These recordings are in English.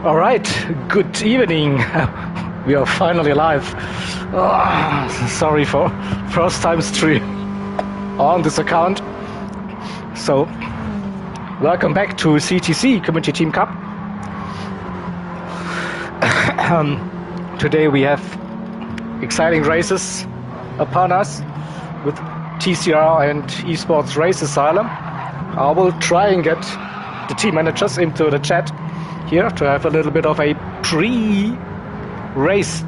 All right, good evening. We are finally live. Sorry for first time stream on this account. So, welcome back to CTC, Community Team Cup. Today we have exciting races upon us with TCR and Esports Race Asylum. I will try and get the team managers into the chat here to have a little bit of a pre-race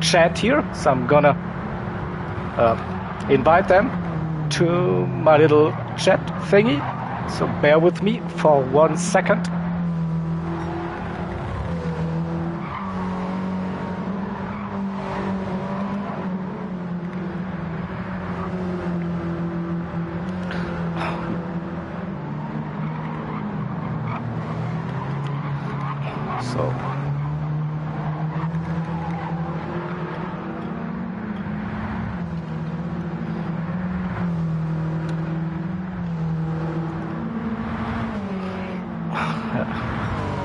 chat here. So I'm gonna invite them to my little chat thingy. So bear with me for 1 second.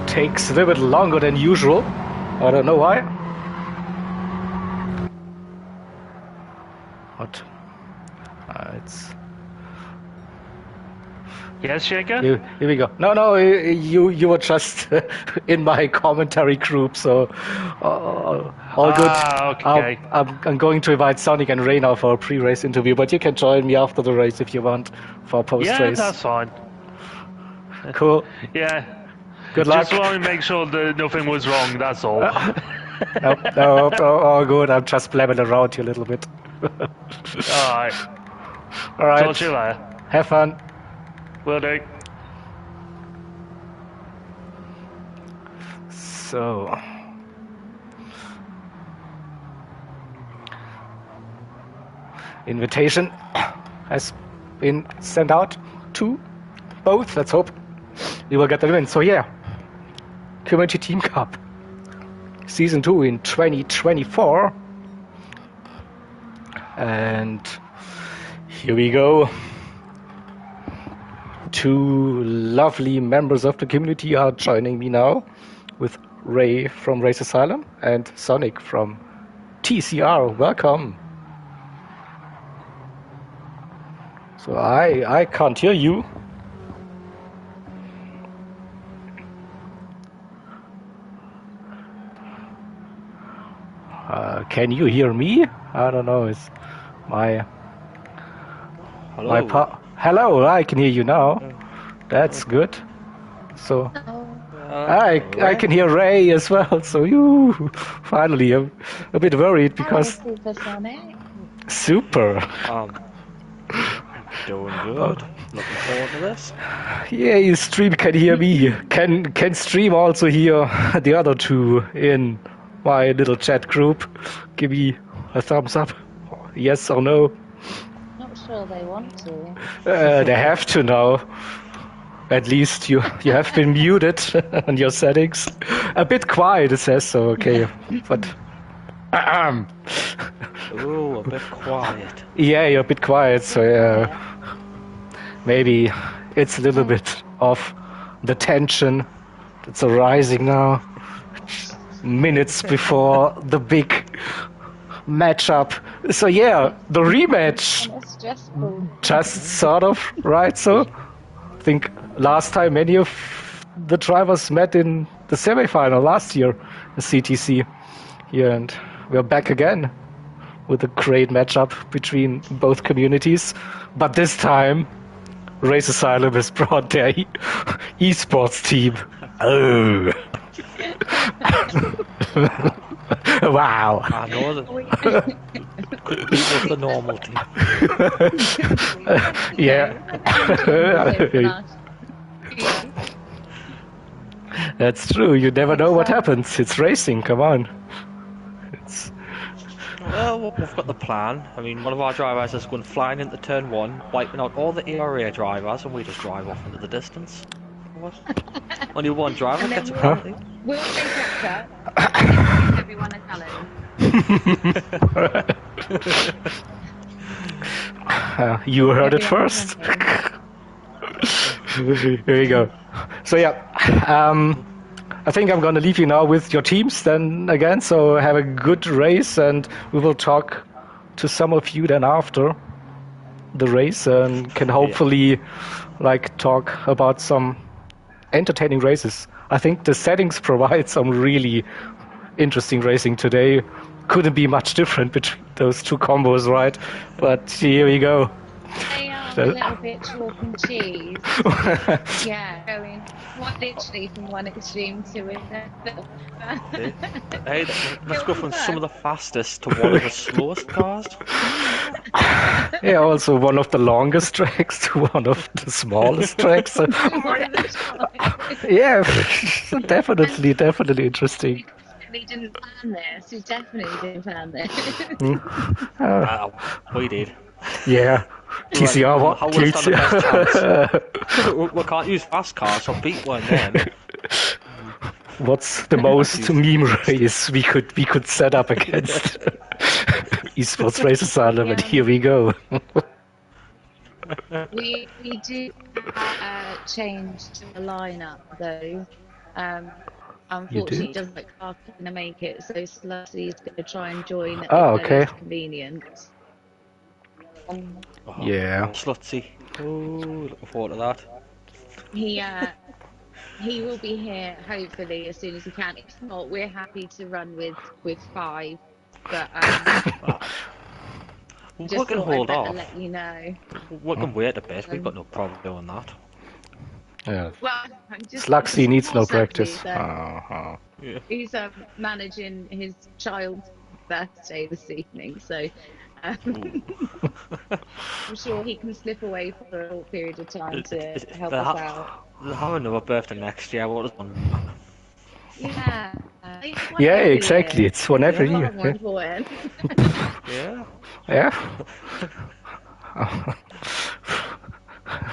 Takes a little bit longer than usual. I don't know why. What? It's. Yes, Shaker? Here we go. No, you were just in my commentary group, so all good. Okay. I'm going to invite Sonic and Ray now for a pre-race interview, but you can join me after the race if you want for post-race. Yeah, that's fine. Cool. Yeah. Good luck. Just want to make sure that nothing was wrong, that's all. No, all good. I'm just blabbing around here a little bit. Alright. Talk to you later. Have fun. Will do. So... invitation has been sent out to both. Let's hope we will get the win. So yeah, Community Team Cup Season 2 in 2024. And here we go. Two lovely members of the community are joining me now, with Ray from Race Asylum and Sonic from TCR. Welcome. So I can't hear you. Can you hear me? I don't know. It's my... Hello. Hello, I can hear you now. That's good. So I can hear Ray as well. So you finally, I'm a bit worried because super. Doing good. Looking forward to this. Yeah, your stream can hear me. Can stream also hear the other two in my little chat group. Give me a thumbs up. Yes or no. Not sure they want to. They have to now. At least you have been muted on your settings. A bit quiet, it says so. Okay, but Ooh, a bit quiet. yeah, you're a bit quiet. So yeah, maybe it's a little bit of the tension that's arising now. Minutes before the big matchup. So yeah, the rematch. Just sort of, right? So I think last time many of the drivers met in the semi-final last year in CTC here, and we're back again with a great matchup between both communities. But this time, Race Asylum has brought their esports team. Oh. Wow. I know that. Could be with the normal team. Yeah. That's true. You never know what happens. It's racing. Come on. Well, we've got the plan. I mean, one of our drivers is going flying into turn 1, wiping out all the eRA drivers, and we just drive off into the distance. What? Only one driver gets a penalty. We'll take that. Everyone a challenge. You heard it first. Here we go. So yeah, I think I'm going to leave you now with your teams then again. So have a good race, and we will talk to some of you then after the race, and can hopefully like talk about some entertaining races. I think the settings provide some really interesting racing today. Couldn't be much different between those two combos, right? But here we go. They are a little bit chalk and cheese. Yeah, going literally from one extreme to another. Hey, let's go from some of the fastest to one of the slowest cars. Yeah, also one of the longest tracks to one of the smallest tracks. Yeah, definitely interesting. We didn't plan this. We definitely didn't plan this. We did. Yeah. TCR, what? How was the best chance? We can't use fast cars, so beat one then. What's the most meme race we could set up against esports races, but here we go. we do change to a lineup though. Unfortunately, it doesn't look like Clark going to make it, so Slutty is going to try and join at the earliest convenience. Yeah. Slutty. Oh, looking forward to that. He will be here hopefully as soon as he can. If not, we're happy to run with 5. But we can hold off. Let you know. We can wait a bit. We've got no problem doing that. Yeah. Well, Sluxy needs no practice. He's managing his child's birthday this evening, so I'm sure he can slip away for a short period of time to help us out. They'll have another birthday next year. What is one? Yeah. Yeah, exactly. It's one every year. Yeah. Yeah.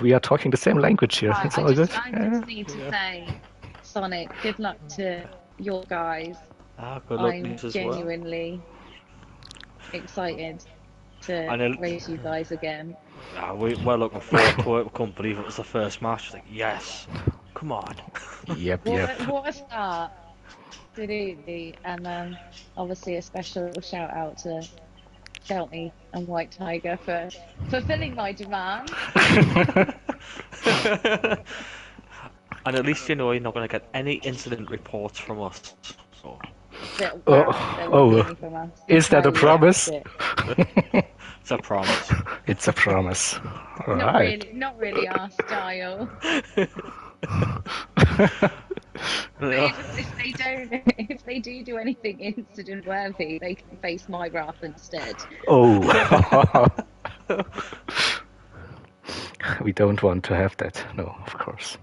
We are talking the same language here. It's all good. I just need to say, Sonic, good luck to your guys. Good luck I'm genuinely excited to race you guys again. We're looking forward to it. We couldn't believe it was the first match. Like, yes, come on. Yep. What a start. Absolutely. And obviously a special shout out to Shelby and White Tiger for fulfilling my demand. And at least you know you're not going to get any incident reports from us. So. Is that a promise? It's a promise. It's a promise. Right. Not really our style. If they do anything incident worthy, they can face my wrath instead. Oh. We don't want to have that. No, of course.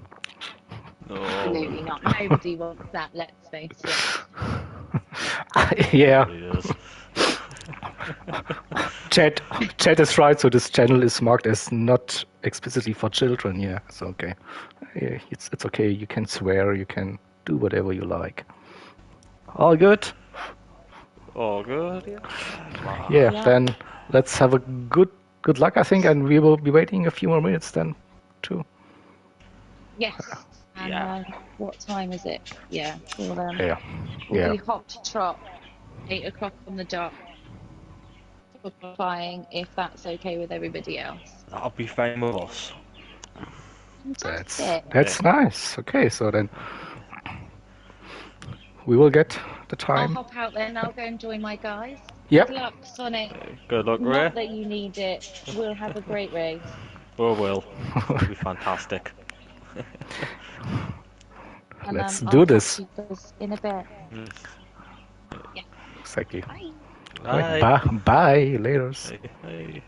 No. Absolutely not. Nobody wants that, let's face it. Yeah. Chat is right, so this channel is marked as not explicitly for children. Yeah, it's okay. Yeah, it's okay. You can swear, you can do whatever you like. All good? All good, yeah. Wow. Yeah, then let's have a good luck, I think, and we will be waiting a few more minutes then, too. Yes. And what time is it? Yeah. We'll be hot to trot, 8 o'clock on the dot. Qualifying, if that's okay with everybody else. That'll be fine with us. That's nice. Okay, so then we will get the time. I'll hop out then. I'll go and join my guys. Yep. Good luck, Sonic. Good luck, Ray. Not that you need it. We'll have a great race. We will. It'll be fantastic. Let's do this. In a bit. Yeah. Exactly. Bye. Bye. Bye. Later. Bye.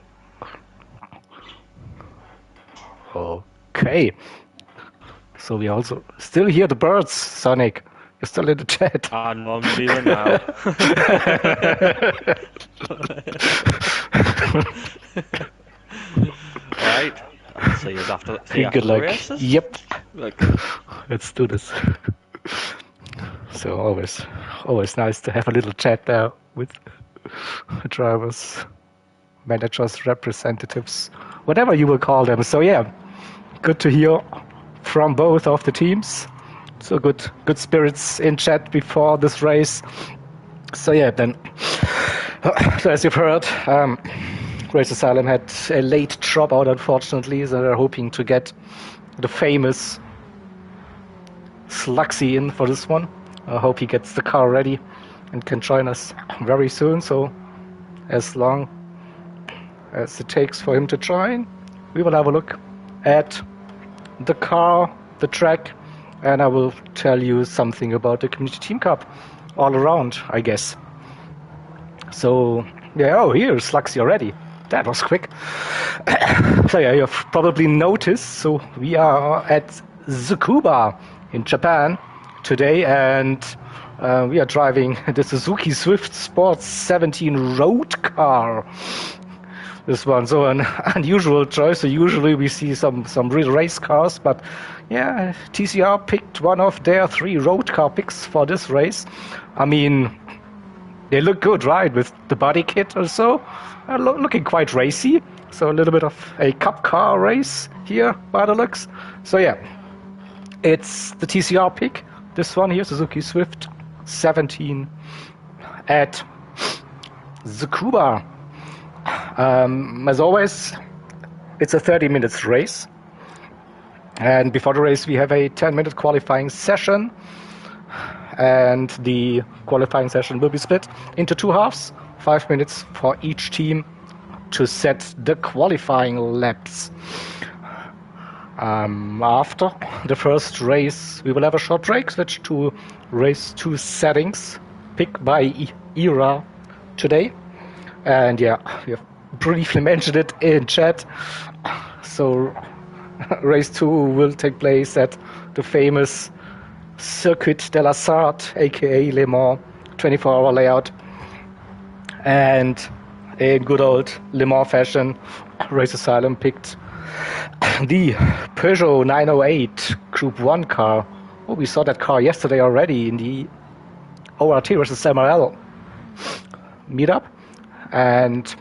Okay. So we also still hear the birds, Sonic. You're still in the chat. I'm leaving now. Right. I'll see you after. Good luck. Races? Yep. Look. Let's do this. So always nice to have a little chat there with drivers, managers, representatives, whatever you will call them. So yeah, good to hear from both of the teams. So good spirits in chat before this race. So yeah, then, so as you've heard, Race Asylum had a late dropout, unfortunately, so they're hoping to get the famous Sluxy in for this one. I hope he gets the car ready and can join us very soon, so as long as it takes for him to join, we will have a look at the car, the track, and I will tell you something about the Community Team Cup all around, I guess. So, yeah, oh, here's Sluxy already. That was quick. So yeah, you've probably noticed, so we are at Tsukuba in Japan today, and we are driving the Suzuki Swift Sports 17 road car. This one, so an unusual choice. So usually we see some real race cars, but yeah, TCR picked one of their 3 road car picks for this race. I mean, they look good, right? With the body kit or so, looking quite racy. So a little bit of a cup car race here by the looks. So yeah, it's the TCR pick. This one here, Suzuki Swift 17 at Tsukuba. As always, it's a 30 minutes race. And before the race, we have a 10-minute qualifying session. And the qualifying session will be split into 2 halves, 5 minutes for each team to set the qualifying laps. After the first race, we will have a short break, switch to race 2 settings, picked by eRA today. And yeah, we have briefly mentioned it in chat. So race 2 will take place at the famous Circuit de la Sarthe, aka Le Mans 24-hour layout. And in good old Le Mans fashion, Race Asylum picked the Peugeot 908 Group 1 car. Oh, we saw that car yesterday already in the ORT versus MRL meetup. And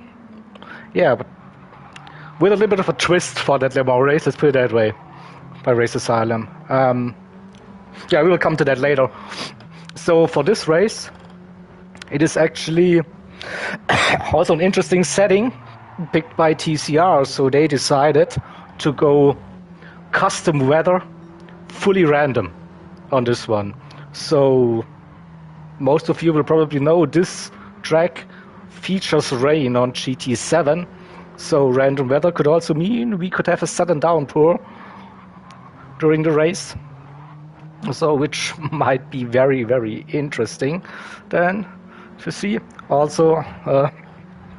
yeah, but with a little bit of a twist for that Le Mans race, let's put it that way, by Race Asylum. Yeah, we will come to that later. So for this race, it is actually also an interesting setting picked by TCR. So they decided to go custom weather, fully random on this one. So most of you will probably know this track features rain on GT7. So random weather could also mean we could have a sudden downpour during the race. So which might be very, very interesting then to see. Also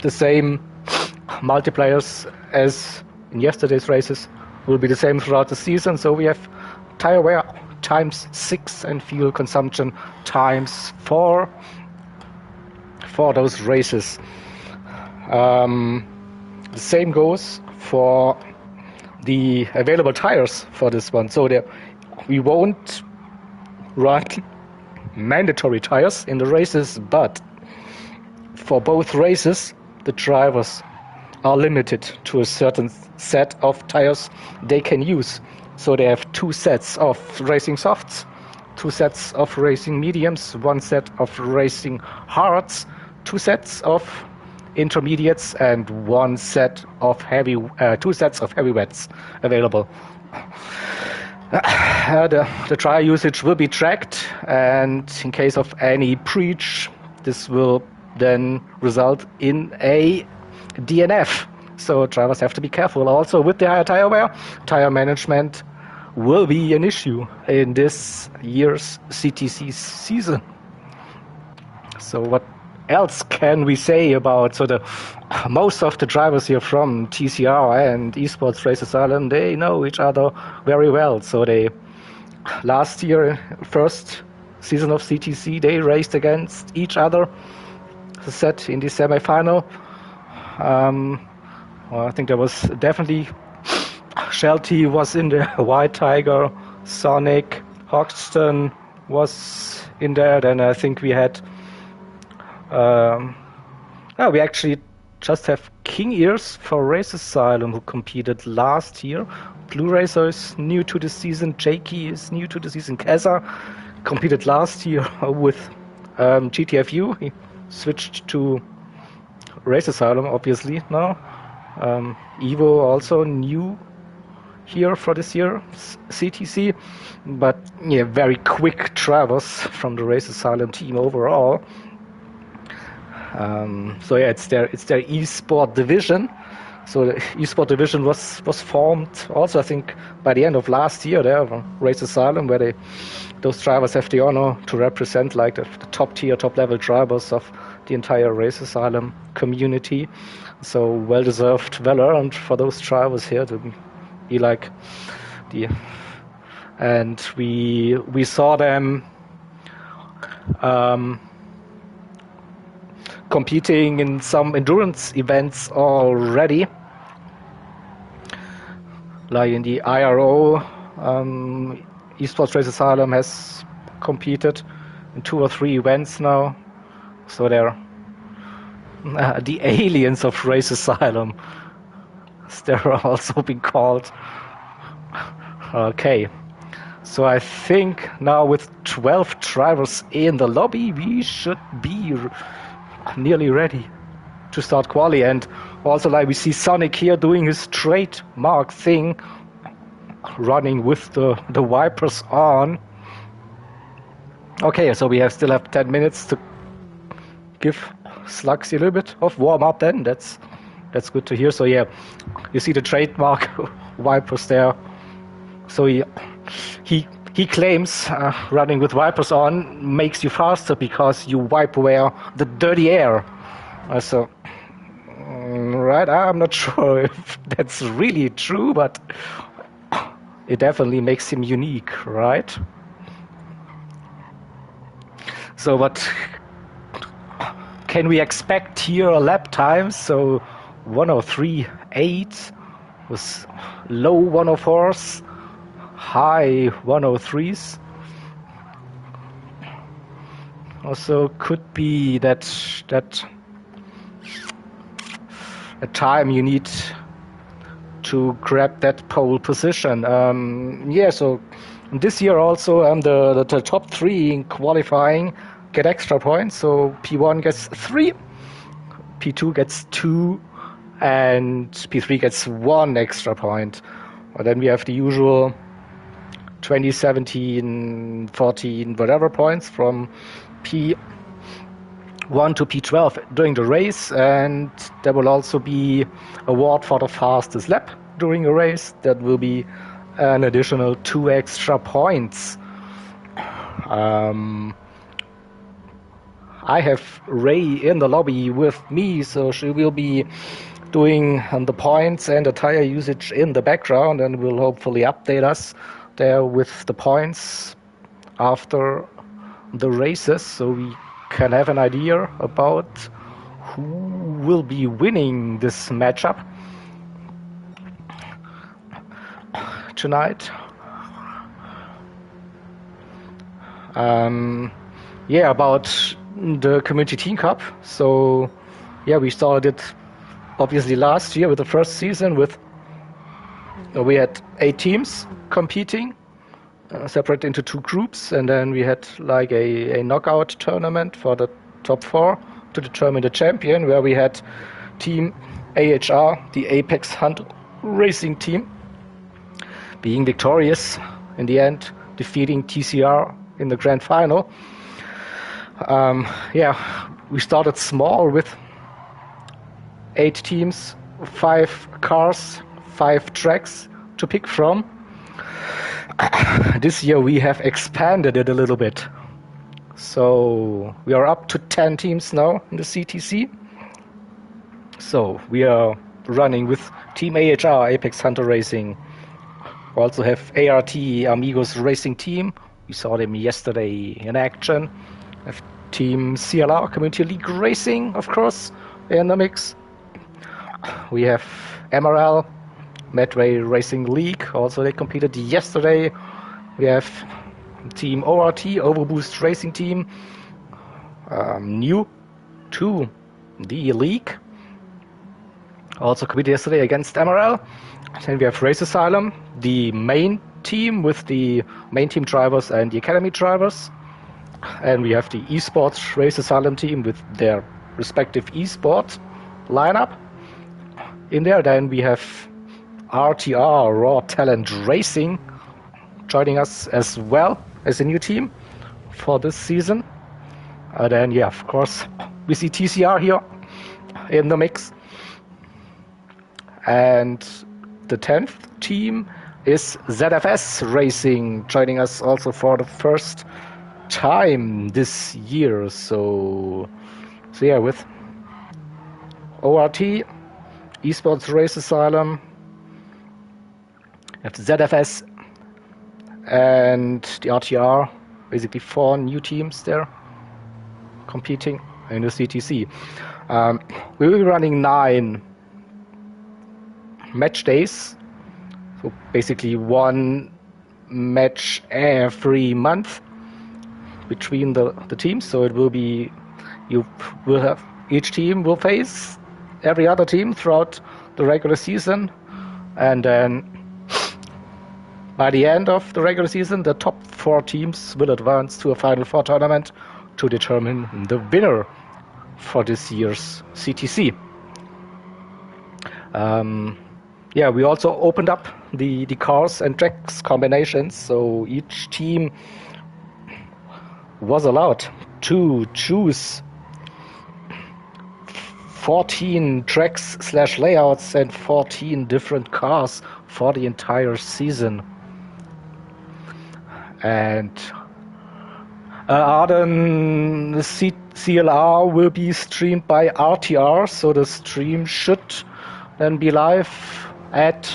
the same multipliers as in yesterday's races will be the same throughout the season. So we have tire wear times 6 and fuel consumption times 4 for those races. The same goes for the available tires for this one. So we won't run mandatory tires in the races, but for both races, the drivers are limited to a certain set of tires they can use. So they have 2 sets of racing softs, 2 sets of racing mediums, 1 set of racing hards, 2 sets of intermediates, and 1 set of 2 sets of heavy wets available. The tire usage will be tracked, and in case of any breach, this will then result in a DNF. So drivers have to be careful. Also, with the higher tire wear, tire management will be an issue in this year's CTC season. So what else can we say about most of the drivers here from TCR and Esports Race Asylum? They know each other very well. So they last year, first season of CTC, they raced against each other. As I said, in the semi-final. Well, I think there was definitely Shelty was in there, White Tiger, Sonic, Hoxton was in there. Then I think we had we actually just have King Ears for Race Asylum, who competed last year. Blue Racer is new to the season. Jakey is new to the season. Keza competed last year with GTFU. He switched to Race Asylum, obviously, now. Evo also new here for this year, CTC. But yeah, very quick travels from the Race Asylum team overall. So yeah, it's their esport division. So the esport division was formed also, I think, by the end of last year there, Race Asylum, where those drivers have the honor to represent like the top tier, top level drivers of the entire Race Asylum community. So well deserved, well earned for those drivers here to be like and we saw them competing in some endurance events already, like in the IRO. Esports Race Asylum has competed in 2 or 3 events now, so they're the aliens of Race Asylum, as they're also being called. Okay, so I think now with 12 drivers in the lobby, we should be nearly ready to start quali. And also, like, we see Sonic here doing his trademark thing, running with the wipers on. Okay, so we still have 10 minutes to give Slugsy a little bit of warm up. Then that's good to hear. So yeah, you see the trademark wipers there. So he claims running with wipers on makes you faster because you wipe away the dirty air. So, right, I'm not sure if that's really true, but it definitely makes him unique, right? So what can we expect here lap times? So 103.8 was low 104s. High 103s. Also could be that a time you need to grab that pole position. Yeah, so this year also the top 3 in qualifying get extra points. So P1 gets 3, P2 gets 2, and P3 gets 1 extra point. And then we have the usual 20, 17, 14, whatever points from P1 to P12 during the race, and there will also be award for the fastest lap during a race. That will be an additional 2 extra points. I have Ray in the lobby with me, so she will be doing the points and the tire usage in the background, and will hopefully update us there with the points after the races, so we can have an idea about who will be winning this matchup tonight. Yeah, about the Community Team Cup. So yeah, we started it obviously last year with the first season with we had 8 teams competing, separated into 2 groups, and then we had like a knockout tournament for the top 4 to determine the champion, where we had Team AHR, the Apex Hunt Racing team, being victorious in the end, defeating TCR in the grand final. Yeah, we started small with 8 teams, 5 cars, 5 tracks to pick from. This year we have expanded it a little bit. So we are up to 10 teams now in the CTC. So we are running with Team AHR, Apex Hunter Racing. We also have ART, Amigos Racing Team. We saw them yesterday in action. We have Team CLR, Community League Racing, of course, in the mix. We have MRL, Medway Racing League. Also, they competed yesterday. We have Team ORT, Overboost Racing Team, new to the league. also competed yesterday against MRL. Then we have Race Asylum, the main team with the main team drivers and the academy drivers. And we have the esports Race Asylum team with their respective esports lineup in there. Then we have RTR, Raw Talent Racing, joining us as well as a new team for this season. Then, yeah, of course, we see TCR here in the mix. And the 10th team is ZFS Racing, joining us also for the first time this year. So yeah, with ORT, Esports Race Asylum, you have the ZFS and the RTR, basically 4 new teams there competing in the CTC. We will be running 9 match days, so basically 1 match every month between the teams. So it will be, each team will face every other team throughout the regular season, and then by the end of the regular season, the top 4 teams will advance to a Final Four tournament to determine the winner for this year's CTC. Yeah, we also opened up the cars and tracks combinations, so each team was allowed to choose 14 tracks / layouts and 14 different cars for the entire season. And Arden CLR will be streamed by RTR, so the stream should then be live at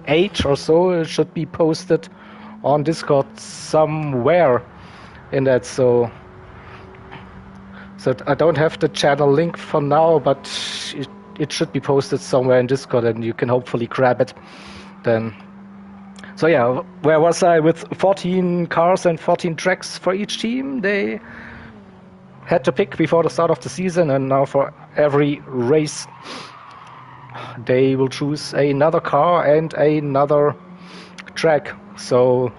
8 or so. It should be posted on Discord somewhere in that. So I don't have the channel link for now, but it should be posted somewhere in Discord, and you can hopefully grab it then. So yeah, where was I? With 14 cars and 14 tracks for each team, they had to pick before the start of the season, and now for every race they will choose another car and another track. So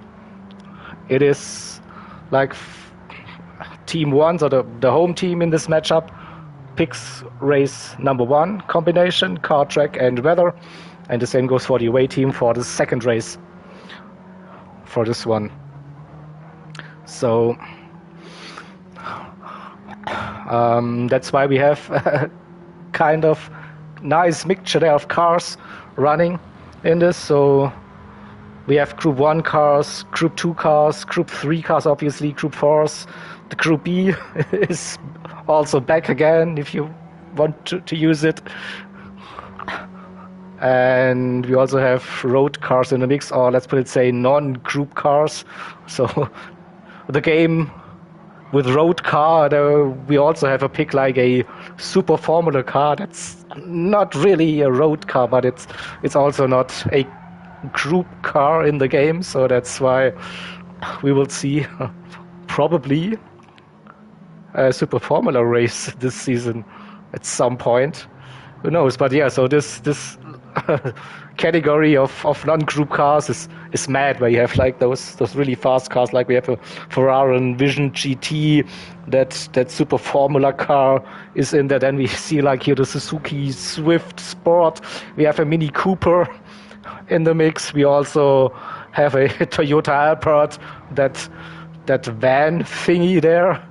it is like Team 1, so the home team in this matchup, picks race number 1 combination, car, track and weather, and the same goes for the away team for the second race for this one. So that's why we have a kind of nice mixture there of cars running in this. So we have Group 1 cars, Group 2 cars, Group 3 cars, obviously, Group 4s. The Group B is also back again if you want to use it. And we also have road cars in the mix, or let's put it, say, non-group cars. So the game with road car, we also have a pick like a super formula car. That's not really a road car, but it's also not a group car in the game. So that's why we will see probably a super formula race this season at some point. Who knows? But yeah, so this category of non-group cars is mad, where you have like those really fast cars, like we have a Ferrari Vision GT, that super formula car is in there. Then we see like here the Suzuki Swift Sport. We have a Mini Cooper in the mix. We also have a Toyota Alphard, that van thingy there.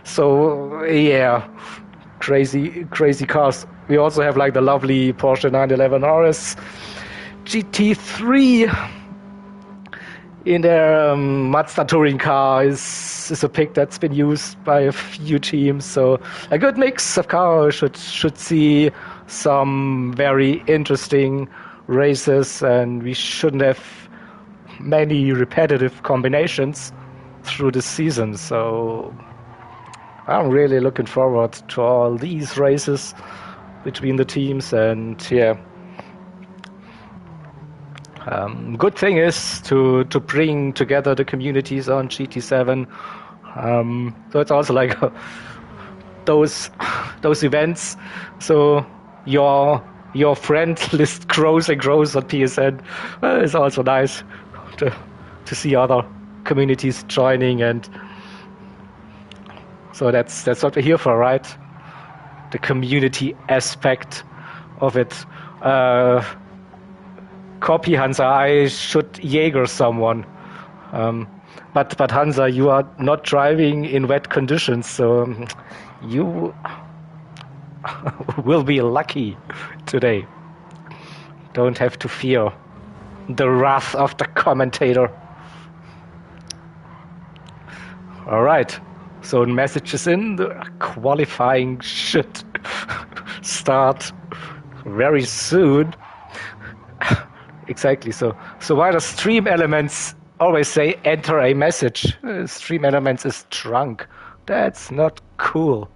So yeah, crazy cars. We also have like the lovely Porsche 911 RS GT3 in their Mazda touring car is a pick that's been used by a few teams. So a good mix of cars should see some very interesting races, and we shouldn't have many repetitive combinations through the season. So I'm really looking forward to all these races between the teams. And yeah, good thing is to bring together the communities on GT7. So it's also like those events. So your your friend list grows and grows on PSN. It's also nice to see other communities joining, and so that's what we're here for, right? The community aspect of it. Copy, Hansa. I should Jaeger someone. But Hansa, you are not driving in wet conditions, so you will be lucky today. Don't have to fear the wrath of the commentator. All right. So messages in, the qualifying should start very soon. Exactly. So why does Stream Elements always say enter a message? Stream Elements is drunk. That's not cool.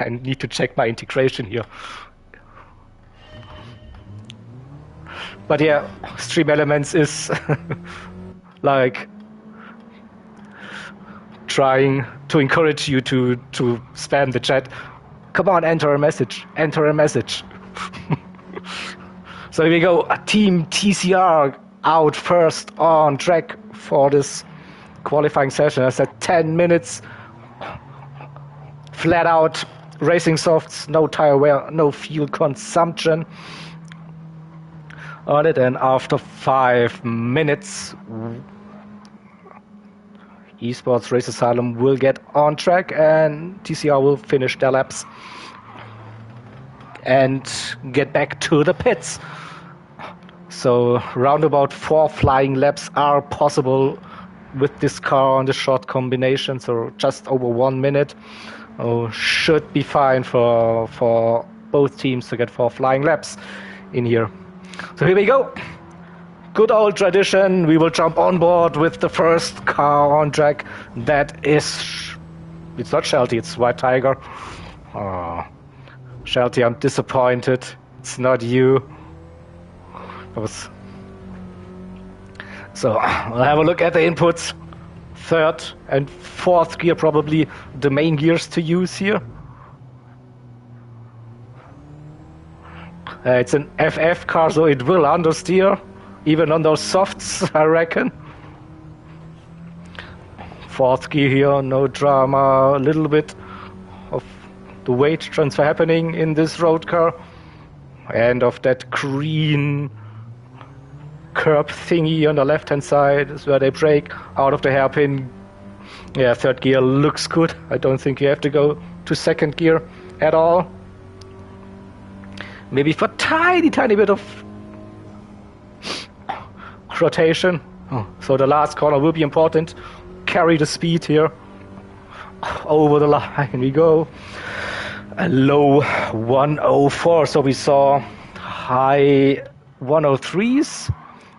I need to check my integration here. But yeah, Stream Elements is like trying to encourage you to spam the chat. Come on, enter a message. Enter a message. So here we go. Team TCR out first on track for this qualifying session. I said 10 minutes. Flat out racing softs, no tire wear, no fuel consumption on it. And after 5 minutes, Esports Race Asylum will get on track and TCR will finish their laps and get back to the pits. So round about 4 flying laps are possible with this car on the short combination, so just over 1 minute. Should be fine for both teams to get 4 flying laps in here. So here we go. Good old tradition. We will jump on board with the first car on track. That is, it's not Shelty, it's White Tiger. Oh, Shelty, I'm disappointed. It's not you. So we'll have a look at the inputs. 3rd and 4th gear, probably the main gears to use here. It's an FF car, so it will understeer, even on those softs, I reckon. 4th gear here, no drama, a little bit of the weight transfer happening in this road car. And of that green curb thingy on the left-hand side is where they brake out of the hairpin. Yeah, 3rd gear looks good. I don't think you have to go to 2nd gear at all. Maybe for tiny bit of rotation. So the last corner will be important. Carry the speed here. Over the line we go. A low 104. So we saw high 103s.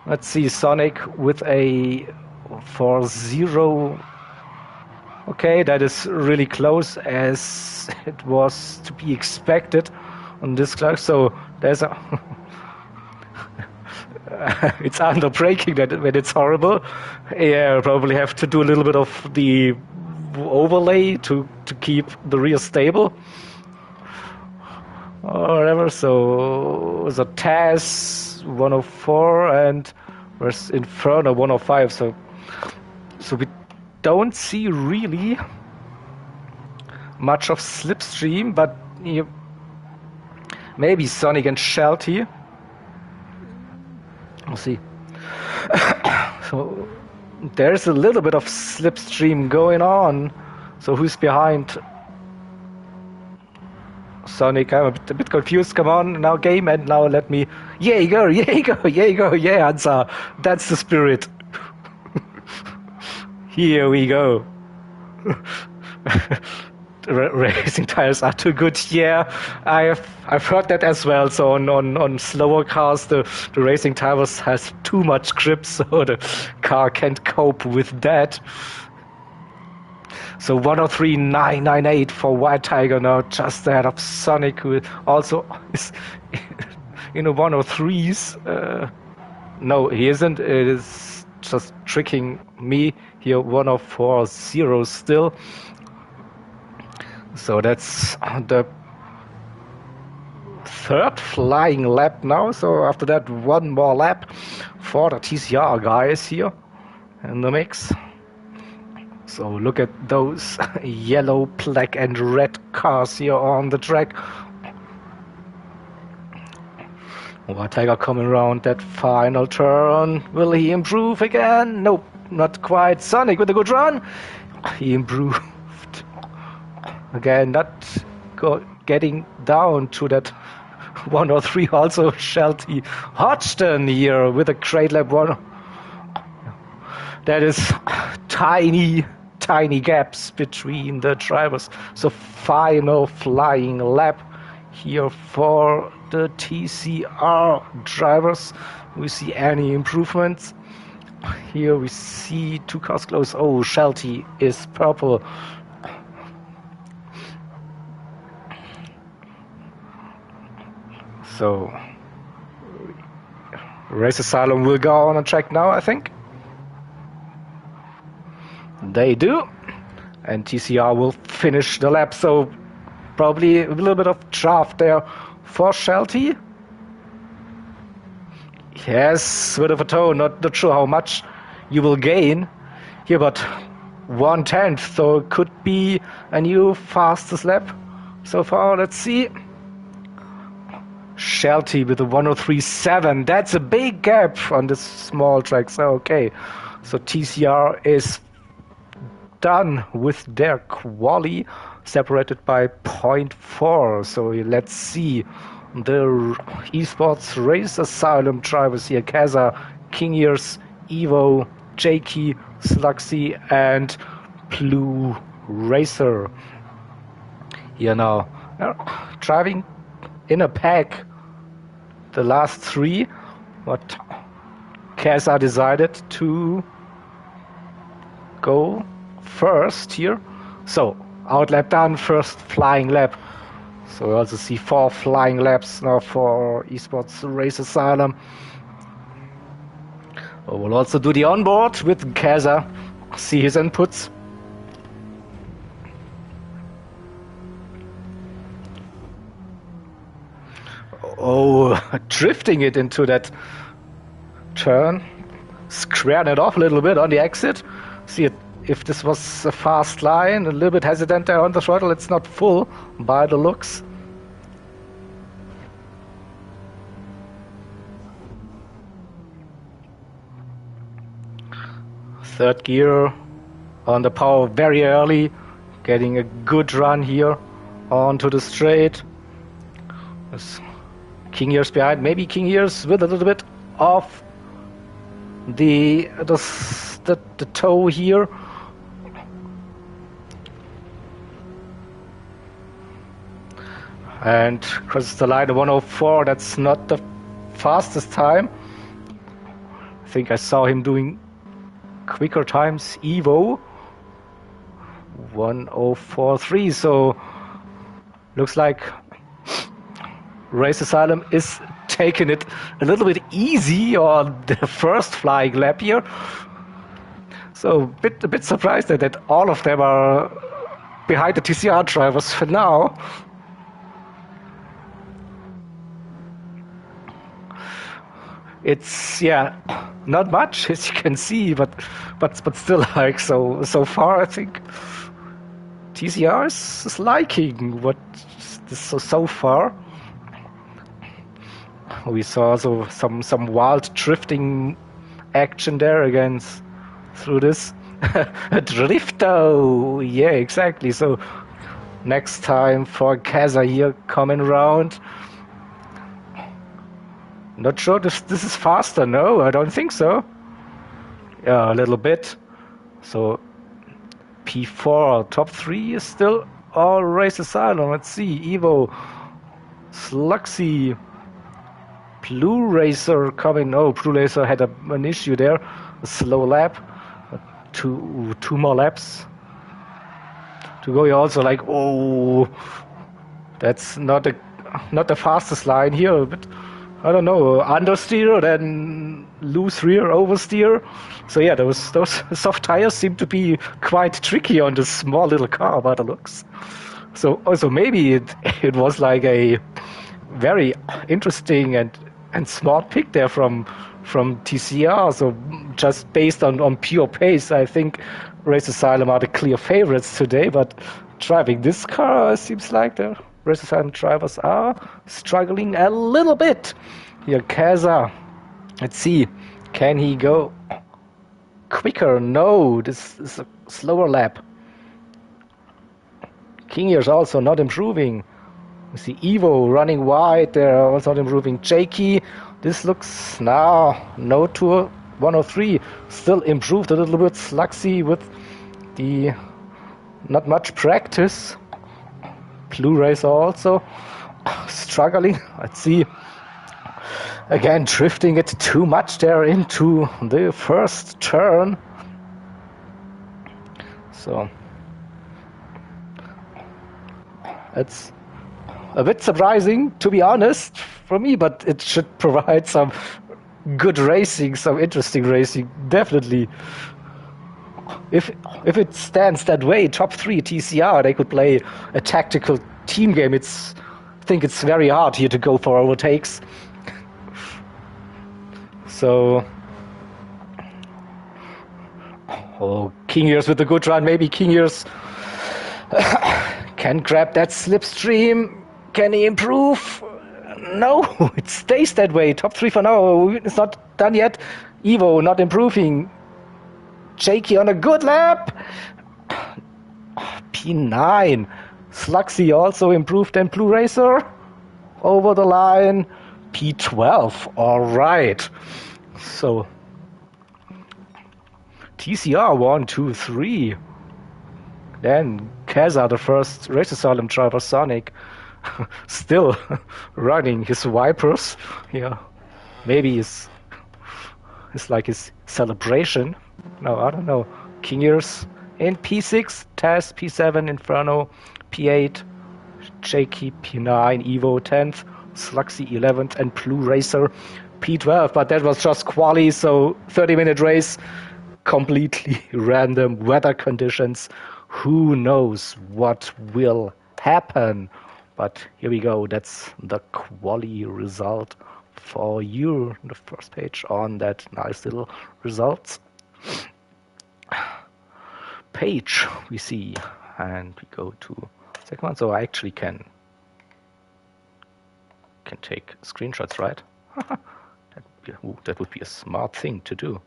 Let's see, Sonic with a 4.0. Okay, that is really close as it was to be expected on this clock. So there's a it's under braking that when it's horrible. Yeah, probably have to do a little bit of the overlay to keep the rear stable or whatever. So the TAS 104 and where's Inferno 105. So we don't see really much of slipstream, but maybe Sonic and Shelty. We'll see. So there's a little bit of slipstream going on. So who's behind Sonic? I'm a bit confused. Come on, now game, and now let me... Jaeger, yeah, Hansa. That's the spirit. Here we go. Racing tires are too good. Yeah, I've heard that as well. So on slower cars, the racing tires has too much grip, so the car can't cope with that. So 103.998 for White Tiger now, just ahead of Sonic, who also is in a 103s. No, he isn't. It is just tricking me here. 104.0 still. So that's the third flying lap now. So after that, one more lap for the TCR guys here in the mix. So look at those yellow, black and red cars here on the track. White Tiger coming around that final turn. Will he improve again? Nope, not quite. Sonic with a good run. He improved. Again, not getting down to that 1 or 3. Also, Shelty Hodgson here with a great lap 1. That is tiny gaps between the drivers. So final flying lap here for the TCR drivers. We see any improvements. Here we see 2 cars close. Oh, Shelty is purple. So Race Asylum will go on the track now, I think. They do. And TCR will finish the lap. So probably a little bit of draft there for Shelty. Yes, bit of a toe. Not sure how much you will gain here, but 1/10. So it could be a new fastest lap so far. Let's see. Shelty with a 1:03.7. That's a big gap on this small track. So okay. So TCR is done with their quali, separated by 0.4. So let's see the esports race asylum drivers here: Kaza, King Ears, Evo, Jakey, Sluxy and Blue Racer. Here now, driving in a pack, the last 3, but Kaza decided to go first here. So out lap done, first flying lap. So we also see 4 flying laps now for esports race asylum. We'll also do the onboard with Kaza, see his inputs. Oh, drifting it into that turn, squaring it off a little bit on the exit. See it. If this was a fast line, a little bit hesitant there on the throttle. It's not full by the looks. Third gear on the power very early, getting a good run here onto the straight. There's King Ears behind, maybe King Ears with a little bit of the toe here. And crosses the line of 1:04. That's not the fastest time. I think I saw him doing quicker times. Evo 1:04.3. So looks like Race Asylum is taking it a little bit easy on the first flying lap here. So a bit surprised that all of them are behind the TCR drivers for now. It's not much as you can see, but still, like so far I think TCR is liking what so far. We saw also some wild drifting action there against through this Drifto. Yeah, exactly. So next time for Kaza here coming around. Not sure this is faster. No, I don't think so. Yeah, a little bit. So P4 top 3 is still all Race Asylum. Let's see. Evo, Sluxy, Blue Racer coming. Oh, Blue Racer had an issue there. A slow lap. Two more laps to go. You're also like, oh, that's not the fastest line here, but I don't know, understeer, then loose rear, oversteer. So yeah, those soft tires seem to be quite tricky on this small little car by the looks. So also maybe it was like a very interesting and smart pick there from TCR. So just based on pure pace, I think Race Asylum are the clear favorites today. But driving this car, seems like the Race Asylum drivers are struggling a little bit. Here, Kaza. Let's see, can he go quicker? No, this is a slower lap. King is also not improving. We see Evo running wide, they're also not improving. Jakey, this looks now no Tour 103, still improved a little bit. Sluxy with the not much practice. Blue Racer also struggling. Let's see. Again, drifting it too much there into the first turn. So it's a bit surprising, to be honest, for me, but it should provide some good racing, some interesting racing, definitely. If it stands that way, top 3 TCR, they could play a tactical team game. I think it's very hard here to go for overtakes. So, King Ears with a good run. Maybe King Ears can grab that slipstream. Can he improve? No, it stays that way. Top 3 for now. It's not done yet. Evo not improving. Jakey on a good lap. P9. Sluxy also improved, and Blue Racer over the line. P12. All right. So TCR 1, 2, 3. Then Kaza, the first Race Asylum driver, Sonic, still running his wipers. Yeah, maybe it's like his celebration. No, I don't know. King Ears in P6, Taz P7, Inferno P8, Jakey P9, Evo 10th, Sluxy 11th, and Blue Racer P12. But that was just quali, so 30-minute race, completely random weather conditions. Who knows what will happen? But here we go. That's the quali result for you. The first page on that nice little results page we see, and we go to second one. So I actually can take screenshots, right? That would be a smart thing to do.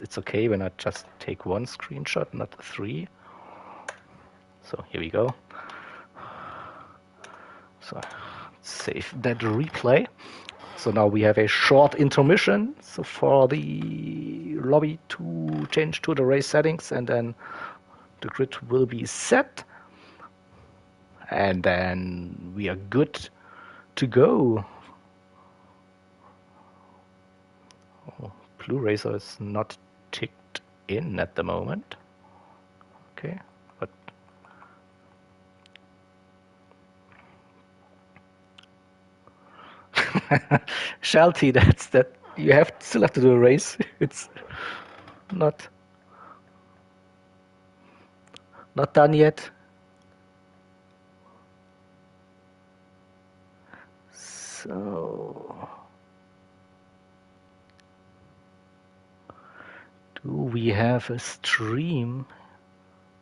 It's okay when I just take one screenshot, not 3. So here we go. So save that replay. So now we have a short intermission, so for the lobby to change to the race settings, and then the grid will be set. And then we are good to go. Oh, Blue Racer is not ticked in at the moment. Okay, but Shelty, that's that. You still have to do a race. It's not done yet. So, do we have a stream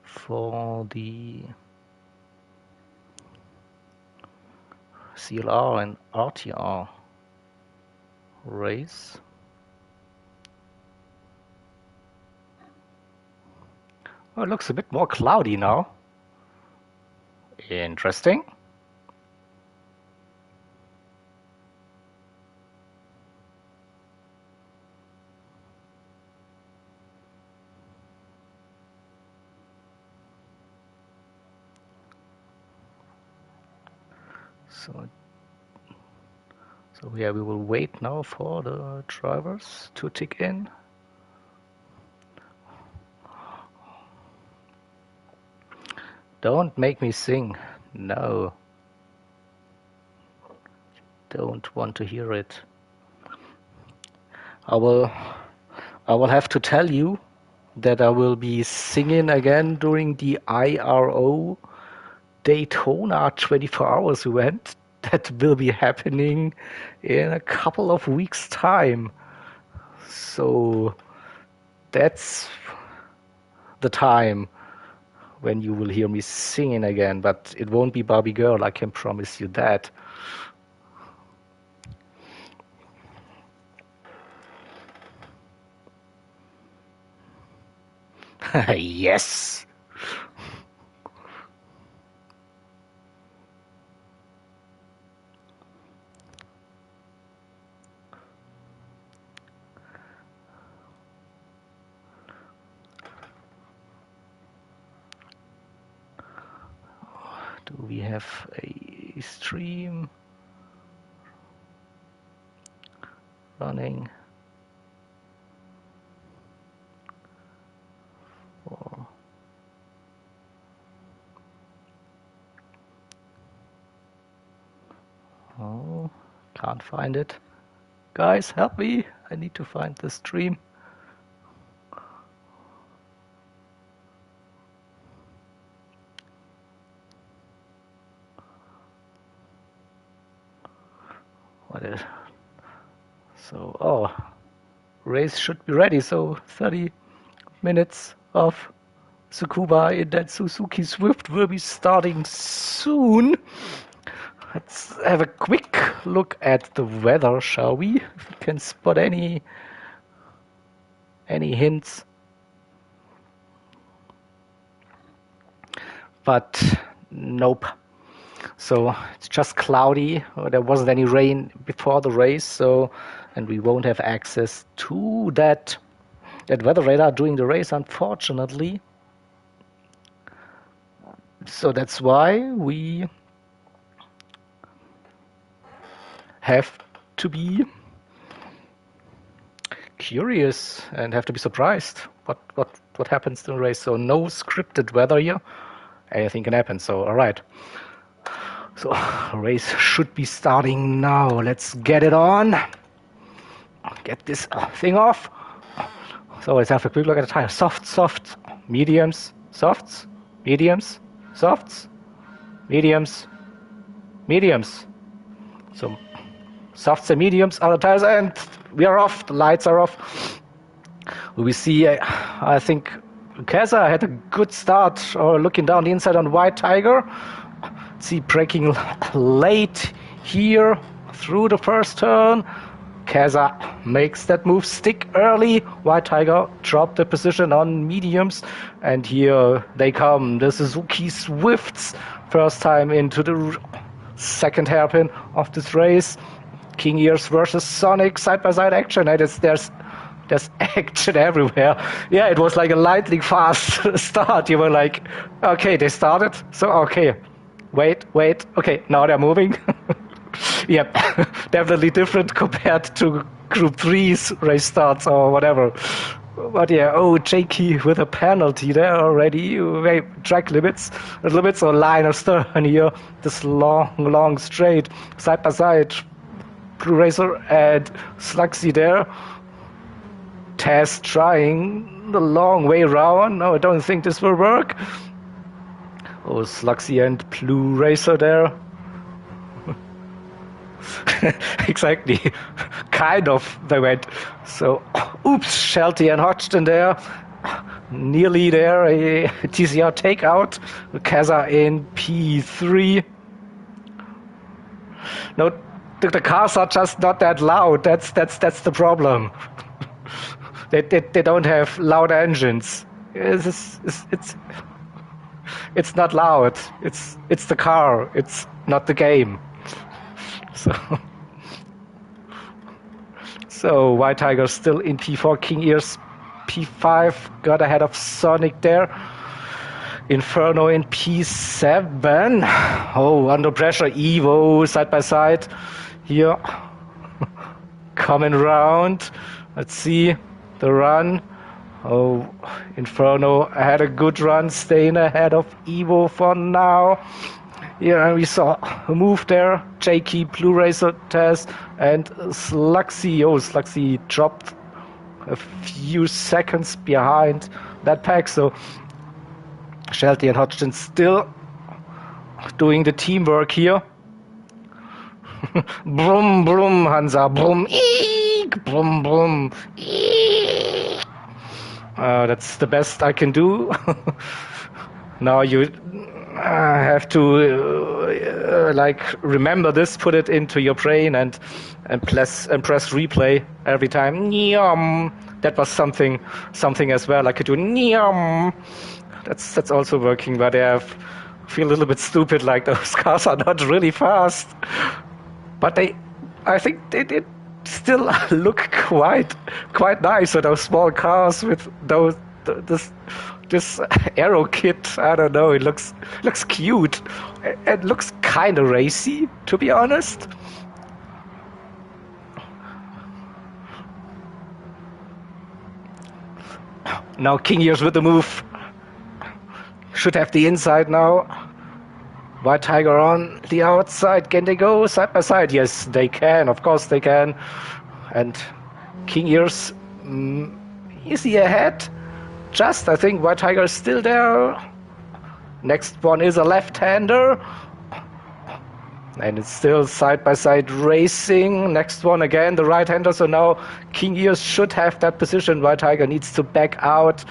for the CLR and RTR race? Oh, it looks a bit more cloudy now. Interesting. So yeah, we will wait now for the drivers to tick in. Don't make me sing. No. Don't want to hear it. I will have to tell you that I will be singing again during the IRO Daytona 24 hours event that will be happening in a couple of weeks' time. So that's the time when you will hear me singing again, but it won't be Barbie Girl, I can promise you that. Yes! Do we have a stream running? Oh, can't find it. Guys, help me! I need to find the stream. What is? So, oh, race should be ready. So 30 minutes of Tsukuba in that Suzuki Swift will be starting soon. Let's have a quick look at the weather, shall we? If we can spot any hints. But nope. So it's just cloudy. There wasn't any rain before the race, so and we won't have access to that weather radar during the race, unfortunately. So that's why we have to be curious and have to be surprised what happens in the race. So no scripted weather here. Anything can happen. So all right. So race should be starting now. Let's get it on. Get this thing off. So let's have a quick look at the tire. Soft, mediums, softs, mediums, softs, mediums, mediums. So softs and mediums are the tires, and we are off. The lights are off. We see, I think, Keza had a good start, or looking down the inside on White Tiger. See, braking late here through the first turn. Keza makes that move stick early. White Tiger dropped the position on mediums. And here they come, the Suzuki Swifts. First time into the second hairpin of this race. King Ears versus Sonic, side-by-side action. And there's action everywhere. Yeah, it was like a lightning fast start. You were like, okay, they started, so okay. Wait, okay, now they're moving. Yep, definitely different compared to Group 3's race starts or whatever. But yeah, oh, Jakey with a penalty there already. Track limits or line of stern here. This long straight, side by side. Blue Racer and Slugsy there. Tess trying the long way around. No, I don't think this will work. Oh, Slugsy and Blue Racer there. Exactly. Kind of, they went. So, oops, Shelty and Hodgson there. Nearly there. A TCR takeout. Keza in P3. No, the cars are just not that loud. That's the problem. They don't have loud engines. It's not loud. It's the car. It's not the game. So White Tiger still in P4. King Ears P5. Got ahead of Sonic there. Inferno in P7. Oh, under pressure. Evo side by side. Here. Coming round. Let's see the run. Oh, Inferno had a good run, staying ahead of Evo for now. Yeah, we saw a move there. Jakey, Blue Racer test, and Slugsy. Oh, Slugsy dropped a few seconds behind that pack. So Shelty and Hodgson still doing the teamwork here. Brum, brum, Hansa, brum, eek, brum, brum, eek. That's the best I can do. Now you have to like remember this, put it into your brain, and press replay every time. Nyam. That was something as well. I could do nyam. That's also working, but I feel a little bit stupid. Like those cars are not really fast, but I think they did still look quite nice. So those small cars with this aero kit, I don't know. It looks cute. It looks kind of racy, to be honest. Now King Years with the move. Should have the inside now. White Tiger on the outside. Can they go side by side? Yes, they can. Of course they can. And King Years, is he ahead? I think White Tiger is still there. Next one is a left-hander. And it's still side-by-side racing. Next one again, the right-hander. So now King Years should have that position. White Tiger needs to back out.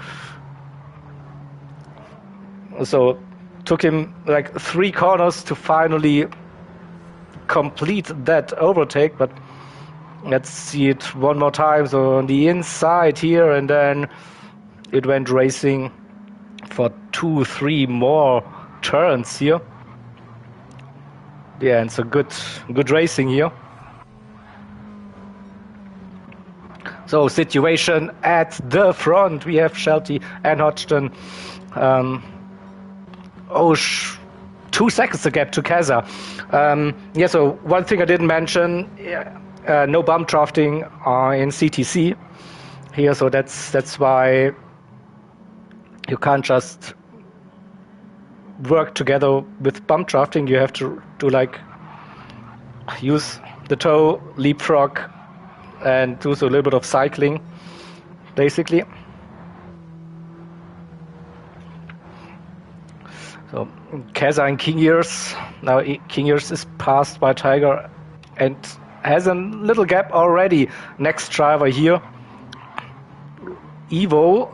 So took him like 3 corners to finally complete that overtake. But let's see it one more time. So on the inside here, and then it went racing for 2-3 more turns here. Yeah, and so good racing here. So situation at the front, we have Shelty and Hodgson. 2 seconds to get to Keza. Yeah, so one thing I didn't mention, no bump drafting in CTC here, so that's why you can't just work together with bump drafting. You have to like use the toe, leapfrog, and do a little bit of cycling, basically. So Keza and King Years. Now King Years is passed by Tiger and has a little gap already. Next driver here. Evo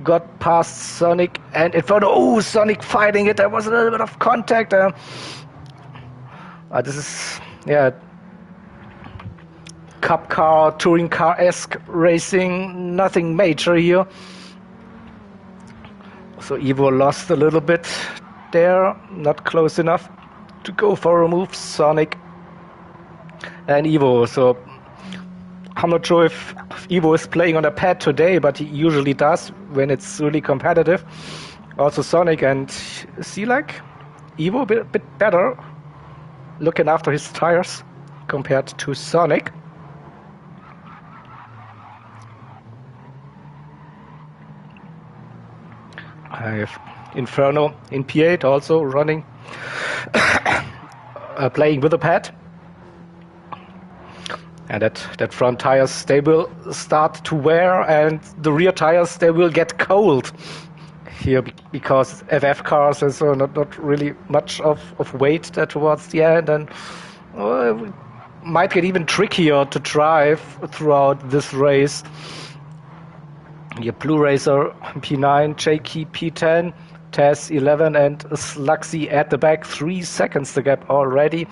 got past Sonic and in front of Sonic fighting it. There was a little bit of contact. This is cup car, touring car-esque racing. Nothing major here. So Evo lost a little bit there, not close enough to go for a move. Sonic and Evo. So I'm not sure if Evo is playing on a pad today, but he usually does when it's really competitive. Also Sonic and see like Evo a bit better looking after his tires compared to Sonic. I have Inferno in P8 also running, playing with a pad. And that front tires, they will start to wear, and the rear tires, they will get cold here because FF cars is not really much of weight towards the end, and it might get even trickier to drive throughout this race. Here Blue Racer P9, Jakey P10, Taz 11, and Sluxy at the back. 3 seconds the gap already.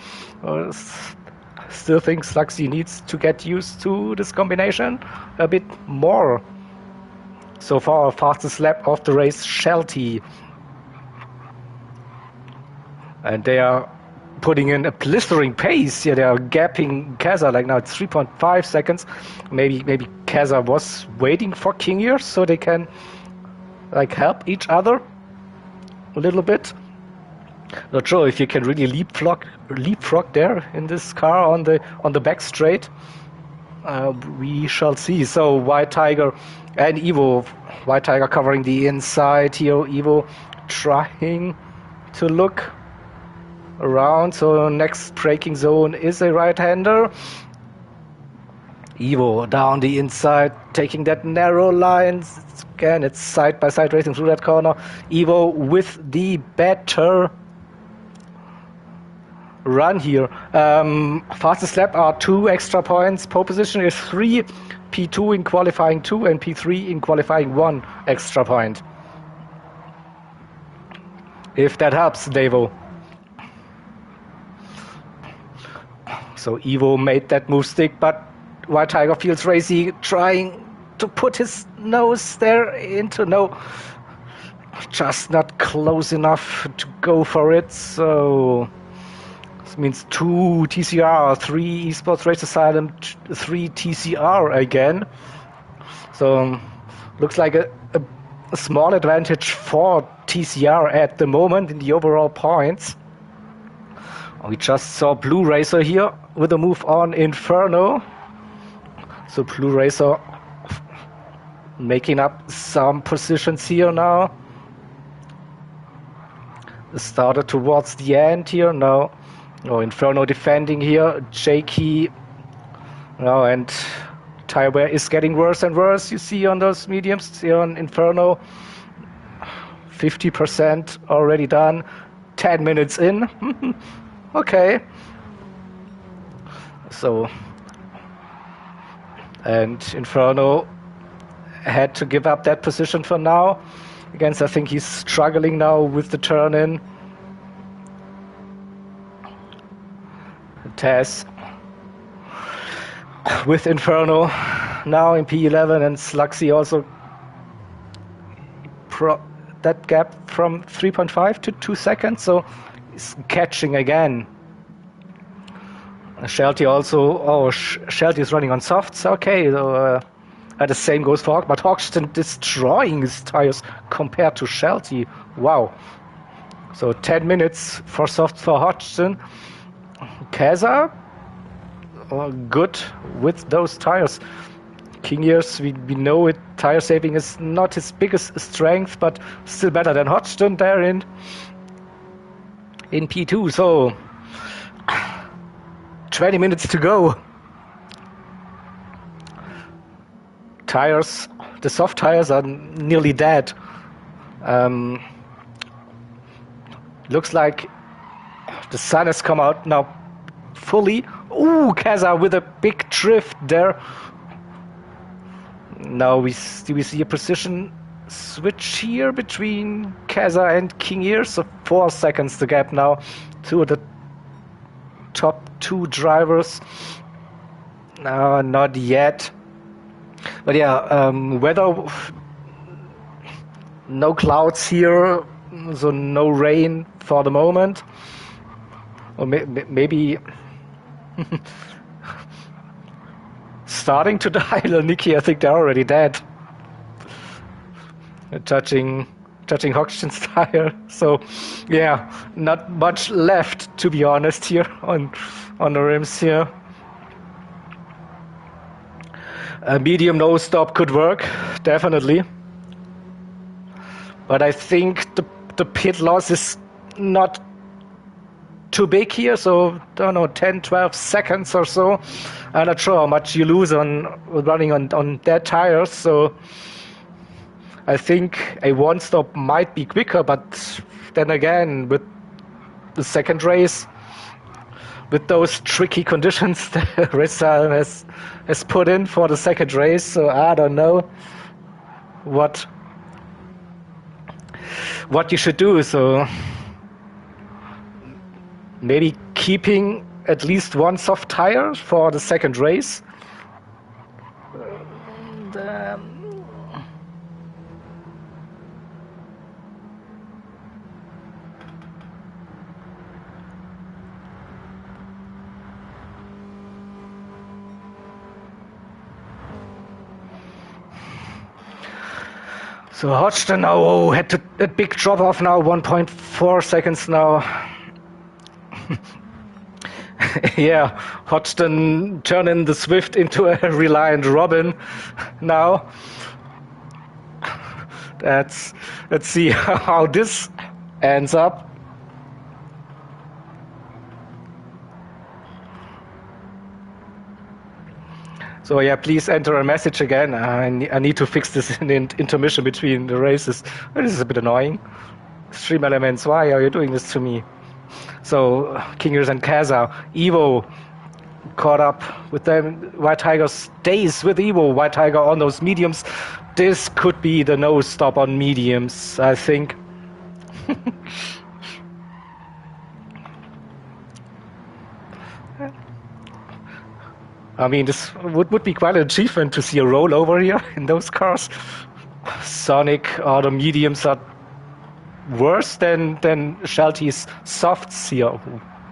Still think Sluxy needs to get used to this combination a bit more. So far, fastest lap of the race, Shelty. And they are putting in a blistering pace. Yeah, they are gapping Keza. Like now it's 3.5 seconds. Maybe Keza was waiting for King Years so they can like help each other a little bit. Not sure if you can really leapfrog there in this car on the back straight. We shall see. So White Tiger and Evo. White Tiger covering the inside here. Evo trying to look around. So next braking zone is a right-hander. Evo down the inside, taking that narrow line. Again, it's side-by-side racing through that corner. Evo with the better run here. Fastest lap are 2 extra points. Pole position is 3, P2 in qualifying 2, and P3 in qualifying 1 extra point. If that helps, Devo. So Evo made that move stick, but White Tiger feels racy, trying to put his nose there into no, just not close enough to go for it. So this means 2 TCR, 3 Esports Race Asylum, 3 TCR again. So looks like a small advantage for TCR at the moment in the overall points. We just saw Blue Racer here with a move on Inferno. So Blue Racer making up some positions here now. Started towards the end here now. Oh, Inferno defending here. Jakey. Oh, and tire wear is getting worse and worse. You see on those mediums here on Inferno. 50% already done. 10 minutes in. Okay. So, and Inferno had to give up that position for now. Against, I think he's struggling now with the turn in. Taz with Inferno now in P11, and Slugsy also that gap from 3.5 to 2 seconds, so he's catching again. Shelty also, Shelty is running on softs, okay, so the same goes for Hawk, but Hodgson destroying his tires compared to Shelty. Wow. So 10 minutes for softs for Hodgson. Kaza, good with those tires. King Years, we know it, tire saving is not his biggest strength, but still better than Hodgson there in P2. So 20 minutes to go. Tires, the soft tires are nearly dead. Looks like the sun has come out now fully. Ooh, Kaza with a big drift there. Now do we see a position switch here between Kaza and King Years? So 4 seconds the gap now to the top 2 drivers. No, not yet. But yeah, weather, no clouds here, so no rain for the moment. Or maybe starting to die. Nikki, I think they're already dead. Touching Hodgson's tire. So yeah, not much left, to be honest, here on the rims here. A medium no stop could work, definitely. But I think the pit loss is not too big here, so I don't know, 10-12 seconds or so. I'm not sure how much you lose on running on dead tires, so I think a one stop might be quicker, but then again, with the second race, with those tricky conditions that Rizal has put in for the second race, so I don't know what you should do. So maybe keeping at least one soft tire for the second race. So Hodgson now had a big drop off now, 1.4 seconds now. Yeah, Hodgson turning the Swift into a reliant Robin now. Let's see how this ends up. So yeah, please enter a message again. I need to fix this in the intermission between the races. This is a bit annoying. Stream Elements, why are you doing this to me? So Kingers and Kaza, Evo caught up with them. White Tiger stays with Evo. White Tiger on those mediums. This could be the no stop on mediums, I think. I mean, this would be quite an achievement to see a rollover here in those cars. Sonic or the mediums are worse than Shelty's softs here.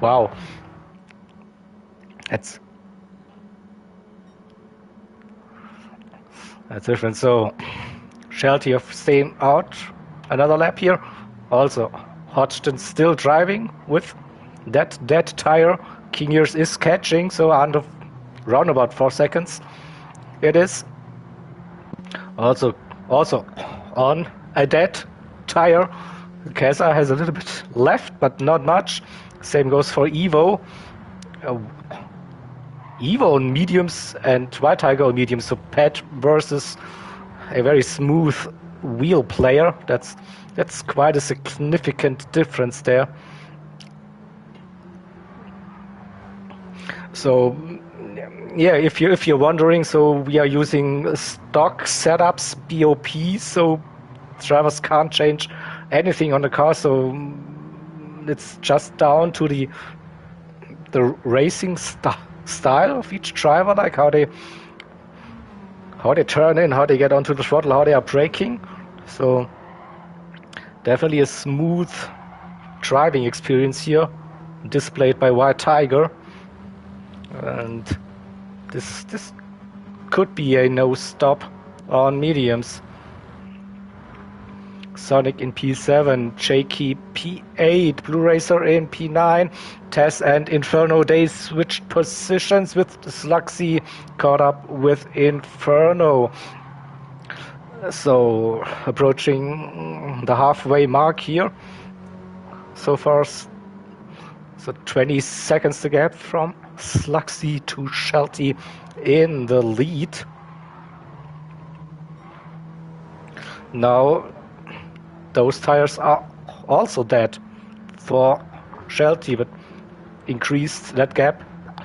Wow. That's different. So Shelty of staying out another lap here. Also, Hodgson still driving with that dead tire. Kingers is catching, so under round about 4 seconds it is. Also on a dead tire. Kaza has a little bit left, but not much. Same goes for Evo. Evo on mediums and White Tiger on mediums. So Pat versus a very smooth wheel player. That's quite a significant difference there. So yeah, if you're wondering, so we are using stock setups, BOP, so drivers can't change anything on the car. So it's just down to the racing style of each driver, like how they turn in, how they get onto the throttle, how they are braking. So definitely a smooth driving experience here, displayed by White Tiger. And this could be a no stop on mediums. Sonic in P7, Jakey P8, Blue Racer in P9, Tess and Inferno, they switched positions with Sluxy caught up with Inferno. So approaching the halfway mark here. So far, so 20 seconds to gap from Sluxy to Shelty in the lead. Now those tires are also dead for Shelty, but increased that gap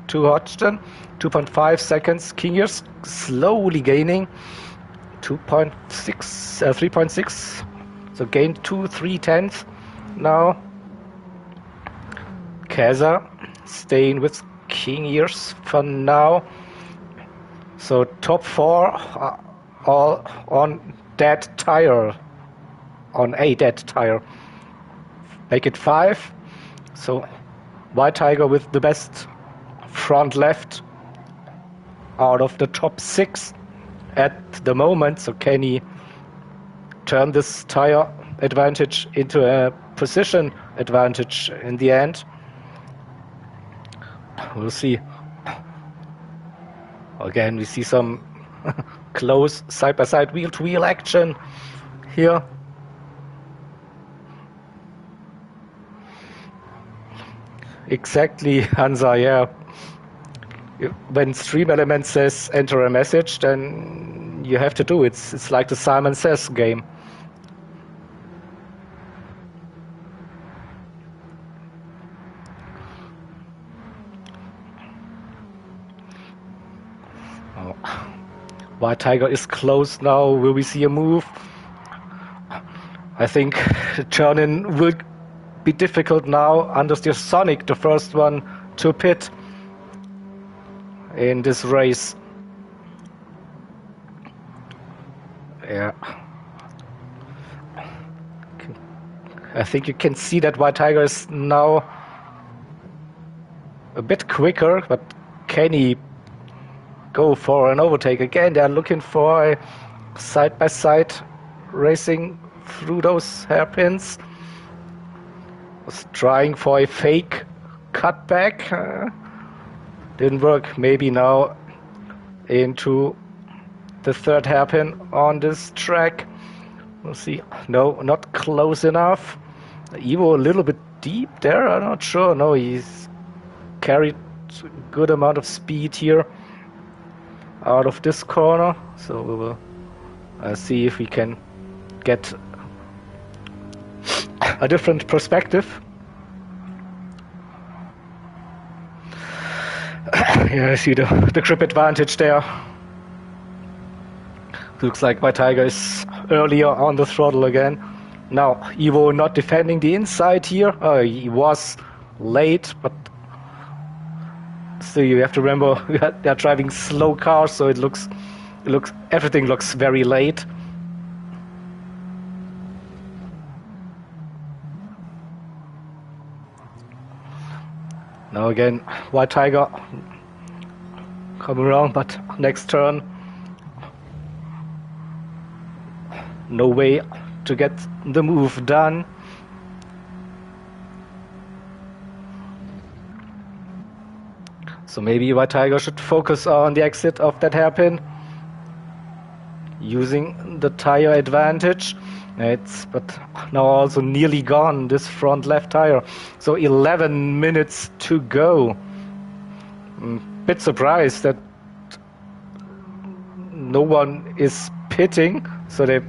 to Hodgson. 2.5 seconds. Kingers slowly gaining 3.6. So gained 3/10 now. Kaza staying with Kingers for now. So top 4 are all on dead tire. On a dead tire. Make it 5. So White Tiger with the best front left out of the top 6 at the moment. So can he turn this tire advantage into a position advantage in the end? We'll see. Again, we see some close side-by-side wheel-to-wheel action here. Exactly, Hansa, yeah. When Stream Element says enter a message, then you have to do it. It's like the Simon Says game. Oh. White Tiger is close now. Will we see a move? I think turn-in will be difficult now. Understeer Sonic, the first one to pit in this race. Yeah. I think you can see that White Tiger is now a bit quicker, but can he go for an overtake again? They're looking for a side-by-side racing through those hairpins. Was trying for a fake cutback. Didn't work. Maybe now into the third hairpin on this track. We'll see. No, not close enough. Evo a little bit deep there. I'm not sure. No, he's carried a good amount of speed here out of this corner. So we will see if we can get a different perspective. Yeah, I see the grip advantage there. Looks like my Tiger is earlier on the throttle again. Now, Evo not defending the inside here. He was late, but still you have to remember they're driving slow cars, so everything looks very late. Now again, White Tiger coming around, but next turn, no way to get the move done. So maybe White Tiger should focus on the exit of that hairpin, using the tire advantage. But now also nearly gone, this front left tire. So 11 minutes to go. Bit surprised that no one is pitting, so they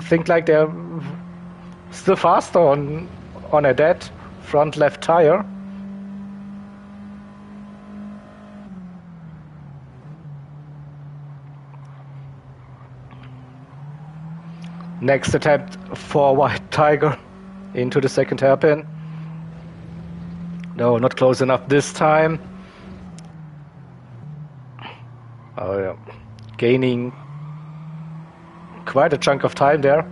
think like they're still faster on a dead front left tire. Next attempt for White Tiger into the second hairpin. No, not close enough this time. Oh yeah, gaining quite a chunk of time there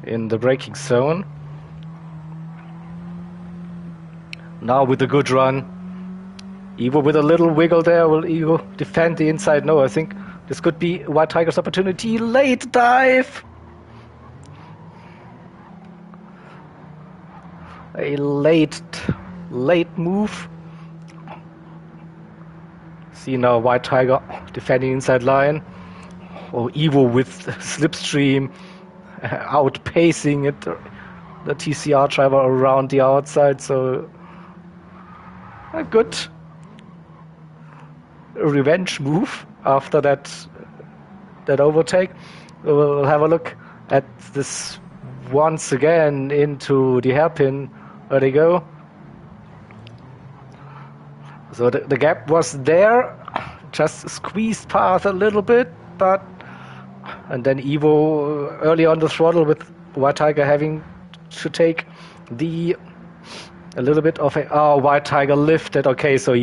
in the braking zone. Now with a good run, Evo with a little wiggle there. Will Evo defend the inside? No, I think this could be White Tiger's opportunity. Late dive! A late move. See now White Tiger defending inside line. Oh, Evo with slipstream outpacing it, the TCR driver around the outside. So a good revenge move after that overtake. We'll have a look at this once again into the hairpin. There they go. So the gap was there, just squeezed past a little bit, and then Evo early on the throttle with White Tiger having to take a little bit of White Tiger lifted. Okay, so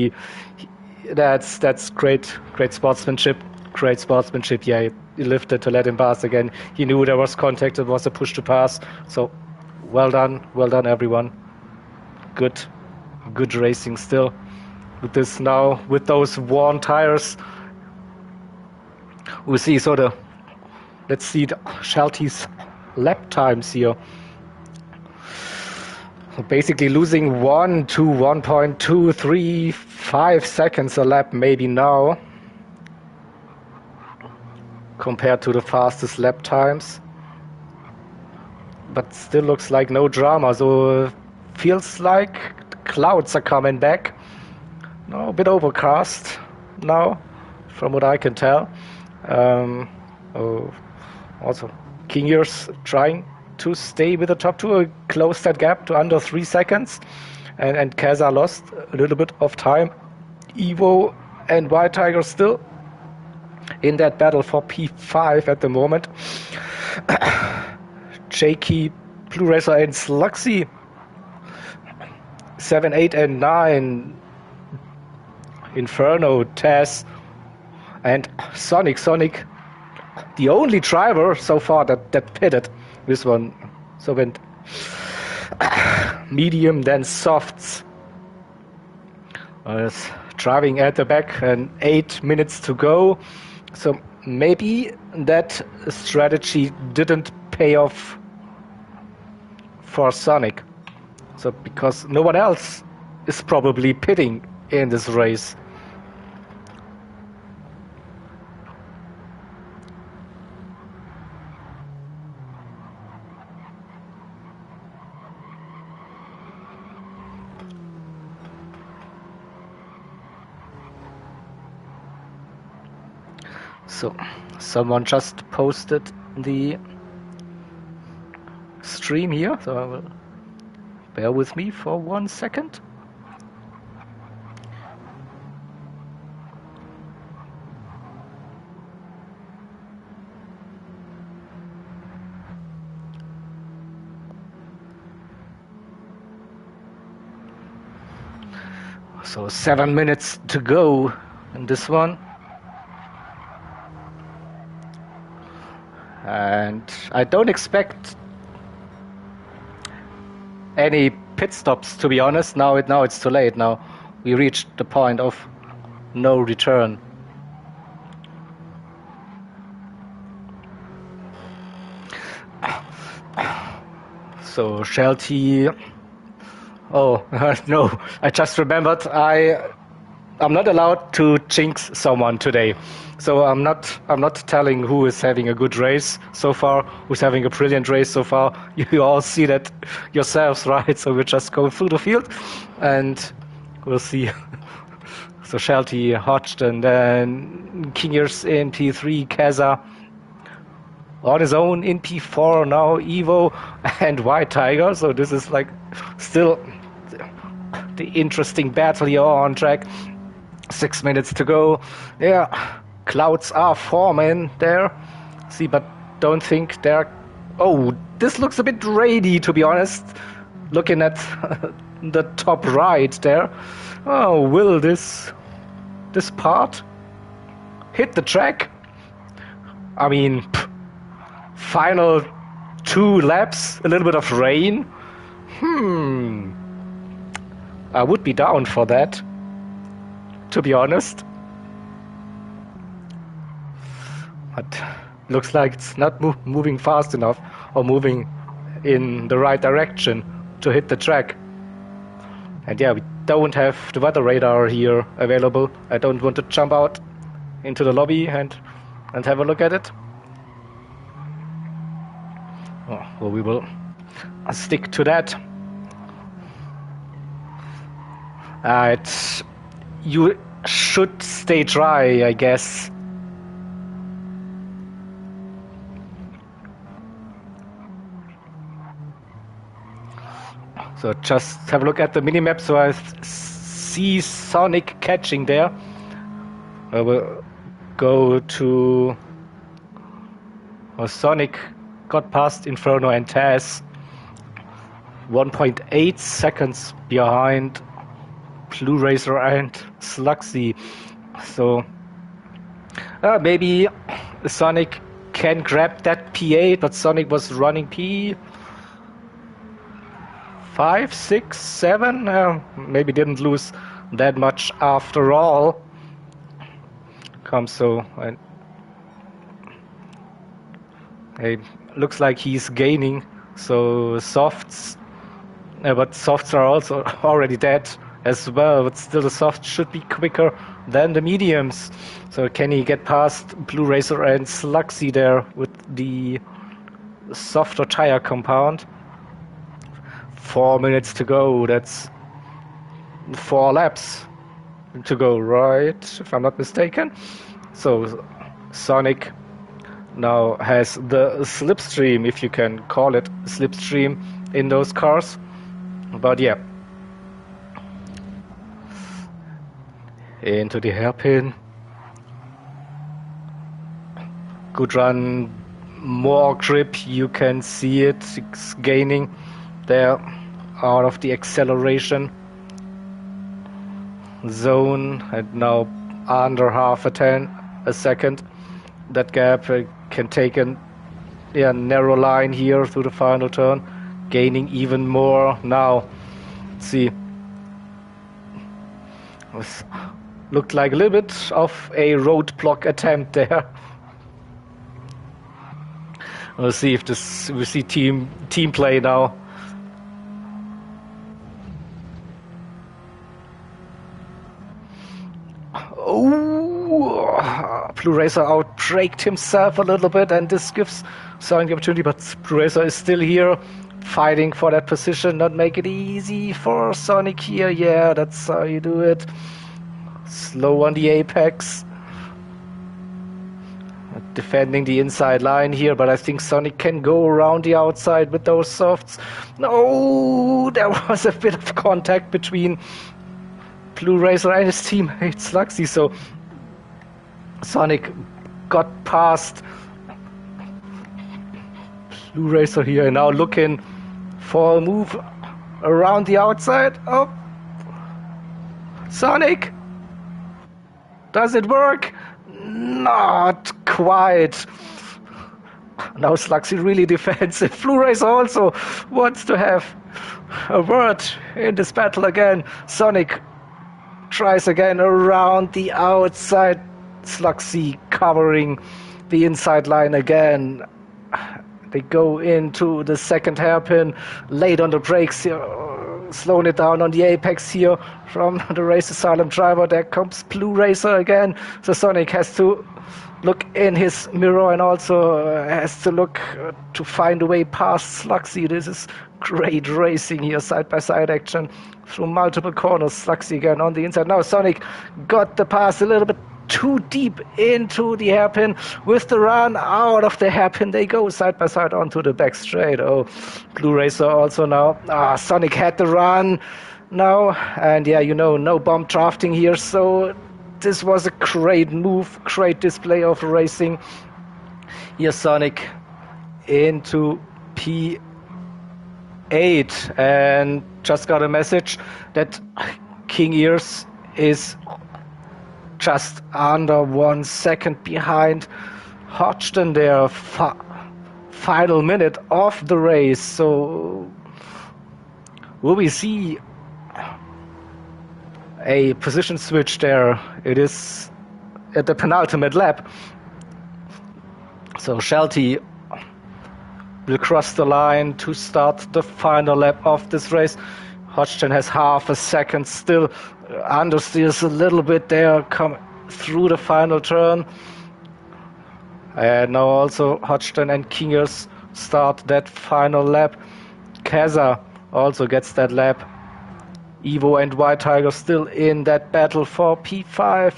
that's great sportsmanship. Great sportsmanship. Yeah, he lifted to let him pass again. He knew there was contact. It was a push to pass. So well done everyone. Good racing still. With this now, with those worn tires, we see let's see the Shelty's lap times here. So basically losing 1 to 1.235 seconds a lap maybe now, compared to the fastest lap times. But still looks like no drama, so feels like the clouds are coming back. No, a bit overcast now, from what I can tell. Also, King Years trying to stay with the top two, close that gap to under 3 seconds. And Kaza lost a little bit of time. Evo and White Tiger still in that battle for P5 at the moment. Jakey, Blue Racer and Sluxy 7, 8 and 9. Inferno, Taz, and Sonic, the only driver so far that pitted this one. So went medium, then softs. Driving at the back and 8 minutes to go. So maybe that strategy didn't pay off for Sonic. So because no one else is probably pitting in this race. So someone just posted the stream here, so I will bear with me for 1 second. So 7 minutes to go in this one. And I don't expect any pit stops, to be honest. Now it's too late. Now we reached the point of no return. So Shelty. Oh no! I just remembered I'm not allowed to jinx someone today. So I'm not telling who is having a good race so far, who's having a brilliant race so far. You all see that yourselves, right? So we're just going through the field, and we'll see. So Shelty, Hodgson, then Kingers in P3, Kaza on his own in P4 now, Evo and White Tiger. So this is like still the interesting battle here on track. 6 minutes to go. Yeah, clouds are forming there. See, but don't think they're... Oh, this looks a bit rainy, to be honest. Looking at the top right there. Oh, will this part hit the track? I mean, final 2 laps, a little bit of rain. I would be down for that, to be honest. But looks like it's not moving fast enough or moving in the right direction to hit the track. And yeah, we don't have the weather radar here available. I don't want to jump out into the lobby and have a look at it. Oh, well, we will stick to that. You should stay dry, I guess. So just have a look at the minimap. So I see Sonic catching there. I will go to... Sonic got past Inferno and Taz. 1.8 seconds behind Blue Racer and Slugsy. So maybe Sonic can grab that P8, but Sonic was running P5, 6, 7. Maybe didn't lose that much after all. It looks like he's gaining. So softs, but softs are also already dead as well, but still the soft should be quicker than the mediums. So can he get past Blue Racer and Slugsy there with the softer tire compound? 4 minutes to go. That's 4 laps to go, right? If I'm not mistaken. So Sonic now has the slipstream, if you can call it slipstream, in those cars. But yeah, into the hairpin. Good run, more grip, you can see it. It's gaining there out of the acceleration zone, and now under half a second. That gap can take a narrow line here through the final turn, gaining even more now. Let's see. Looked like a little bit of a roadblock attempt there. We'll see if we see team play now. Oh, Blue Racer out-braked himself a little bit, and this gives Sonic the opportunity, but Blue Racer is still here, fighting for that position. Not make it easy for Sonic here. Yeah, that's how you do it. Slow on the apex. Defending the inside line here, but I think Sonic can go around the outside with those softs. No, there was a bit of contact between Blue Racer and his teammate Slugsy, so Sonic got past Blue Racer here, and now looking for a move around the outside. Oh, Sonic? Does it work? Not quite. Now Sluxy really defensive. Blue Racer also wants to have a word in this battle again. Sonic tries again around the outside. Sluxy covering the inside line again. They go into the second hairpin, late on the brakes here, slowing it down on the apex here from the Race Asylum driver. There comes Blue Racer again. So Sonic has to look in his mirror and also has to look to find a way past Sluxy. This is great racing here, side-by-side action through multiple corners. Sluxy again on the inside. Now Sonic got the pass a little bit too deep into the hairpin. With the run out of the hairpin, they go side by side onto the back straight. Oh, Blue Racer also now. Sonic had the run now, and yeah, you know, no bomb drafting here, so this was a great move, great display of racing. Here Sonic into P8, and just got a message that King Ears is just under 1 second behind Hodgson there. Final minute of the race. So will we see a position switch there? It is at the penultimate lap. So Shelty will cross the line to start the final lap of this race. Hodgson has half a second still, understeers a little bit there, come through the final turn. And now also Hodgson and Kingers start that final lap. Kaza also gets that lap. Evo and White Tiger still in that battle for P5.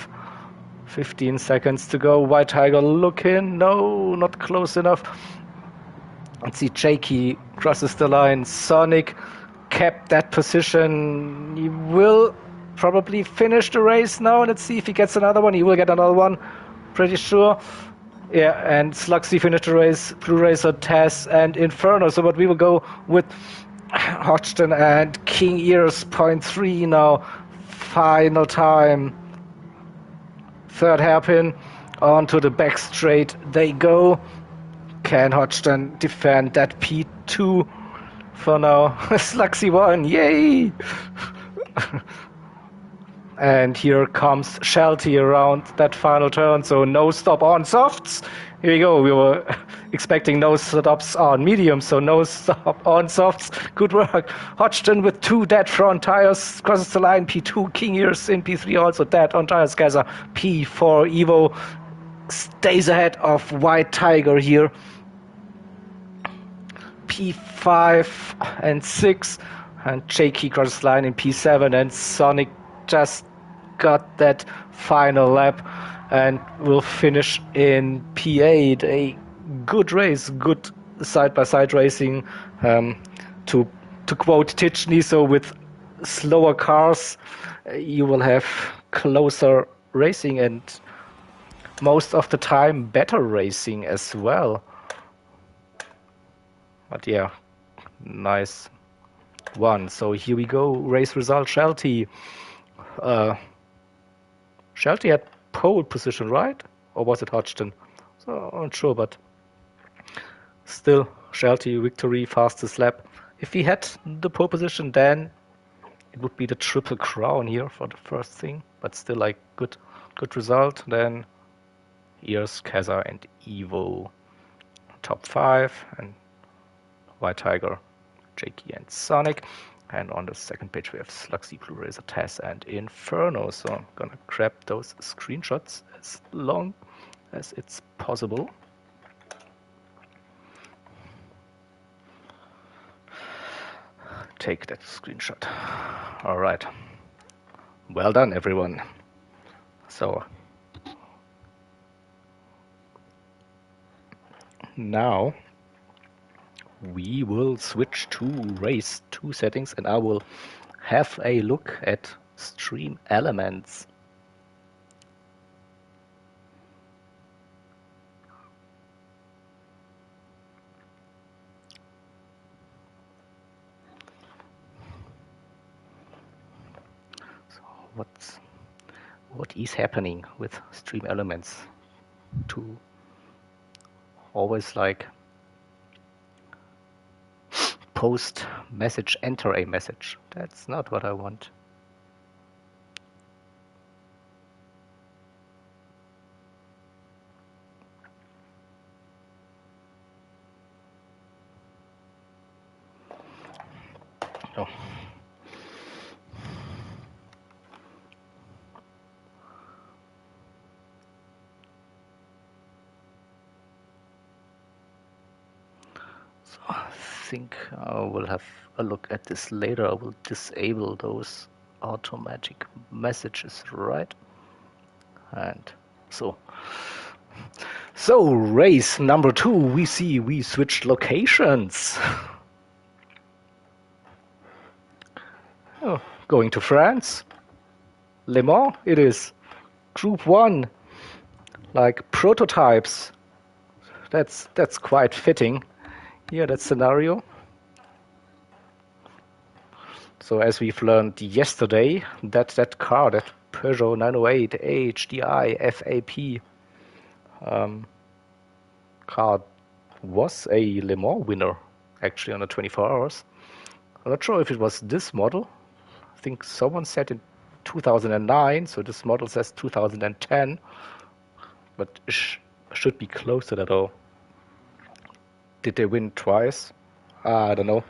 15 seconds to go. White Tiger looking, no, not close enough. Let's see, Jakey crosses the line. Sonic kept that position. He will probably finish the race now. Let's see if he gets another one. He will get another one, pretty sure. Yeah, and Sluxy finished the race. Blue Racer, Taz, and Inferno. So what we will go with Hodgson and King Ears, 0.3 now. Final time. Third hairpin onto the back straight. They go. Can Hodgson defend that P2 for now? Sluxy won, yay! And here comes Shelty around that final turn, so no stop on softs. Here we go, we were expecting no stops on mediums, so no stop on softs. Good work. Hodgson with 2 dead front tires, crosses the line. P2, King Ears in P3 also dead on tires. Gaza P4, Evo stays ahead of White Tiger here. P5 and 6, and Jakey crosses the line in P7, and Sonic just got that final lap and will finish in P8. A good race, good side-by-side racing. To quote Titchney, so with slower cars, you will have closer racing and most of the time better racing as well. But yeah, nice one. So here we go. Race result, Shelty. Shelty had pole position, right? Or was it Hodgson? So I'm not sure, but still, Shelty victory, fastest lap. If he had the pole position, then it would be the triple crown here for the first thing. But still, like, good result. Then Ears, Kaza, and Evo top 5, and White Tiger, Jakey, and Sonic. And on the second page we have Sluxy, Blue Racer, Taz, and Inferno. So I'm gonna grab those screenshots as long as it's possible. Take that screenshot. All right. Well done, everyone. So now we will switch to race 2 settings, and I will have a look at stream elements. So what is happening with Stream Elements to always like post message, enter a message. That's not what I want. Oh. So I think I will have a look at this later. I will disable those automatic messages, right? And so race number 2, we see we switched locations. Oh, going to France. Le Mans it is. Group 1. Like prototypes. That's quite fitting. Here, that scenario. So as we've learned yesterday, that car, that Peugeot 908 HDI FAP car was a Le Mans winner, actually, on the 24 hours. I'm not sure if it was this model. I think someone said in 2009, so this model says 2010, but should be close to that, though. Did they win twice? I don't know.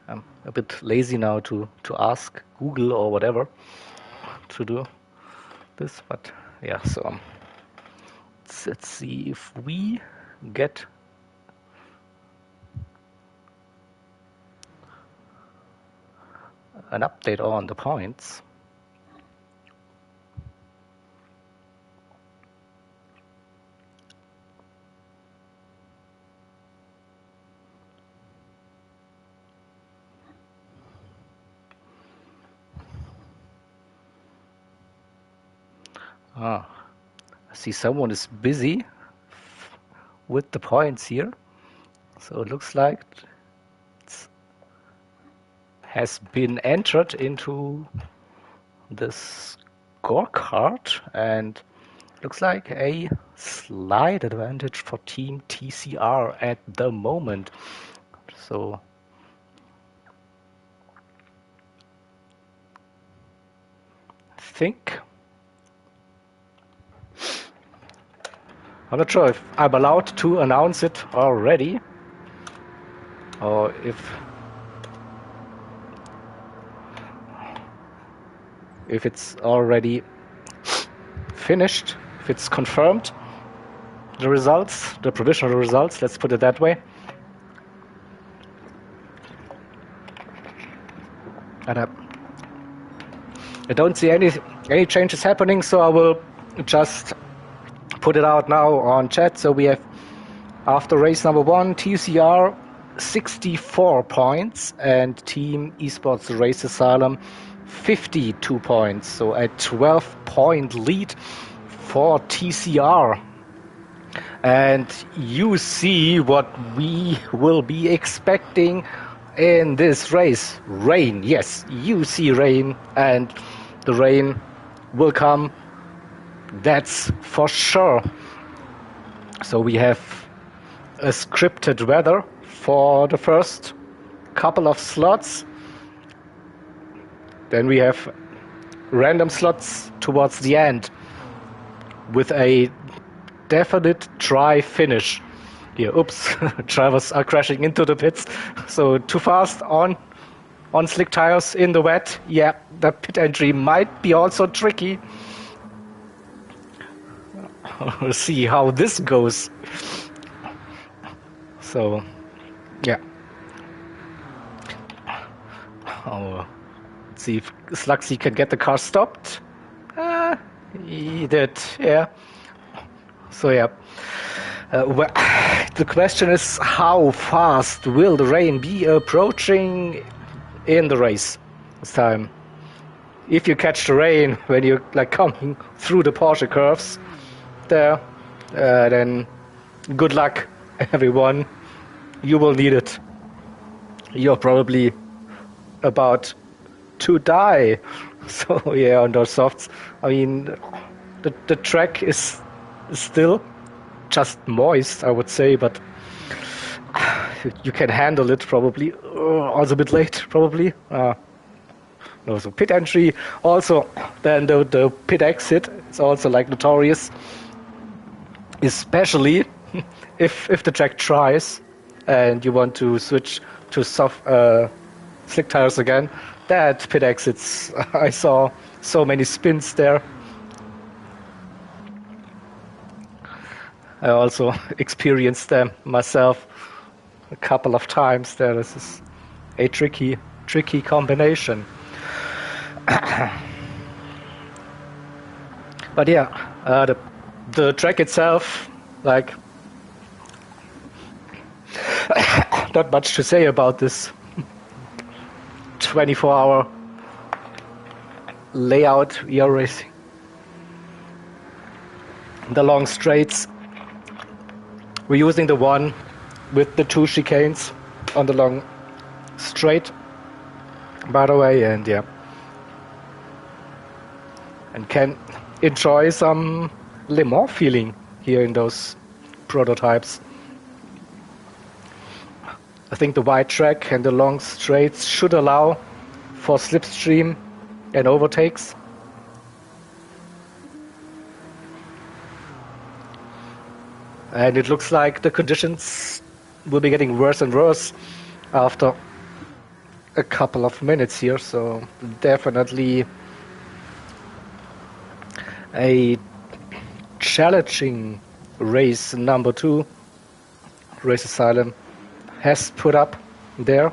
I'm a bit lazy now to ask Google or whatever to do this, but yeah, so let's see if we get an update on the points. I see someone is busy with the points here. So it looks like it has been entered into the scorecard, and looks like a slight advantage for Team TCR at the moment. So I think I'm not sure if I'm allowed to announce it already, or if it's already finished, if it's confirmed, the results, the provisional results, let's put it that way. And I don't see any changes happening, so I will just put it out now on chat. So we have, after race number 1, TCR 64 points and Team Esports Race Asylum 52 points. So a 12-point lead for TCR. And you see what we will be expecting in this race. Rain, yes, you see rain, and the rain will come. That's for sure. So we have a scripted weather for the first couple of slots. Then we have random slots towards the end with a definite dry finish. Here, oops, drivers are crashing into the pits. So too fast on slick tires in the wet. Yeah, the pit entry might be also tricky. We'll see how this goes. So, yeah. Let's see if Slugsy can get the car stopped. He did, yeah. So, yeah. Well, the question is, how fast will the rain be approaching in the race this time? If you catch the rain when you're like coming through the Porsche curves there, then good luck, everyone. You will need it. You're probably about to die So yeah, on those softs, I mean, the track is still just moist, I would say, but you can handle it probably. Also a bit late, probably. No, so pit entry. Also, then the pit exit is also like notorious, especially if the track tries and you want to switch to soft slick tires again. That pit exits, I saw so many spins there. I also experienced them myself a couple of times there. This is a tricky combination. But yeah, the track itself, like, not much to say about this 24-hour layout eRA racing. The long straights, we're using the one with the 2 chicanes on the long straight, by the way, and yeah, and can enjoy some Le Mans feeling here in those prototypes. I think the wide track and the long straights should allow for slipstream and overtakes. And it looks like the conditions will be getting worse and worse after a couple of minutes here, so definitely a challenging race number 2 Race Asylum has put up there.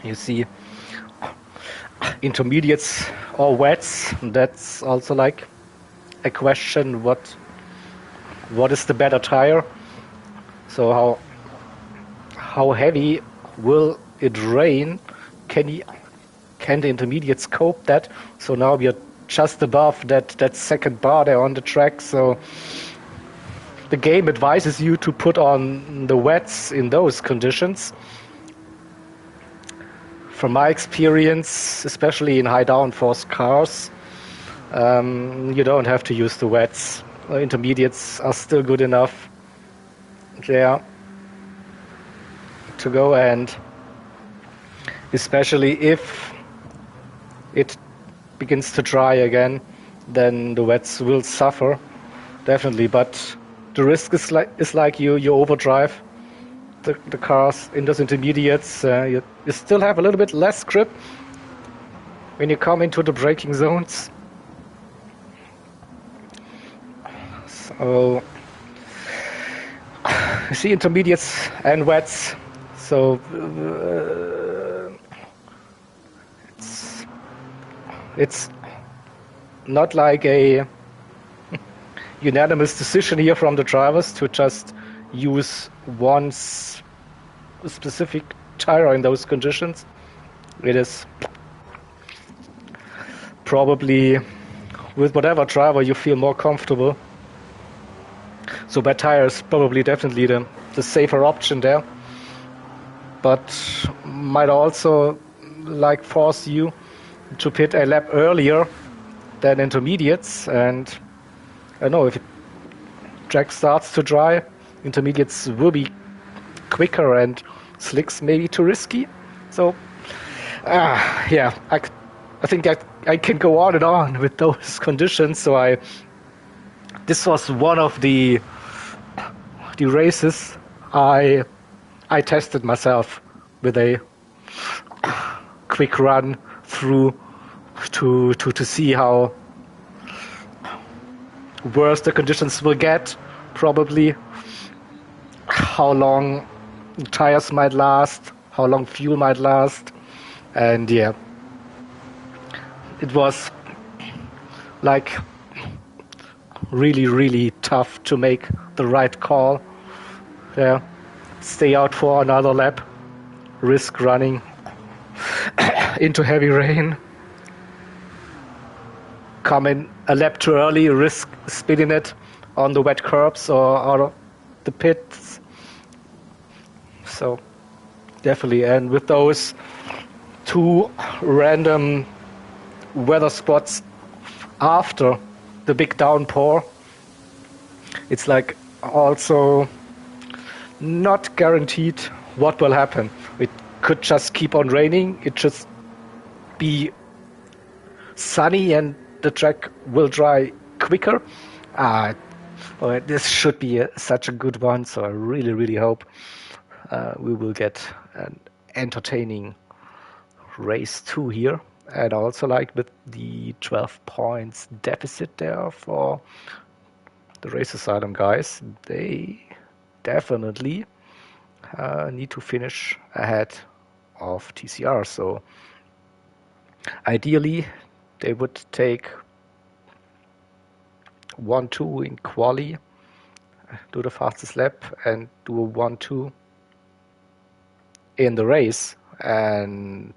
You see intermediates or wets. That's also like a question, what is the better tire? So how heavy will it rain? Can the intermediates cope that? So now we are just above that second bar there on the track. So the game advises you to put on the wets in those conditions. From my experience, especially in high downforce cars, you don't have to use the wets. Intermediates are still good enough there to go, and especially if it begins to dry again, then the wets will suffer, definitely. But the risk is like you overdrive the cars in those intermediates. You still have a little bit less grip when you come into the braking zones. So you see intermediates and wets. So it's not like a unanimous decision here from the drivers to just use one specific tire in those conditions. It is probably with whatever driver you feel more comfortable. So bad tire is probably definitely the safer option there, but might also like force you to pit a lap earlier than intermediates. And I don't know, if track starts to dry, intermediates will be quicker and slicks maybe too risky. So yeah, I think I can go on and on with those conditions. So this was one of the races I tested myself with a quick run through to see how worse the conditions will get, probably how long tires might last, how long fuel might last. And yeah, it was like really tough to make the right call there. Stay out for another lap, risk running into heavy rain, come in a lap too early, risk spinning it on the wet curbs or out of the pits. So definitely. And with those 2 random weather spots after the big downpour, it's like also not guaranteed what will happen. It could just keep on raining. It just be sunny and the track will dry quicker. Well, this should be such a good one, so I really, really hope we will get an entertaining race 2 here. And also like with the 12 points deficit there for the Race Asylum guys, they definitely need to finish ahead of TCR. So ideally, they would take 1-2 in quali, do the fastest lap, and do a 1-2 in the race. And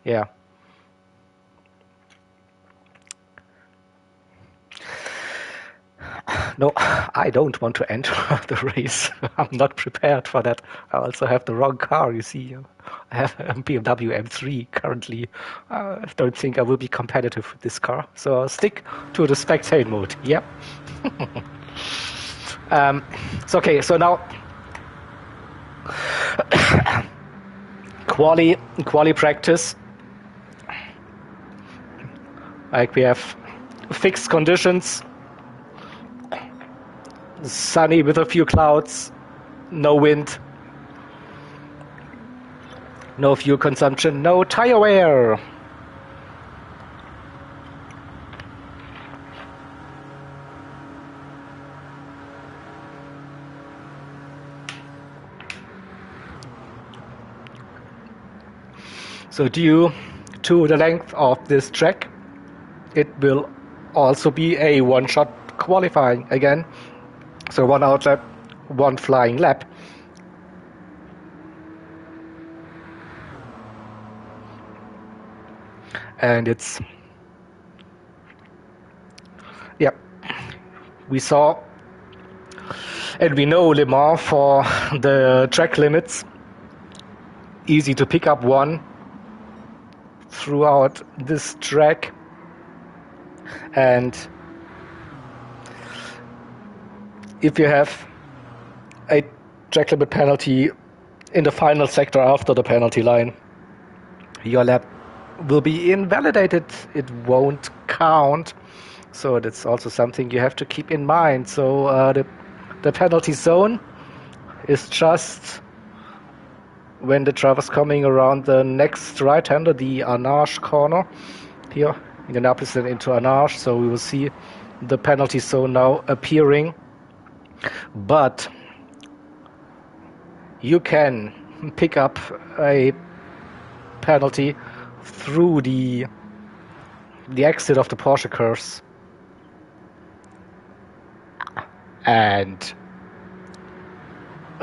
yeah. No, I don't want to enter the race. I'm not prepared for that. I also have the wrong car, you see. I have a BMW M3 currently. I don't think I will be competitive with this car. So I'll stick to the spectate mode. Yep. So okay, so now quali practice. Like we have fixed conditions. Sunny with a few clouds, no wind, no fuel consumption, no tire wear. So due to the length of this track, it will also be a one-shot qualifying again. So 1 outlap, 1 flying lap. And it's, yeah, we saw and we know Le Mans for the track limits. Easy to pick up one throughout this track. And if you have a track limit penalty in the final sector after the penalty line, your lap will be invalidated. It won't count. So that's also something you have to keep in mind. So the penalty zone is just when the driver's coming around the next right-hander, the Arnage corner here, Indianapolis and into Arnage. So we will see the penalty zone now appearing. But you can pick up a penalty through the exit of the Porsche curves. And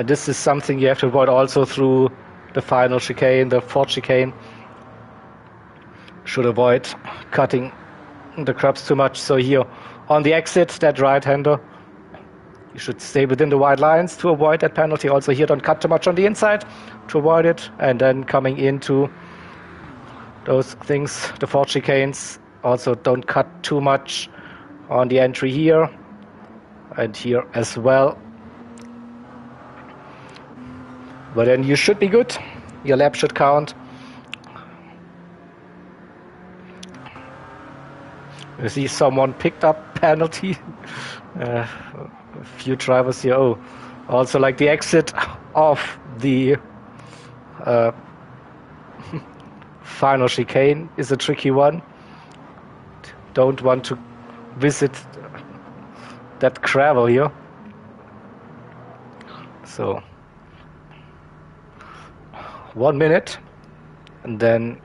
this is something you have to avoid also through the final chicane, the fourth chicane. Should avoid cutting the curbs too much. So here on the exit, that right-hander, you should stay within the white lines to avoid that penalty. Also here, don't cut too much on the inside to avoid it. And then coming into those things, the fourth chicanes, also don't cut too much on the entry here and here as well. But then you should be good. Your lap should count. You see someone picked up penalty. A few drivers here. Oh, also like the exit of the final chicane is a tricky one. Don't want to visit that gravel here. So 1 minute and then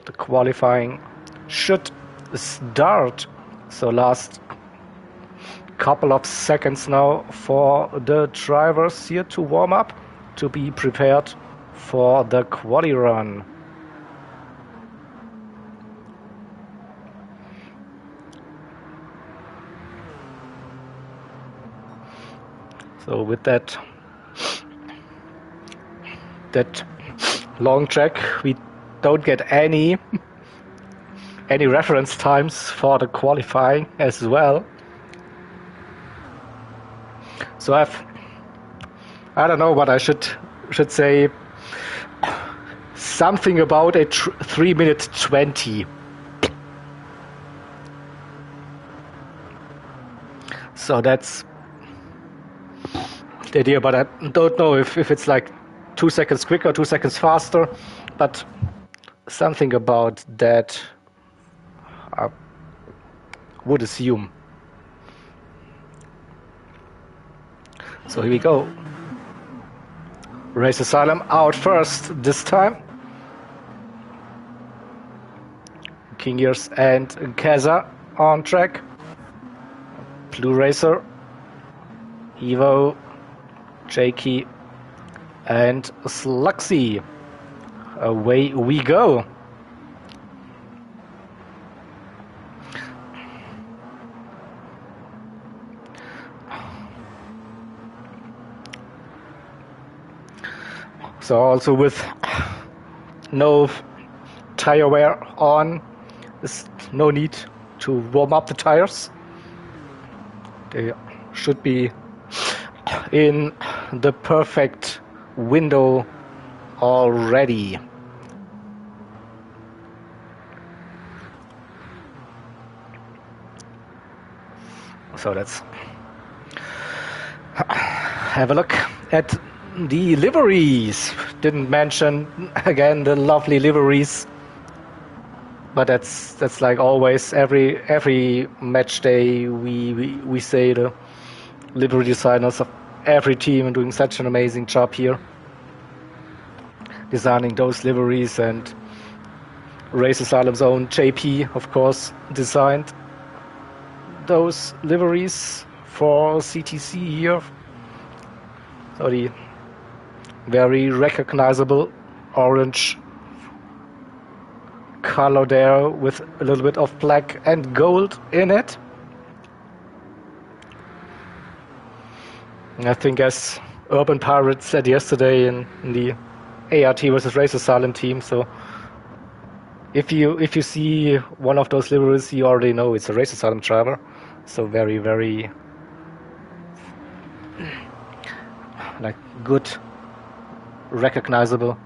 the qualifying should start. So last couple of seconds now for the drivers here to warm up, to be prepared for the quali run. So with that, that long track, we don't get any reference times for the qualifying as well. So I don't know what I should say. Something about a 3 minute 20. So that's the idea, but I don't know if it's like 2 seconds quicker, 2 seconds faster, but something about that I would assume. So here we go. Race Asylum out first this time. King Gears and Kaza on track. Blue Racer, Evo, Jakey, and Sluxy. Away we go. So also with no tire wear on, there's no need to warm up the tires. They should be in the perfect window already. So let's have a look at the liveries. Didn't mention again the lovely liveries, but that's like always. Every match day we say the livery designers of every team are doing such an amazing job here, designing those liveries. And Race Asylum's own JP, of course, designed those liveries for CTC here. So the very recognizable orange color there with a little bit of black and gold in it. And I think, as Urban Pirate said yesterday in the ART versus Race Asylum team, so if you see one of those liveries, you already know it's a Race Asylum driver. So very, very like good, recognizable.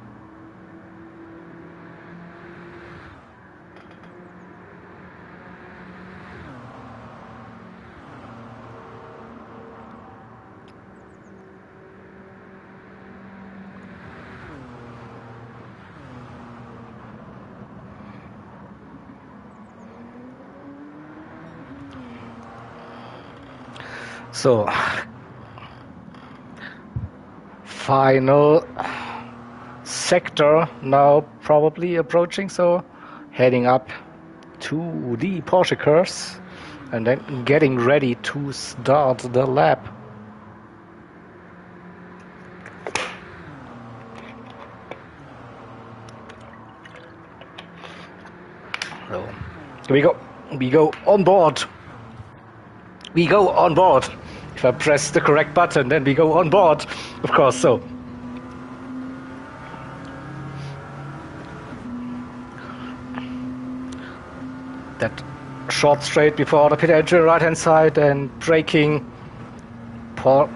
So final sector now probably approaching, so heading up to the Porsche cars and then getting ready to start the lap. So here we go on board. We go on board. If I press the correct button, then we go on board, of course. So that short straight before the pit entry, right hand side, and braking for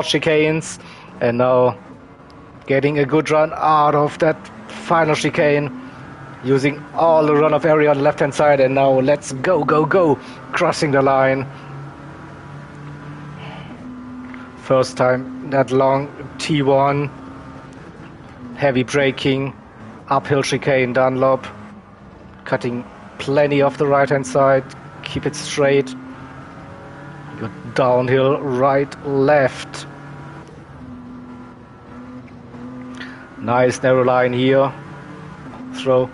chicanes, and now getting a good run out of that final chicane, using all the runoff area on the left hand side, and now let's go, crossing the line. First time that long T1, heavy braking, uphill chicane Dunlop, cutting plenty off the right hand side, keep it straight, go downhill, right, left. Nice narrow line here, throw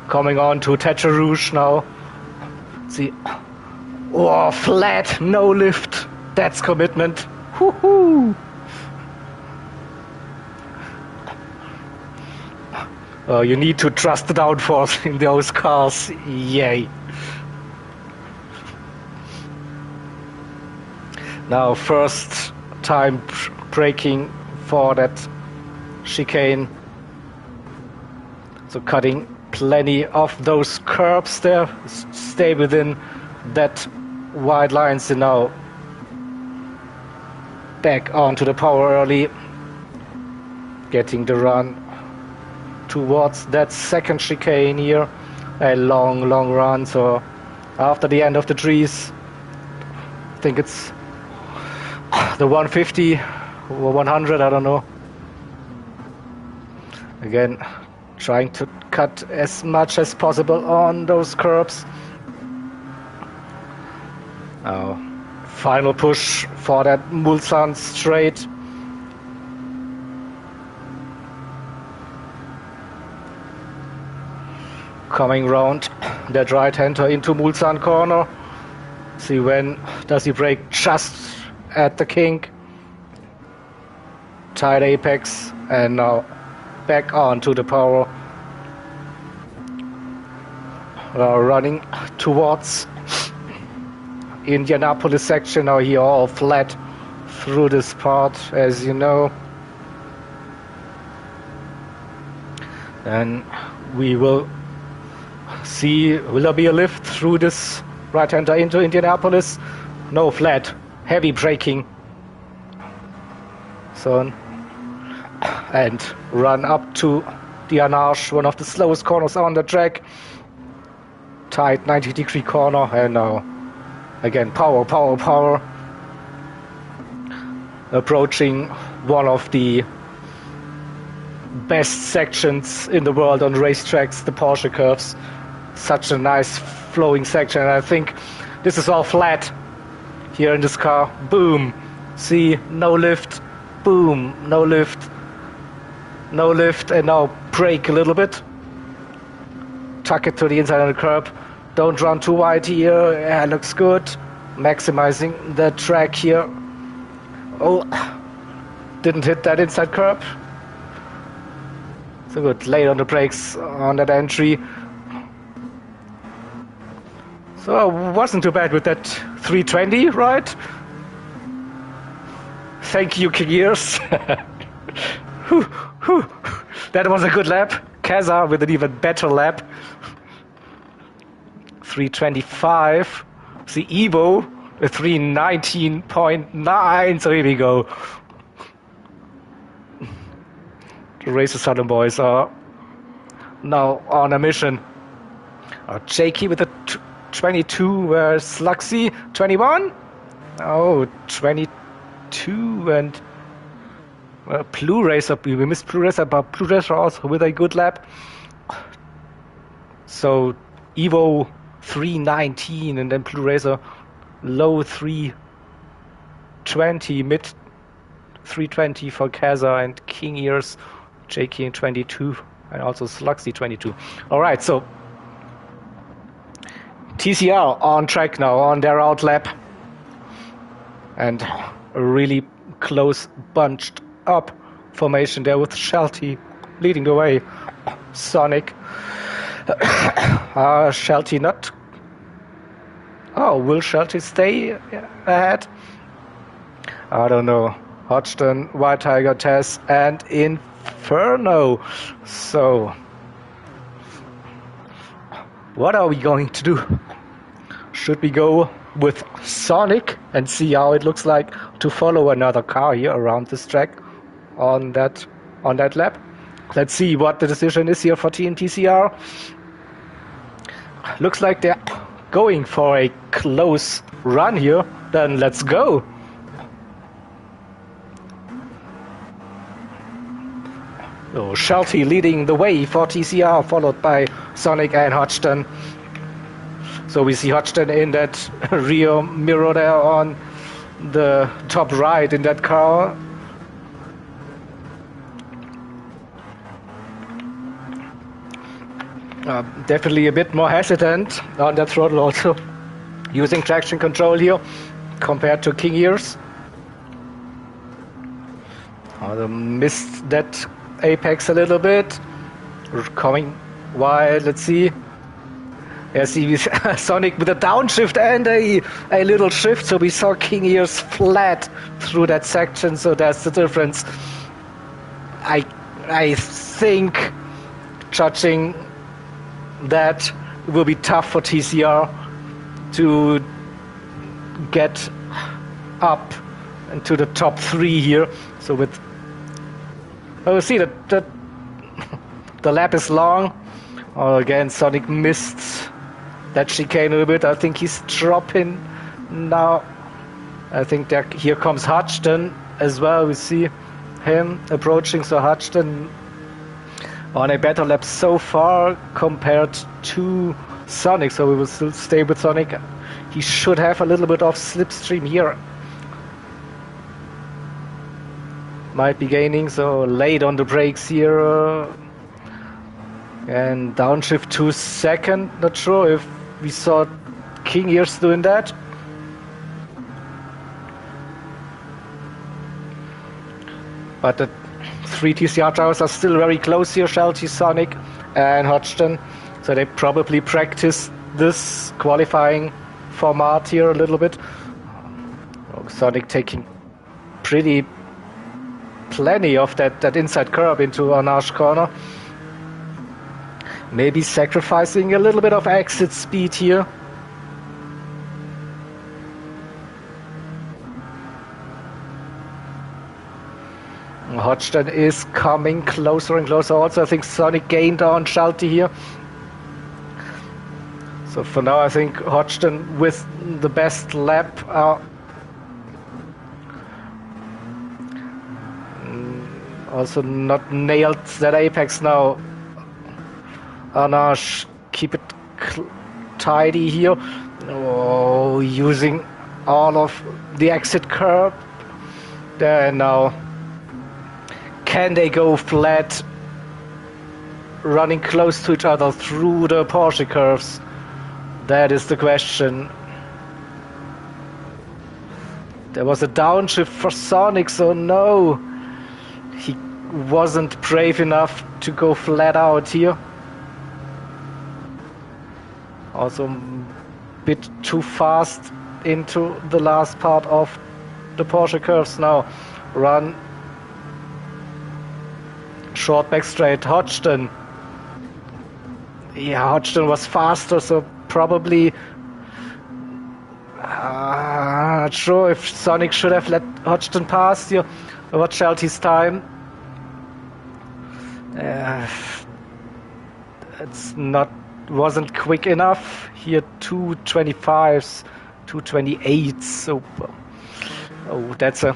coming on to Tetra Rouge now. See, oh, flat, no lift, that's commitment. Woohoo! You need to trust the downforce in those cars. Yay! Now, first time braking for that chicane So cutting plenty of those curbs there. Stay within that wide lines and now back onto the power early. Getting the run towards that second chicane here. A long run. So after the end of the trees, I think it's the 150 or 100, I don't know. Again, trying to cut as much as possible on those curbs. Now, final push for that Mulsanne straight. Coming round that right-hander into Mulsanne corner. See when does he brake just at the kink. Tight apex and now back on to the power. Running towards Indianapolis section. Now here all flat through this part, as you know. And we will see, will there be a lift through this right-hander into Indianapolis? No, flat, heavy braking. So, and run up to the Anarch, one of the slowest corners on the track. Tight 90-degree corner, and now again power. Approaching one of the best sections in the world on racetracks, the Porsche curves. Such a nice flowing section, and I think this is all flat here in this car. Boom, see, no lift, boom, no lift, and now brake a little bit, tuck it to the inside of the curb, don't run too wide here. Yeah, looks good, maximizing the track here. Oh, didn't hit that inside curb, so good, late on the brakes on that entry. So wasn't too bad with that 320, right? Thank you, Gears. That was a good lap. Kaza with an even better lap. 325. The Evo, a 319.9. So here we go. The Racer Southern boys are now on a mission. Jakey with a 22, where's Sluxy? 21? Oh, 22 and Blue Racer, we missed Blue Racer, but Blue Racer also with a good lap. So Evo 319 and then Blue Racer low 320, mid 320 for Kaza and King Ears, Jakey in 22 and also Sluxy 22. Alright, so TCR on track now, on their out lap. And a really close bunched up formation there with Shelty leading the way. Sonic. Shelty not. Oh, will Shelty stay ahead? I don't know. Hodgson, White Tiger, Tess, and Inferno. So, what are we going to do? Should we go with Sonic and see how it looks like to follow another car here around this track on that lap? Let's see what the decision is here for Team TCR. Looks like they're going for a close run here. Then let's go. So Shelty leading the way for TCR, followed by Sonic and Hodgson. So we see Hodgson in that rear mirror there on the top right in that car. Definitely a bit more hesitant on that throttle also, using traction control here compared to King Ears. Missed that apex a little bit, coming wide. Let's see. Yeah, see Sonic with a downshift and a little shift, so we saw King Ears flat through that section, so that's the difference. I think judging that, it will be tough for TCR to get up into the top 3 here. So with see that the lap is long. Oh, again, Sonic missed that chicane a little bit. I think he's dropping now. I think here comes Hodgson as well. We see him approaching. So Hodgson on a better lap so far compared to Sonic. So we will still stay with Sonic. He should have a little bit of slipstream here. Might be gaining, so late on the brakes here. And downshift to second. Not sure if we saw King Ears doing that. But the 3 TCR drivers are still very close here, Shelty, Sonic and Hodgson. So they probably practiced this qualifying format here a little bit. Oh, Sonic taking plenty of that inside curb into Arnage corner. Maybe sacrificing a little bit of exit speed here. Hodgson is coming closer and closer. Also, I think Sonic gained on Shelty here. So for now, I think Hodgson with the best lap. Also not nailed that apex now. Arnage, keep it tidy here. Oh, using all of the exit curb. There and now. Can they go flat, running close to each other through the Porsche curves? That is the question. There was a downshift for Sonic, so no. He wasn't brave enough to go flat out here. Also a bit too fast into the last part of the Porsche curves now. Run short back straight. Hodgson. Yeah, Hodgson was faster, so probably not sure if Sonic should have let Hodgson pass here. What Shelty's time? Wasn't quick enough here. 2:25s, 2:28s. So, oh, that's a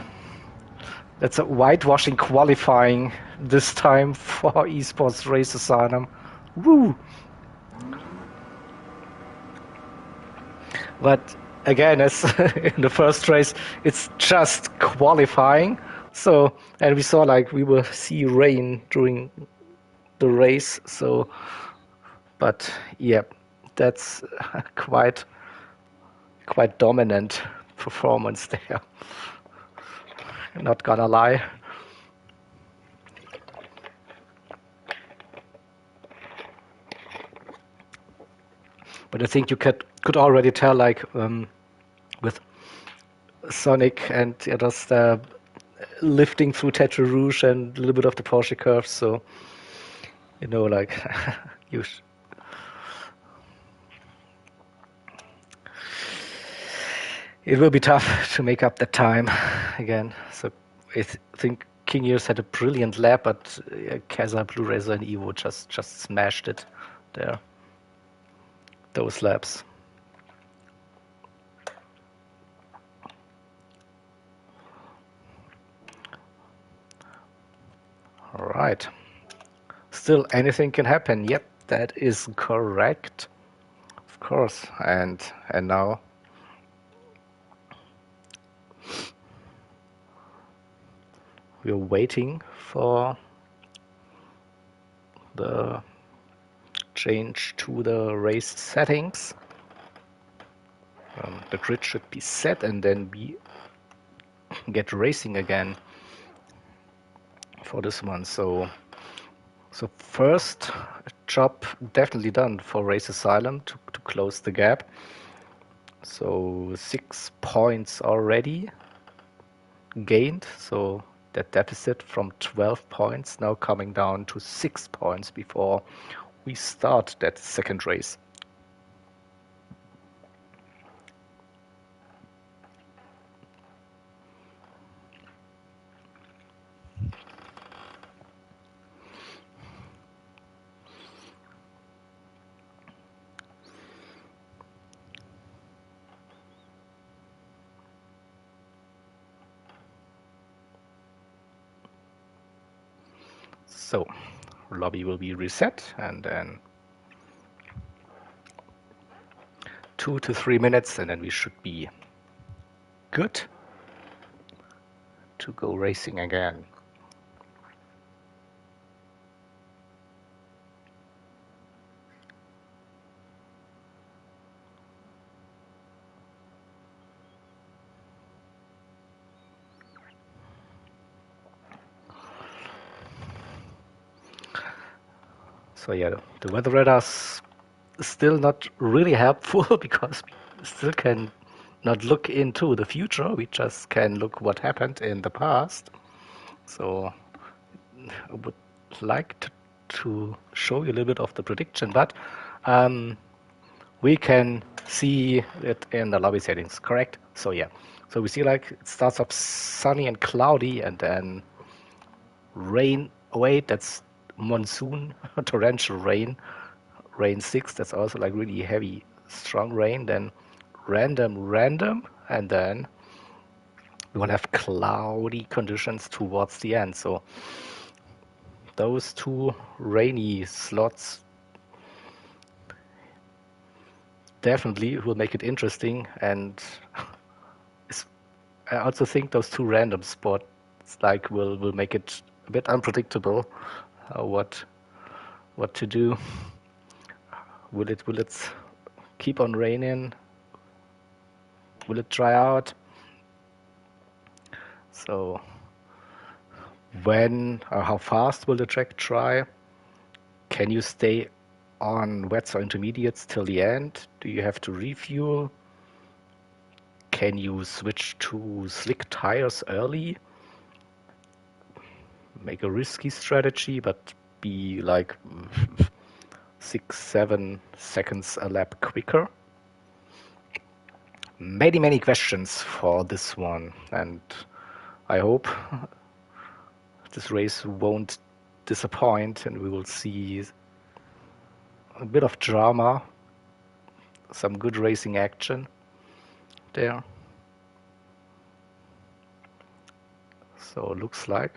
whitewashing qualifying this time for esports race asylum. Woo! But again, as in the first race, it's just qualifying. So, and we saw we will see rain during the race. So, but yeah, that's quite dominant performance there. Not gonna lie. But I think you could already tell, with Sonic and just lifting through Tetra Rouge and a little bit of the Porsche curves. So, it will be tough to make up that time again. So I think King Ears had a brilliant lap, but Kazaa, Blue Razor, and Evo just smashed it there. Those laps. All right. Still, anything can happen. Yep, that is correct. Of course. And now we're waiting for the change to the race settings. The grid should be set and then we get racing again for this one. So first job definitely done for Race Asylum to close the gap. So 6 points already gained. So that deficit from 12 points now coming down to 6 points before we start that second race. So, lobby will be reset, and then 2 to 3 minutes, and then we should be good to go racing again. So yeah, the weather radar's still not really helpful because we still can not look into the future. We just can look what happened in the past. So I would like to show you a little bit of the prediction, but we can see it in the lobby settings, correct? So yeah, so we see like it starts up sunny and cloudy, and then rain. Oh, wait, that's monsoon, torrential rain, rain 6. That's also like really heavy, strong rain. Then random, and then we will have cloudy conditions towards the end. So those two rainy slots definitely will make it interesting, and I also think those two random spots like will make it a bit unpredictable what to do. Will it keep on raining? Will it dry out? So when or how fast will the track dry? Can you stay on wets or intermediates till the end? Do you have to refuel? Can you switch to slick tires early? Make a risky strategy, but be like 6-7 seconds a lap quicker. Many questions for this one, and I hope this race won't disappoint, and we will see a bit of drama, some good racing action there. So it looks like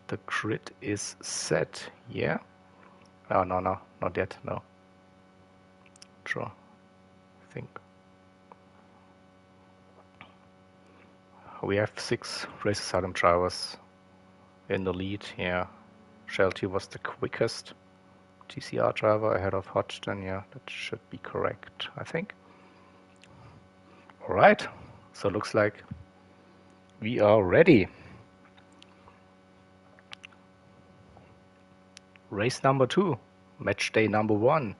the grid is set. Yeah. Oh, no, not yet. No. Sure. I think we have 6 race asylum drivers in the lead here. Shelty was the quickest TCR driver ahead of Hodgson. Yeah, that should be correct, I think. All right. So it looks like we are ready. Race number 2, match day number 1,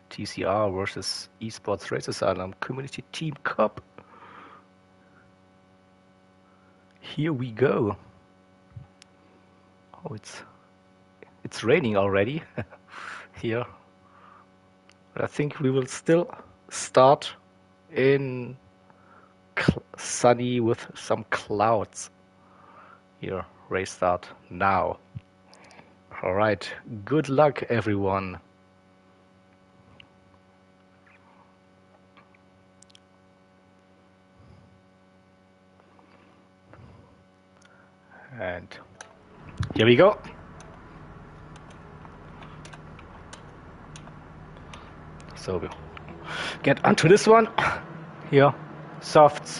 TCR versus Esports Race Asylum Community Team Cup. Here we go. Oh, it's raining already here. But I think we will still start in sunny with some clouds. Here, race start now. All right, good luck everyone. And here we go. So we'll get onto this one. Here, softs.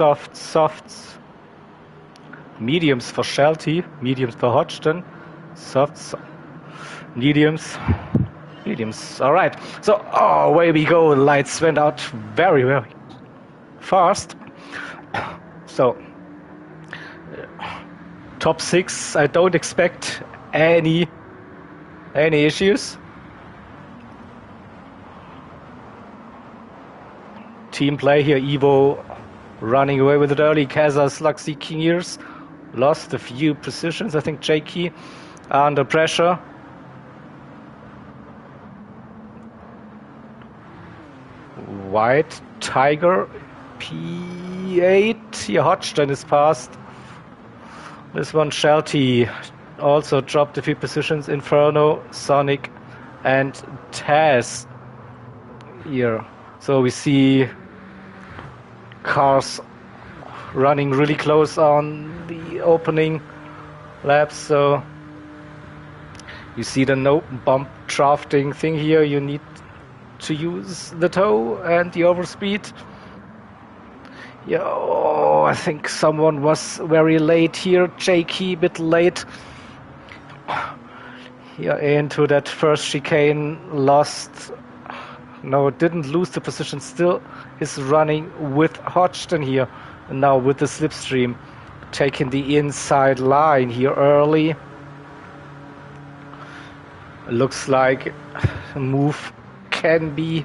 Mediums for Shelty, mediums for Hodgson, softs, mediums. All right. So, away we go. Lights went out very fast. So, top 6. I don't expect any issues. Team play here. Evo running away with it early. Kazas, Luxy, King Ears lost a few positions. I think Jakey under pressure. White Tiger P8. Here Hodgson is past. This one Shelty also dropped a few positions. Inferno, Sonic, and Taz here. So we see cars running really close on the opening laps. So you see the no bump drafting thing here. You need to use the toe and the overspeed. Yeah, oh, I think someone was very late here. Jakey, a bit late. Here into that first chicane, lost. No, didn't lose the position. Still is running with Hodgson here. And now with the slipstream, taking the inside line here early. Looks like a move can be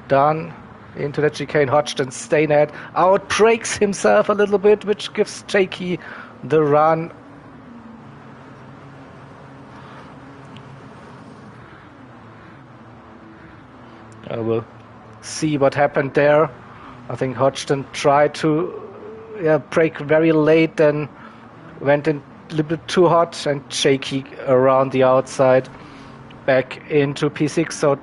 done into that chicane. Hodgson staying ahead, outbrakes himself a little bit, which gives Jakey the run. I will see what happened there. I think Hodgson tried to brake very late, then went in a little bit too hot, and Jakey around the outside back into P6. So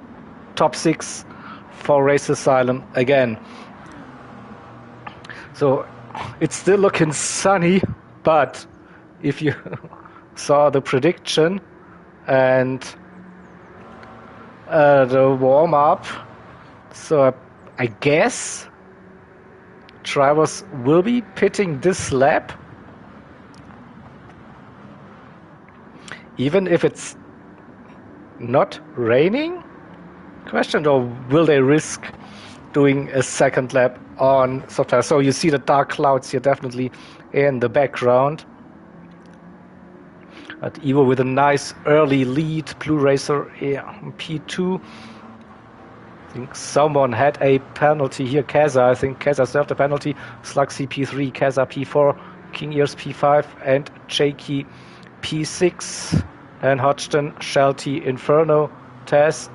top 6 for Race Asylum again. So it's still looking sunny, but if you saw the prediction and the warm-up, so I guess drivers will be pitting this lap, even if it's not raining. Question, or will they risk doing a second lap on soft tires? So you see the dark clouds here definitely in the background. But Evo with a nice early lead. Blue Racer P2. I think someone had a penalty here. Kaza, I think Kaza served a penalty. Slugsy P3, Kaza P4, King Ears P5, and Jakey P6. And Hodgson, Shelty, Inferno, Taz.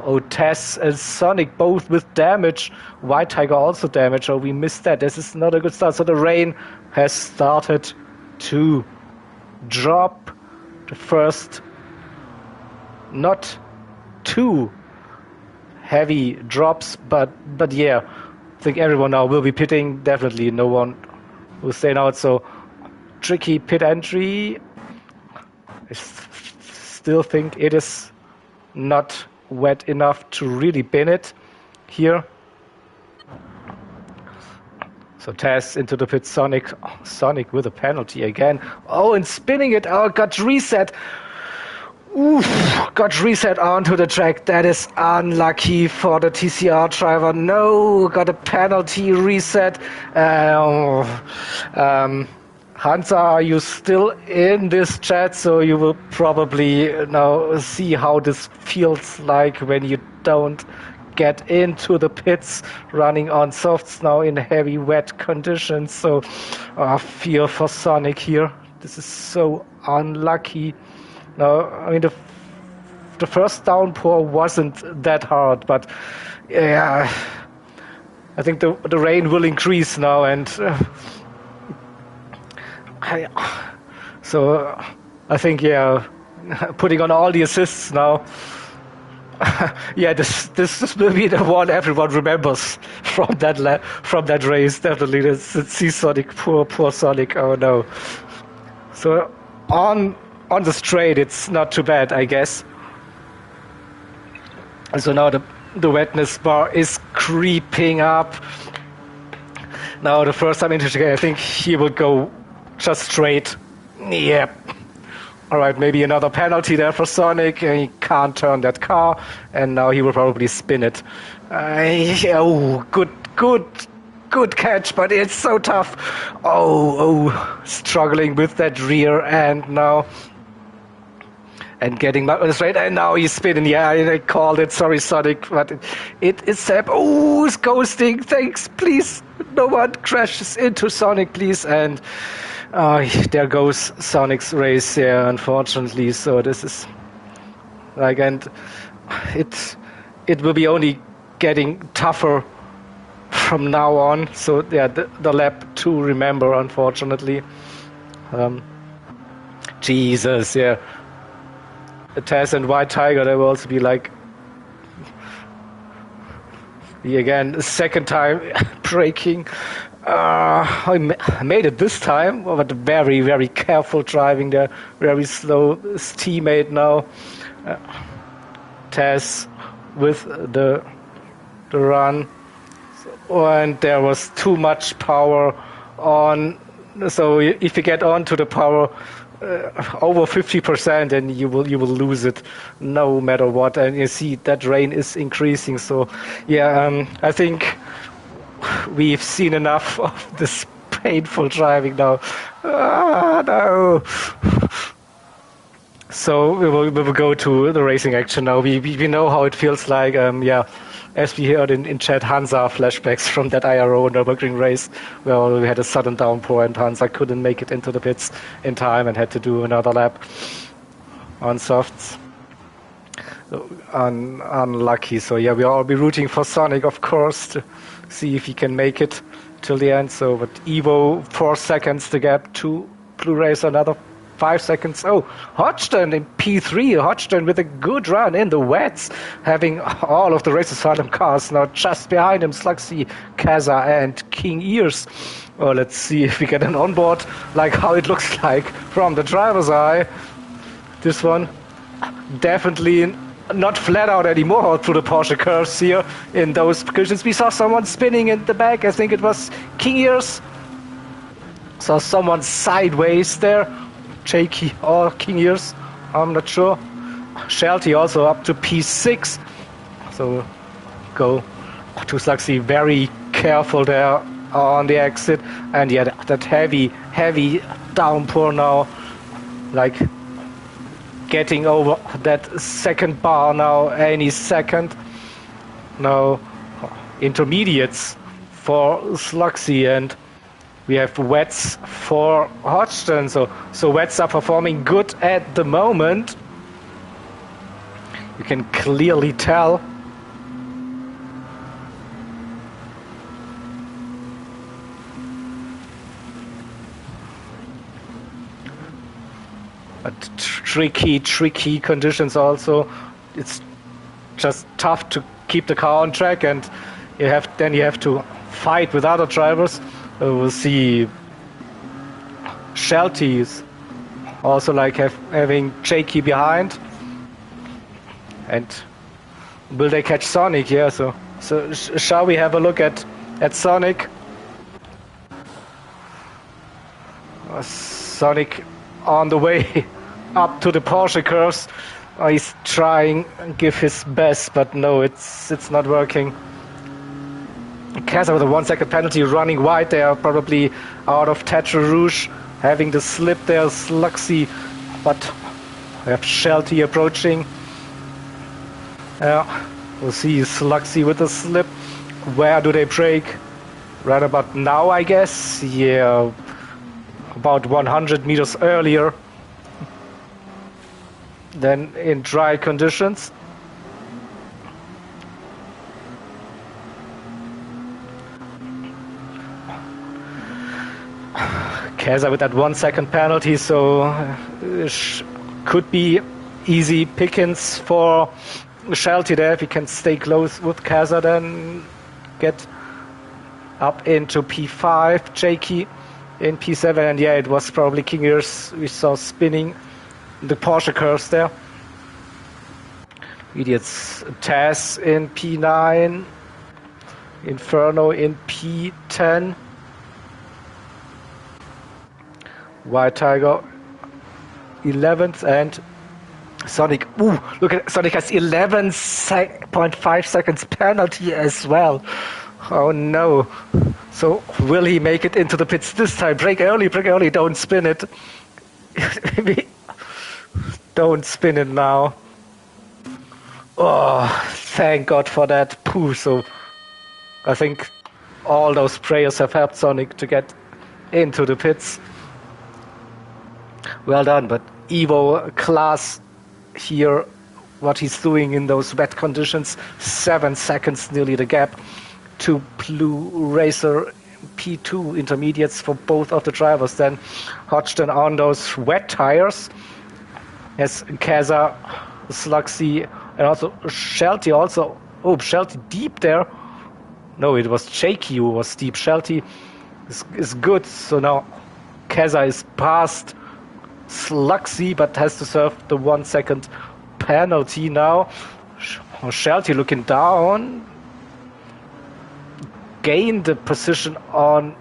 Oh, Taz and Sonic both with damage. White Tiger also damage. Oh, we missed that. This is not a good start. So the rain has started to drop. The first not too heavy drops, but yeah, I think everyone now will be pitting. Definitely no one will stay out. So tricky pit entry. I still think it is not wet enough to really bin it here. So Taz into the pit. Sonic with a penalty again. Oh, and spinning it out, got reset. Oof, got reset onto the track. That is unlucky for the TCR driver. No, got a penalty reset. Hansa, are you still in this chat? So you will probably now see how this feels like when you don't get into the pits running on softs now in heavy wet conditions. So fear for Sonic here. This is so unlucky. Now, I mean, the first downpour wasn't that hard, but yeah, I think the rain will increase now, and so I think, yeah, putting on all the assists now. Yeah, this will be the one everyone remembers from that race. Definitely, the see Sonic, poor Sonic. Oh no. So on the straight, it's not too bad, I guess. And so now the wetness bar is creeping up. Now the first time into chicane, I think he will go just straight. Yeah. All right, maybe another penalty there for Sonic. He can't turn that car, and now he will probably spin it. Oh, good catch, but it's so tough. Oh, struggling with that rear end now. And getting back on the straight, and now he's spinning. Yeah, I called it. Sorry, Sonic, but it is Seb. Oh, it's ghosting. Thanks, please. No one crashes into Sonic, please. And There goes Sonic's race here, unfortunately. So this is like, and it will be only getting tougher from now on. So yeah, the lap to remember, unfortunately. Jesus, yeah. Taz and White Tiger, they will also be like, again, second time braking. I made it this time, but very, very careful driving there. Very slow. His teammate now. Taz with the run. And there was too much power on. So if you get onto the power over 50%, then you will lose it no matter what. And you see that rain is increasing. So yeah, I think we've seen enough of this painful driving now. No. So we will go to the racing action now. We know how it feels like. As we heard in chat, Hansa flashbacks from that IRO Nürburgring race where we had a sudden downpour and Hansa couldn't make it into the pits in time and had to do another lap on softs. Unlucky. So yeah, we'll all be rooting for Sonic, of course, to see if he can make it till the end. So, but Evo 4 seconds the gap to Blu-rays, another 5 seconds. Oh, Hodgson in P3. Hodgson with a good run in the wets, having all of the Race Asylum cars now just behind him. Slugsy, Kaza, and King Ears. Oh, let's see if we get an onboard, like how it looks like from the driver's eye. This one definitely not flat out anymore through the Porsche curves here in those positions. We saw someone spinning in the back. I think it was King Ears. Saw someone sideways there. Jakey or King Ears, I'm not sure. Shelty also up to P6. So go to Slugsy, very careful there on the exit. And yeah, that heavy downpour now, like getting over that second bar now any second. Now intermediates for Slugsy, and we have wets for Hodgson. So wets are performing good at the moment. You can clearly tell. But tricky conditions also. It's just tough to keep the car on track, and you have to fight with other drivers. We'll see Shelties also like having Jakey behind. And will they catch Sonic? Yeah, so shall we have a look at Sonic? Sonic on the way up to the Porsche curves. He's trying to give his best, but no, it's not working. Kaza with a 1 second penalty running wide there, probably out of Tetra Rouge, having the slip there. Slugsy, but we have Shelty approaching. We'll see Slugsy with the slip. Where do they break? Right about now, I guess. Yeah, about 100 meters earlier than in dry conditions. Kaza with that 1 second penalty, so could be easy pickings for Shelty there. If he can stay close with Kaza, then get up into P5. Jakey in P7, and yeah, it was probably King Ears we saw spinning the Porsche curves there. Idiots. Taz in P9, Inferno in P10. White Tiger 11th, and Sonic. Ooh, look at Sonic has 11.5 seconds penalty as well. Oh no. So will he make it into the pits this time? Brake early, don't spin it. Don't spin it now. Oh, thank God for that. Pooh, so I think all those prayers have helped Sonic to get into the pits. Well done, but Evo class here, what he's doing in those wet conditions, 7 seconds nearly the gap to Blue Racer P2 intermediates for both of the drivers. Then Hodgson on those wet tires. Yes, Keza, Slugsy, and also Shelty also. Oh, Shelty deep there. No, it was Jakey who was deep. Shelty is good. So now Keza is past Slugsy, but has to serve the 1 second penalty now. Shelty looking down. Gained the position on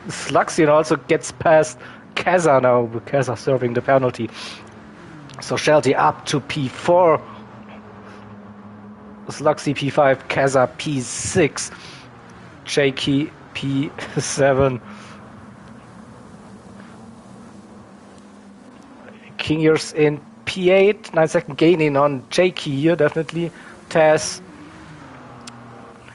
Slugsy and also gets past Keza now. Keza serving the penalty. So Shelty up to P4. Slugsy P5, Keza P6, Jakey P7. Kingers in P8, 9 second gaining on Jakey here, definitely. Taz,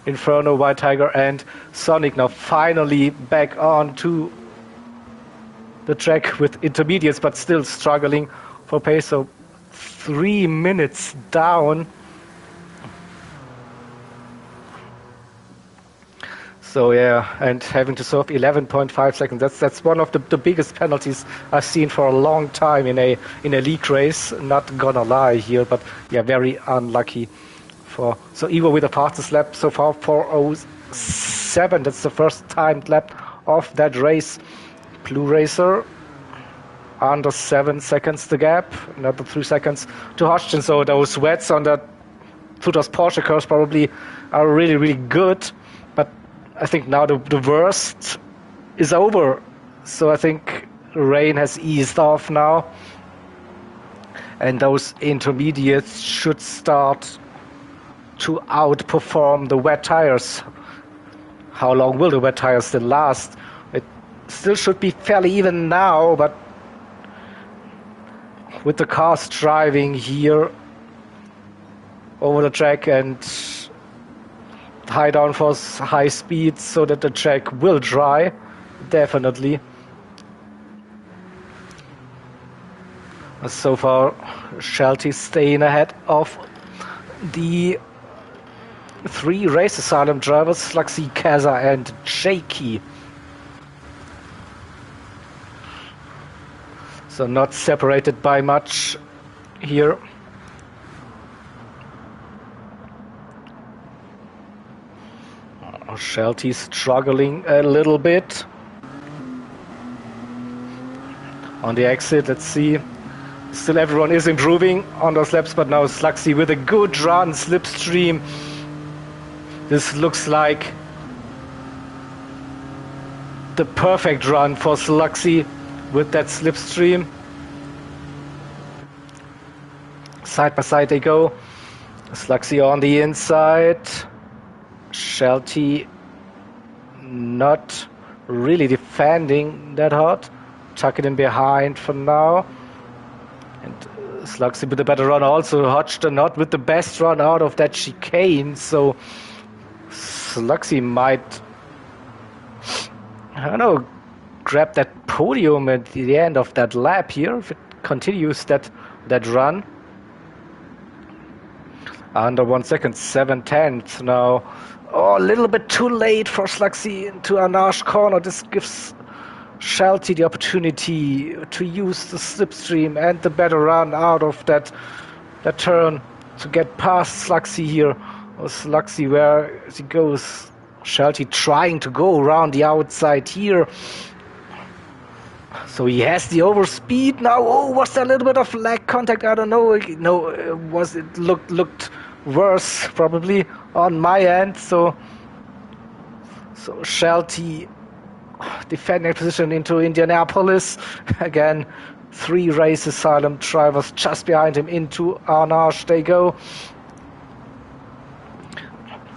Inferno, White Tiger, and Sonic now finally back on to the track with intermediates, but still struggling for pace. So 3 minutes down. So yeah, and having to serve 11.5 seconds. That's one of the biggest penalties I've seen for a long time in a league race. Not gonna lie here, but yeah, very unlucky. So Evo with the fastest lap so far, 4:07. That's the first timed lap of that race. Blue Racer under 7 seconds the gap, another 3 seconds to Hodgson. So those wets on that through those Porsche curves probably are really, really good. But I think now the worst is over. So I think rain has eased off now. And those intermediates should start to outperform the wet tires. How long will the wet tires still last? It still should be fairly even now, but with the cars driving here over the track and high downforce, high speed, so that the track will dry, definitely. So far, Shelty staying ahead of the 3 race asylum drivers, Slugsy, Keza, and Jakey. So not separated by much here. Shelty struggling a little bit. On the exit, let's see. Still everyone is improving on those laps, but now Slugsy with a good run, slipstream. This looks like the perfect run for Slugsy with that slipstream. Side by side they go. Slugsy on the inside. Shelty not really defending that hard. Tucking in behind for now. And Slugsy with a better run also. Hodgson not with the best run out of that chicane. So Slugsy might, I don't know, grab that podium at the end of that lap here if it continues that run. Under 1 second, 7/10 now. Oh, a little bit too late for Slugsy into a Nash corner. This gives Shelty the opportunity to use the slipstream and the better run out of that turn to get past Slugsy here. Oh, Slugsy, where he goes. Shelty trying to go around the outside here. So he has the overspeed now. Oh, was there a little bit of lag contact? I don't know. No, it looked worse probably on my end. So Shelty defending position into Indianapolis. Again, 3 race asylum drivers just behind him into Arnage they go.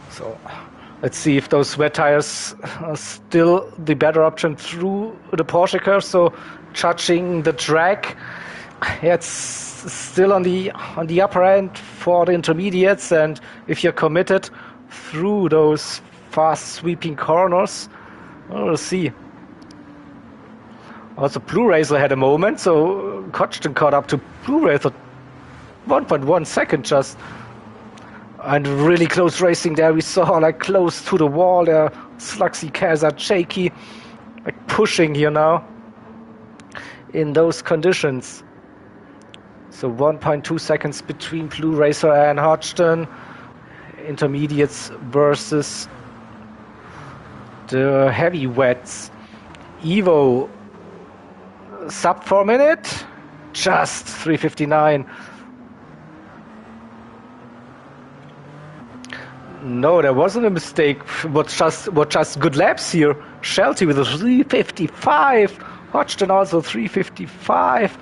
So let's see if those wet tires are still the better option through the Porsche curve. So judging the track, yeah, it's still on the upper end for the intermediates, and if you're committed through those fast sweeping corners, we'll see. Also, Blue Racer had a moment, so Hodgson caught up to Blue Racer 1.1 second just. And really close racing there. We saw like close to the wall there. Slugsy, Kazar, shaky, like pushing here now in those conditions. So 1.2 seconds between Blue Racer and Hodgson. Intermediates versus the heavyweights. Evo sub 4 minute, just 3:59. No, there wasn't a mistake. What just good laps here. Shelty with a 3:55. Hodgson also 3:55.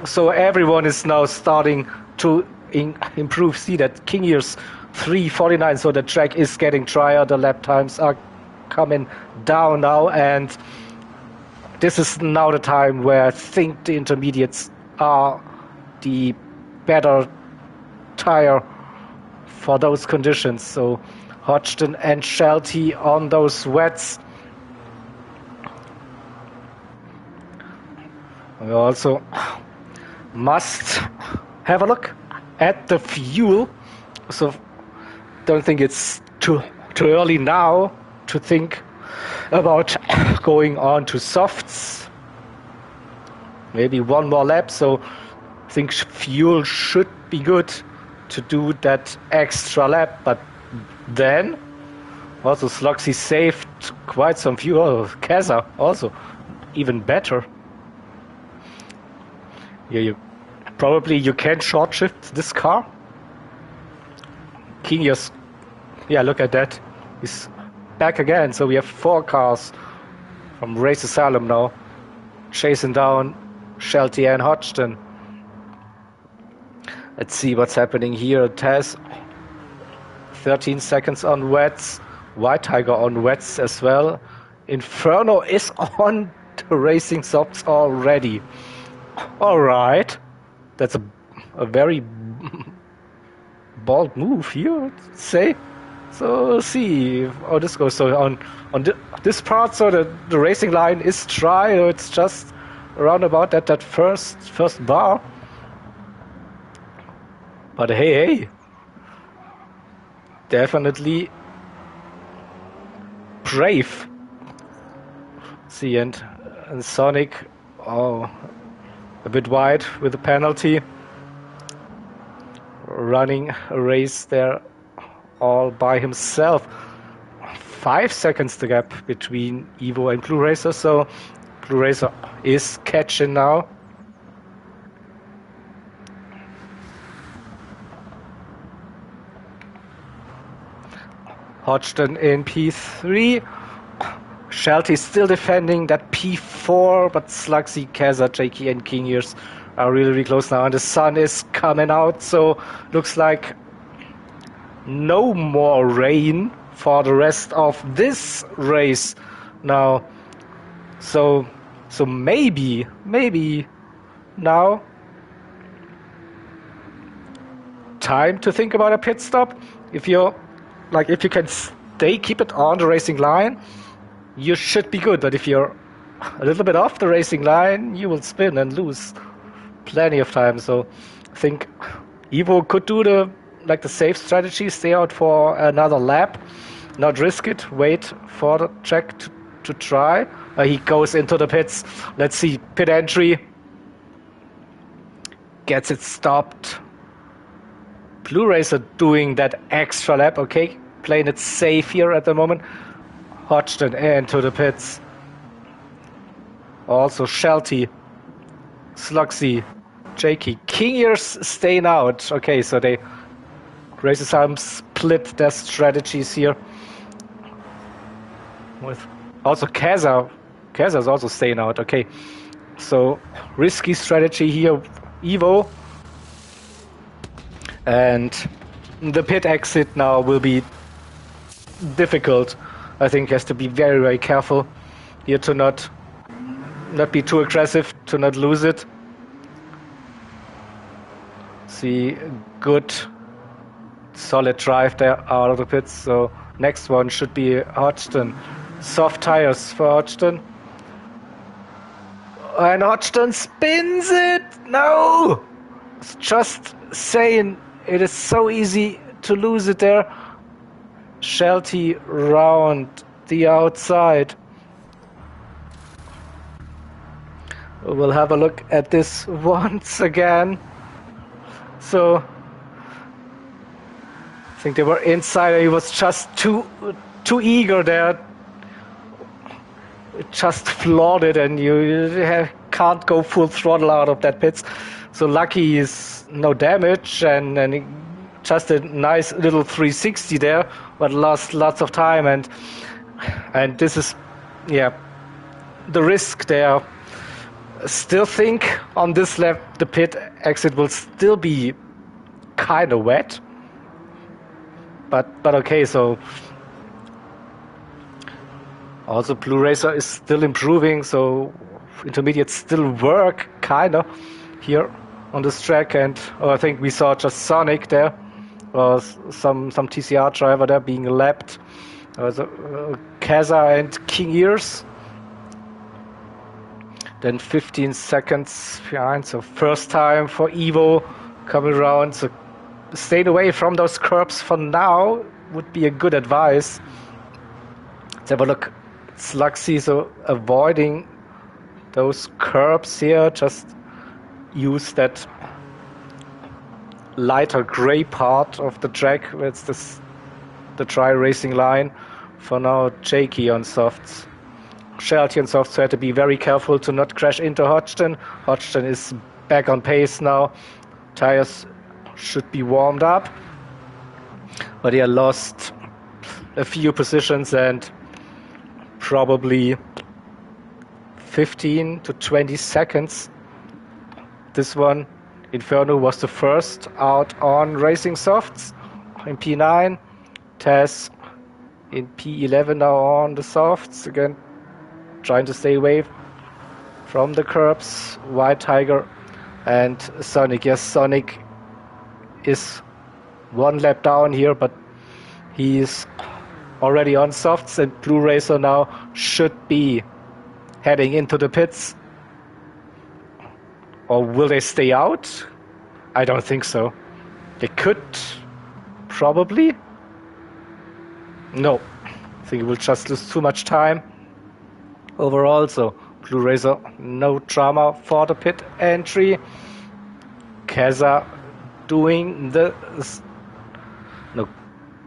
So everyone is now starting to improve. See that Kingiers 3:49. So the track is getting drier. The lap times are coming down now, and this is now the time where I think the intermediates are the better tire for those conditions. So Hodgson and Shelty on those wets. We also must have a look at the fuel. So don't think it's too early now to think about going on to softs. Maybe one more lap. So I think fuel should be good to do that extra lap, but then also Slugsy saved quite some fuel. Kazar also even better. Yeah, you can short shift this car. Kingiers, yeah, look at that. He's back again. So we have 4 cars from Race Asylum now chasing down Shelty and Hodgson. Let's see what's happening here. Taz, 13 seconds on wets. White Tiger on wets as well. Inferno is on the racing softs already. All right. That's a very bold move here, I'd say. So we'll see how this goes. So on this part, so the racing line is dry. So it's just around about that first bar. But hey, definitely brave. See, and Sonic, a bit wide with the penalty. Running a race there all by himself. 5 seconds the gap between Evo and Blue Racer, so Blue Racer is catching now. Hodgson in P3. Shelty still defending that P4, but Slugsy, Kazar, Jakey and Kingiers are really close now, and the sun is coming out, so looks like no more rain for the rest of this race now. So maybe now time to think about a pit stop. If you can keep it on the racing line, you should be good. But if you're a little bit off the racing line, you will spin and lose plenty of time. So I think Evo could do the safe strategy, stay out for another lap, not risk it, wait for the track to try. He goes into the pits. Let's see, pit entry. Gets it stopped. Blue Racer doing that extra lap, okay, playing it safe here at the moment. Hodgson into the pits. Also Shelty, Slugsy, Jakey, Kingiers staying out. Okay, so they Racism split their strategies here. With also Kazar is also staying out. Okay, so risky strategy here, Evo, and the pit exit now will be difficult. I think has to be very careful here to not be too aggressive, to not lose it. See, good solid drive there out of the pits. So next one should be Hodgson. Soft tires for Hodgson. And Hodgson spins it! No! It's just saying it is so easy to lose it there. Shelty round the outside. We'll have a look at this once again. So I think they were inside. He was just too eager there. It just floored it, and you can't go full throttle out of that pits. So lucky is no damage, and he just a nice little 360 there, but lost lots of time, and this is, yeah, the risk there. Still think on this lap the pit exit will still be kind of wet, but okay. So also Blue Racer is still improving, so intermediates still work kind of here on this track, and I think we saw just Sonic there, or some TCR driver there being lapped. Kaza and King Ears. Then 15 seconds behind, so first time for Evo coming around. So staying away from those curbs for now would be a good advice. Let's have a look. It's Luxy, so avoiding those curbs here. Just use that lighter gray part of the track. It's the dry racing line. For now, Jakey on softs. Shelty and softs, so had to be very careful to not crash into Hodgson. Hodgson is back on pace now. Tires should be warmed up. But he lost a few positions and probably 15 to 20 seconds. This one, Inferno was the first out on racing softs in P9. Taz in P11 now on the softs again, trying to stay away from the curbs. White Tiger and Sonic. Yes, Sonic is one lap down here, but he's already on softs, and Blue Racer now should be heading into the pits. Or will they stay out? I don't think so. They could, probably. No, I think it will just lose too much time overall. So Blue Racer, no drama for the pit entry. Kaza doing the... No,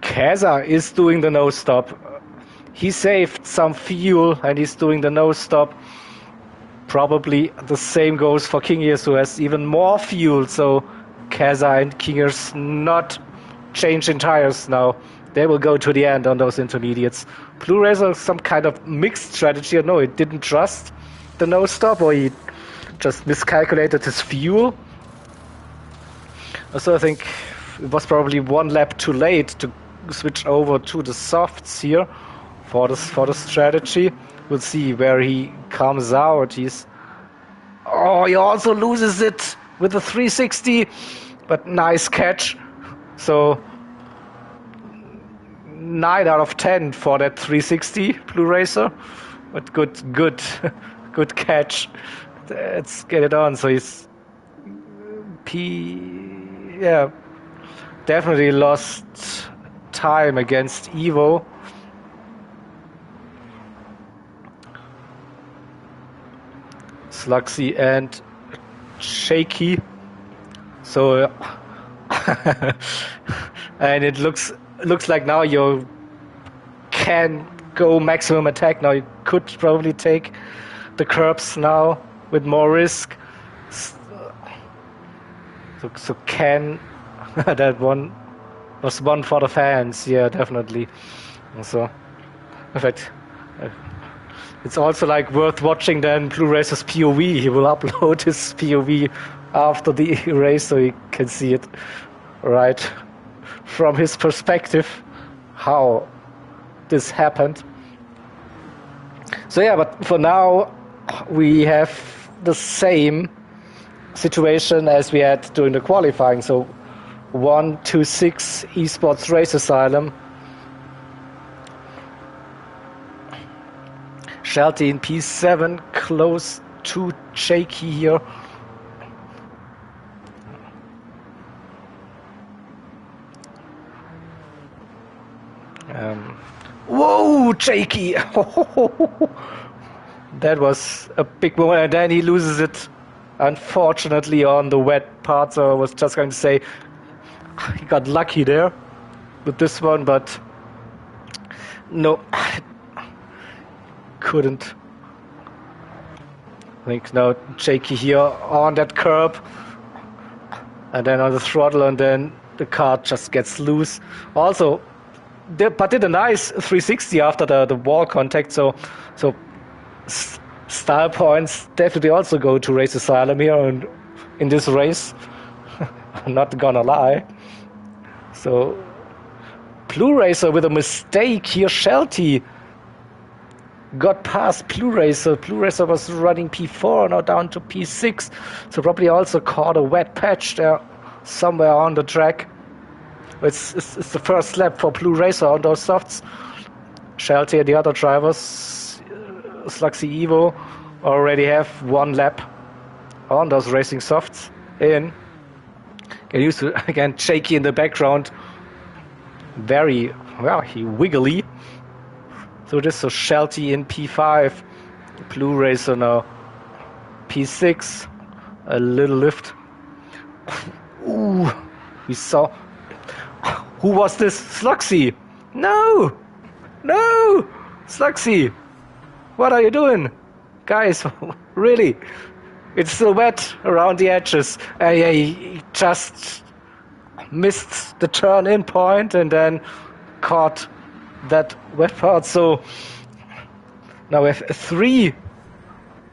Kaza is doing the no stop. He saved some fuel and he's doing the no stop. Probably the same goes for King Ears, who has even more fuel. So Kaza and King Ears not changing tires now. They will go to the end on those intermediates. Blue Racer, some kind of mixed strategy. No, he didn't trust the no stop, or he just miscalculated his fuel. So I think it was probably one lap too late to switch over to the softs here for the strategy. We'll see where he comes out. He also loses it with the 360, but nice catch. So 9 out of 10 for that 360, Blue Racer. But good catch. Let's get it on. So he's definitely lost time against Evo. Sluxy and Shaky. So and it looks like now you can go maximum attack. Now you could probably take the curbs now with more risk. So can that one was one for the fans? Yeah, definitely. So in fact, it's also like worth watching then Blue Racer's POV. He will upload his POV after the race, so you can see it right from his perspective how this happened. So yeah, but for now we have the same situation as we had during the qualifying. So 126 Esports Race Asylum. Shelty in P7, close too shaky here. Whoa, shaky! That was a big moment, and then he loses it, unfortunately, on the wet part. So I was just going to say he got lucky there with this one, but no, couldn't. I think now shaky here on that curb, and then on the throttle, and then the car just gets loose. Also, but did a nice 360 after the wall contact. So style points definitely also go to Race Asylum here and in this race. I'm not gonna lie. So Blue Racer with a mistake here. Shelty got past Blue Racer. Blue Racer was running P4, now down to P6. So probably also caught a wet patch there somewhere on the track. It's the first lap for Blue Racer on those softs. Shelty and the other drivers, Sluxy Evo, already have one lap on those racing softs in. Get used to again, shaky in the background. Very, well, he wiggly. So this is Shelty in P5. Blue Racer now P6. A little lift. Ooh, we saw. Who was this? Sluxy! No! Sluxy! What are you doing? Guys, really? It's still wet around the edges. He just missed the turn-in point and then caught that wet part. So now we have three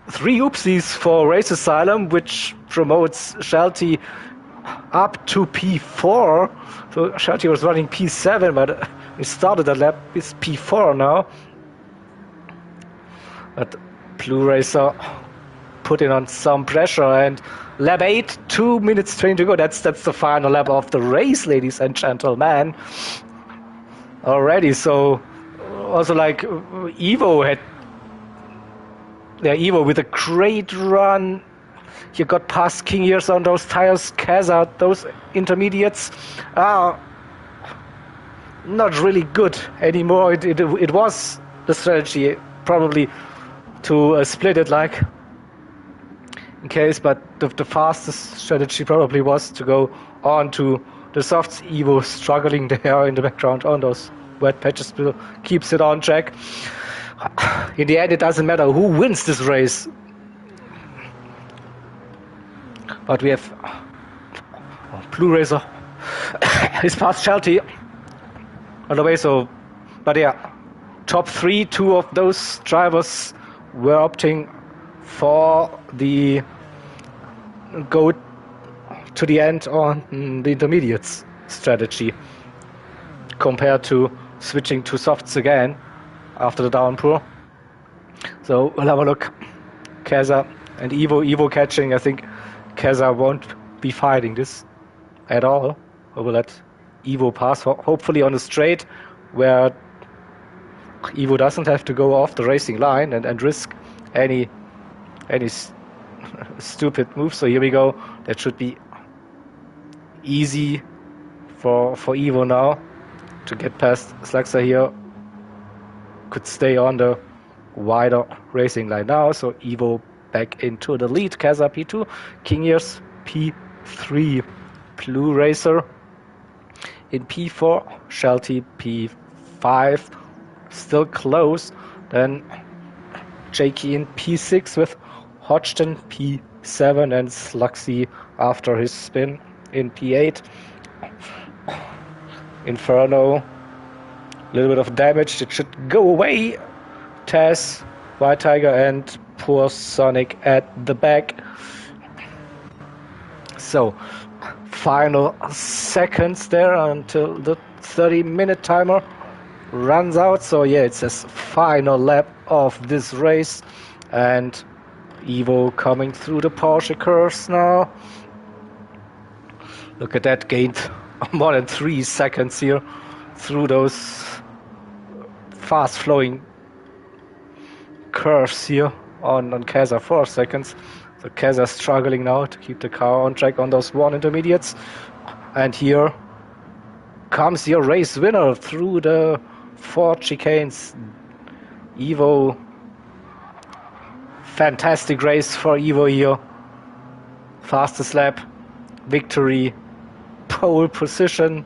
oopsies for Race Asylum, which promotes Shelty up to P4. So Shelty was running P7, but he started the lap with P4 now. But Blue Racer putting on some pressure, and lap 8, 2 minutes 20 to go. That's the final lap of the race, ladies and gentlemen. Already, so also like Evo with a great run. You got past King Years on those tires, Kaza, those intermediates are not really good anymore. It was the strategy probably to split it like in case, but the fastest strategy probably was to go on to the softs. Evo struggling there in the background on those wet patches, still keeps it on track. In the end, it doesn't matter who wins this race. But we have Blue Racer is past Shelty on the way. So, but yeah, top 3, 2 of those drivers were opting for the go to the end on the intermediates strategy compared to switching to softs again after the downpour. So we'll have a look. Kaza and Evo catching. I think Kaza won't be fighting this at all. We will let Evo pass, hopefully on a straight where Evo doesn't have to go off the racing line and risk any stupid moves. So here we go. That should be easy for Evo now to get past Slaxer here. Could stay on the wider racing line now. So Evo back into the lead. Kaza P2, King Years P3, Blue Racer in P4, Shelty P5, still close. Then Jakey in P6 with Hodgson P7 and Sluxy after his spin in P8. Inferno, a little bit of damage. It should go away. Taz, White Tiger, and poor Sonic at the back. So, final seconds there until the 30-minute timer runs out. So yeah, it says final lap of this race, and Evo coming through the Porsche curves now. Look at that, gained more than 3 seconds here through those fast flowing curves here on Keza 4 seconds. So Keza struggling now to keep the car on track on those 1 intermediates. And here comes your race winner through the 4 chicanes. Evo. Fantastic race for Evo here. Fastest lap. Victory. Pole position.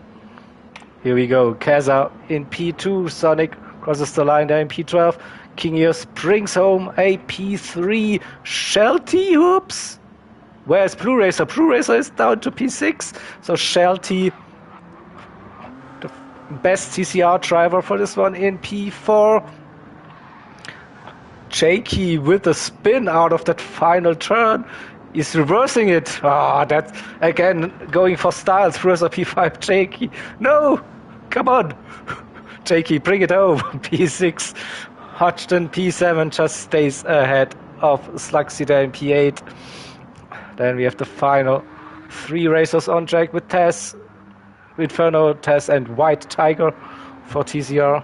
Here we go. Keza in P2. Sonic crosses the line there in P12. King Ears brings home a P3. Shelty, oops. Where's Blue Racer? Blue Racer is down to P6. So Shelty, the best TCR driver for this one, in P4. Jakey with a spin out of that final turn is reversing it. That's again going for styles. Versus P5 Jakey. No, come on, Jakey, bring it home. P6. Hodgson P7 just stays ahead of Slugsy there in P8. Then we have the final 3 racers on track with Tess, Inferno, Tess, and White Tiger for TCR.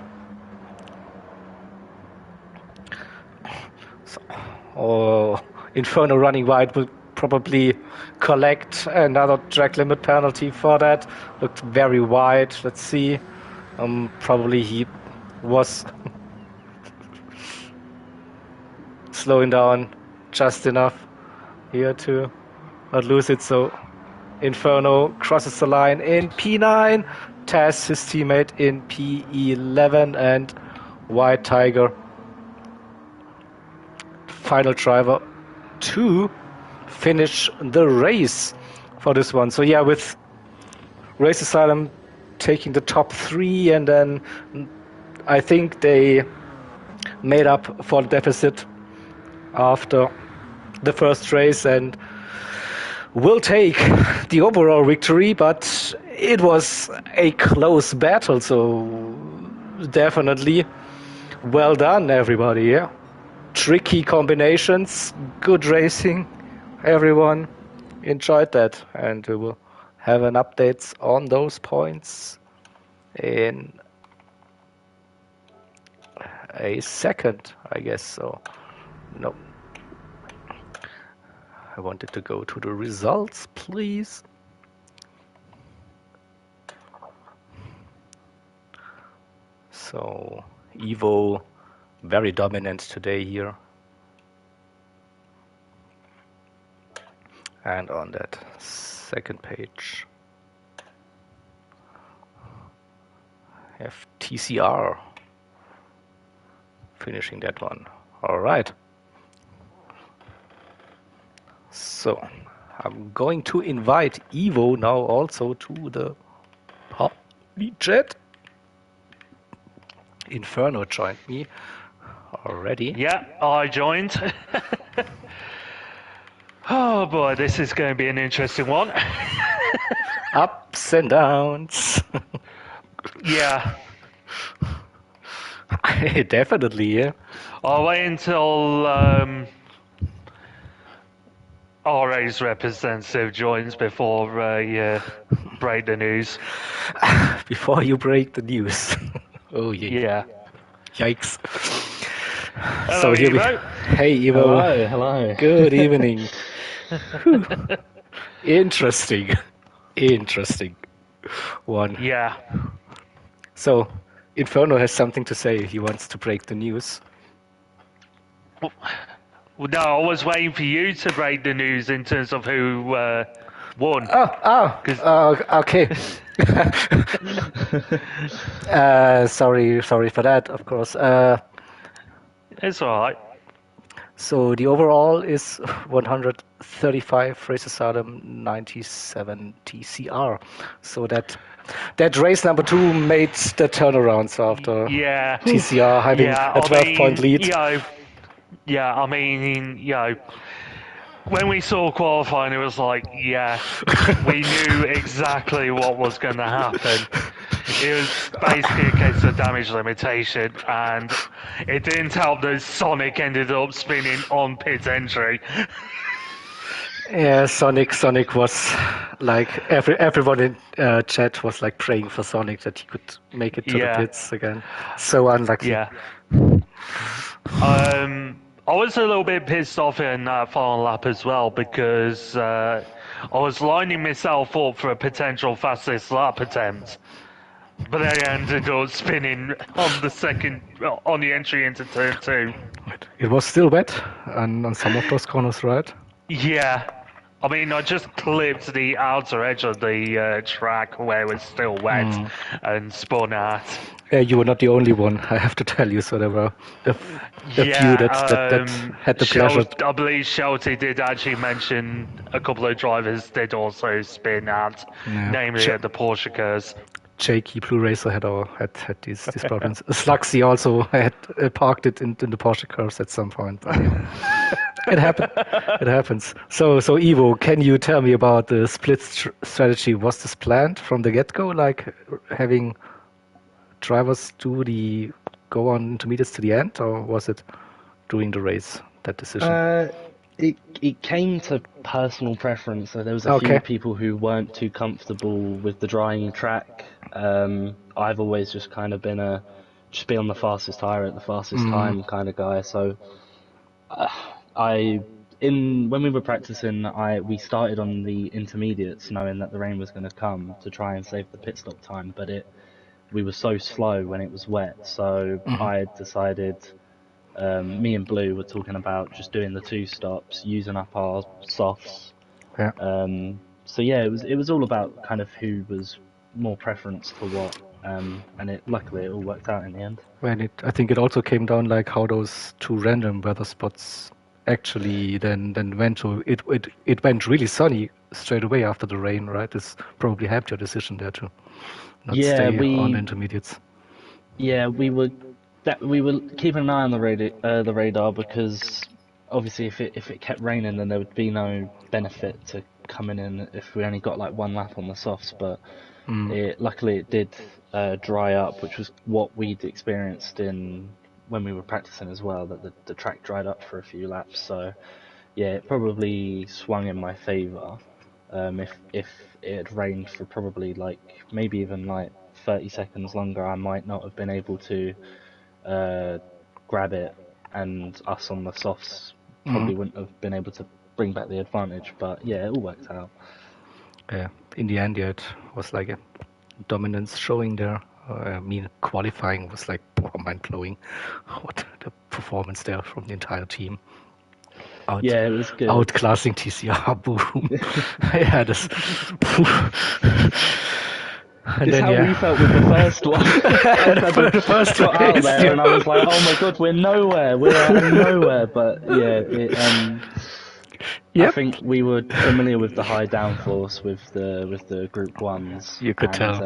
Inferno running wide will probably collect another track limit penalty for that. Looked very wide. Let's see. Probably he was slowing down just enough here to not lose it. So Inferno crosses the line in P9. Tess, his teammate, in P11, and White Tiger, final driver, to finish the race for this one. So yeah, with Race Asylum taking the top 3, and then I think they made up for the deficit after the first race and will take the overall victory, but it was a close battle, so definitely well done, everybody. Yeah, tricky combinations, good racing, everyone enjoyed that, and we will have an updates on those points in a second, I guess. So no, I wanted to go to the results, please. So Evo very dominant today here. And on that second page, I have TCR finishing that one. All right. So I'm going to invite Evo now also to the party chat. Inferno joined me already. Yeah, I joined. Oh boy, this is going to be an interesting one. Ups and downs. Yeah. Definitely, yeah. I'll wait until RA's representative joins before I break the news. Before you break the news. Oh yeah. Yeah. Yikes. Hello, So here Evo. Hey Evo. Hello. Good evening. Interesting one. Yeah. So Inferno has something to say. He wants to break the news. Well, no, I was waiting for you to break the news in terms of who won. Okay. Sorry for that, of course. It's all right. So the overall is 135 Race Asylum, 97 TCR. So that race number 2 made the turnaround after TCR having a 12-point lead. Yeah, I mean, when we saw qualifying, it was like, we knew exactly what was going to happen. It was basically a case of damage limitation, and it didn't help that Sonic ended up spinning on pit entry. Yeah, Sonic was like everyone in chat was like praying for Sonic that he could make it to the pits again. So unlucky. Yeah. I was a little bit pissed off in that final lap as well because I was lining myself up for a potential fastest lap attempt, but I ended up spinning on the entry into turn 2. It was still wet on some of those corners, right? Yeah. I mean, I just clipped the outer edge of the track where it was still wet and spun out. Yeah, you were not the only one, I have to tell you. So there were a few that had the pleasure. I believe Shelty did actually mention a couple of drivers did also spin out, namely at the Porsche cars. Jakey Blue Racer had these problems. Slugsy also had parked it in the Porsche cars at some point. But, it happened. It happens. So Ivo, can you tell me about the split strategy? Was this planned from the get-go, like having drivers go on intermediates to the end, or was it during the race, that decision? It came to personal preference. So there was a few people who weren't too comfortable with the drying track. I've always just kind of been just be on the fastest tire at the fastest time kind of guy. So when we were practicing, we started on the intermediates, knowing that the rain was going to come to try and save the pit stop time. But we were so slow when it was wet, so I decided. Me and Blue were talking about just doing the 2 stops, using up our softs. Yeah. So yeah, it was all about kind of who was more preference to what, and luckily it all worked out in the end. I think it also came down like how those 2 random weather spots actually then went to it went really sunny straight away after the rain, right? This probably helped your decision there to not stay on intermediates. Yeah, we were keeping an eye on the radar because obviously if it kept raining, then there would be no benefit to coming in if we only got like 1 lap on the softs. But luckily it did dry up, which was what we'd experienced when we were practicing as well. That the track dried up for a few laps. So yeah, it probably swung in my favour. If it had rained for probably maybe even 30 seconds longer, I might not have been able to grab it, and us on the softs probably wouldn't have been able to bring back the advantage. But yeah, it all worked out. Yeah, in the end, it was like a dominance showing there. I mean, qualifying was mind-blowing. What the performance there from the entire team. Yeah, it was good. Outclassing TCR, boom. Yeah, this. It's how we felt with the first one. The first got out there, and I was like, "Oh my god, we're nowhere. We're nowhere." But yeah, I think we were familiar with the high downforce with the Group 1s. You could tell.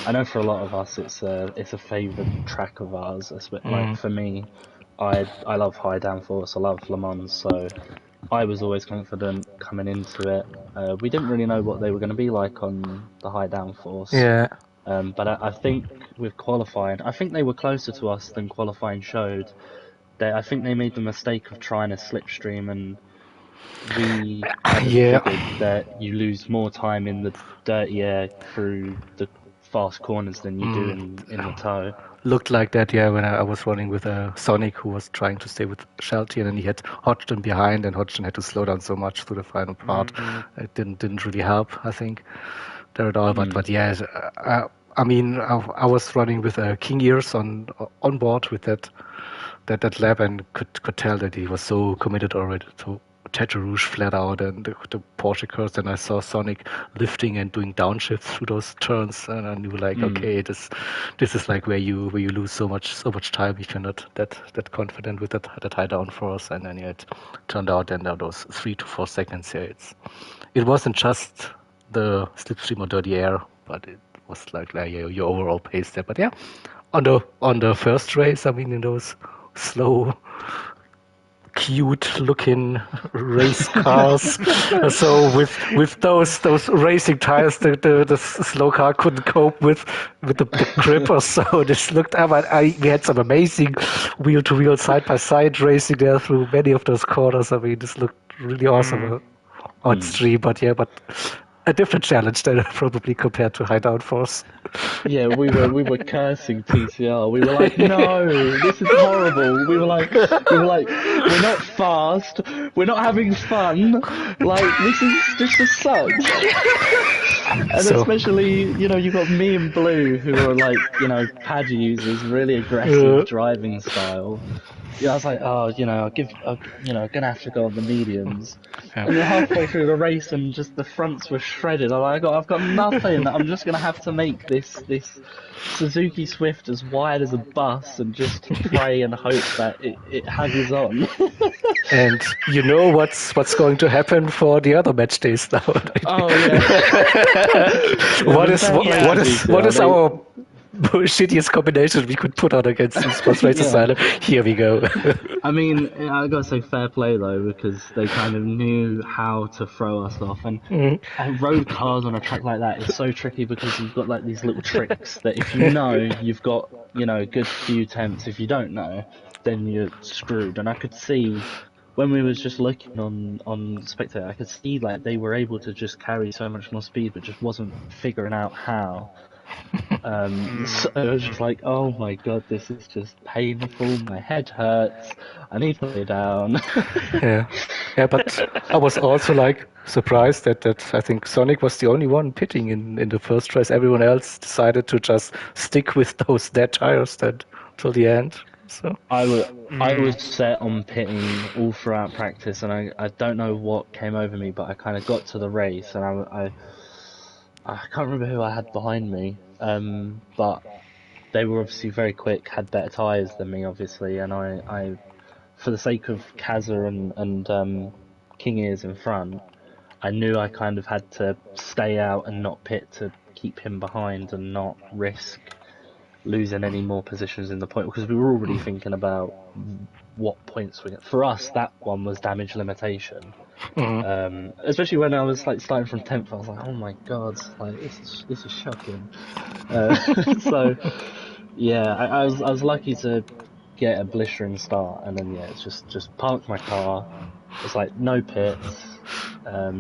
I know for a lot of us, it's a favoured track of ours. Like for me, I love high downforce. I love Le Mans, so I was always confident coming into it. We didn't really know what they were going to be like on the high downforce. Yeah. But I think with qualifying, I think they were closer to us than qualifying showed. I think they made the mistake of trying to slipstream, and we figured that you lose more time in the dirty air through the fast corners than you do in the tow. Looked like that, yeah, when I was running with Sonic, who was trying to stay with Shelty, and then he had Hodgson behind, and Hodgson had to slow down so much through the final part. It didn't really help, I think, there at all. But yeah, I mean, I was running with King Ears on board with that lap, and could tell that he was so committed already to Tete Rouge flat out and the Porsche curves. And I saw Sonic lifting and doing downshifts through those turns, and I knew okay, this is like where you lose so much time if you're not that confident with that high downforce. And then it turned out then those 3 to 4 seconds here. It wasn't just the slipstream or dirty air, but it was your overall pace there. But yeah, on the first race, I mean, in those slow, cute-looking race cars. So with those racing tires, the slow car couldn't cope with the grip or so. This looked. We had some amazing wheel-to-wheel, side-by-side racing there through many of those corners. I mean, this looked really awesome on stream. But a different challenge than probably compared to high downforce. Yeah, we were cursing TCR. We were like, no, this is horrible. We were like, we're not fast. We're not having fun. Like, this just sucks. And So, especially, you've got me and Blue, who are like, pad users, really aggressive driving style. Yeah, I was like, oh, gonna have to go on the mediums. yeah. And then halfway through the race, and just the fronts were shredded. I'm like, I've got nothing. I'm just gonna have to make this Suzuki Swift as wide as a bus, and just pray and hope that it hugs on. And you know what's going to happen for the other match days now. Oh yeah. What is our shittiest combination we could put on against the Sports Race Asylum? Here we go. I mean, I gotta say fair play though, because they kind of knew how to throw us off, and road cars on a track like that is so tricky because you've got like these little tricks that if you know, you've got a good few tenths. If you don't know, then you're screwed. And I could see when we was just looking on Spectator, I could see like they were able to just carry so much more speed, but just wasn't figuring out how. So I was just like, oh my god, this is just painful, my head hurts, I need to lay down. Yeah, but I was also like surprised that I think Sonic was the only one pitting in the first race. Everyone else decided to just stick with those dead tires till the end. So I was set on pitting all throughout practice, and I don't know what came over me, but I kind of got to the race, and I can't remember who I had behind me, but they were obviously very quick, had better tyres than me, obviously, and I for the sake of Kazza and King Ears in front, I knew I kind of had to stay out and not pit to keep him behind and not risk losing any more positions in the point, because we were already thinking about what points we get. For us, that one was damage limitation. Especially when I was like starting from 10th, I was like, oh my god, like this is shocking. So yeah, I was lucky to get a blistering start, and then it's just parked my car. It's like no pits,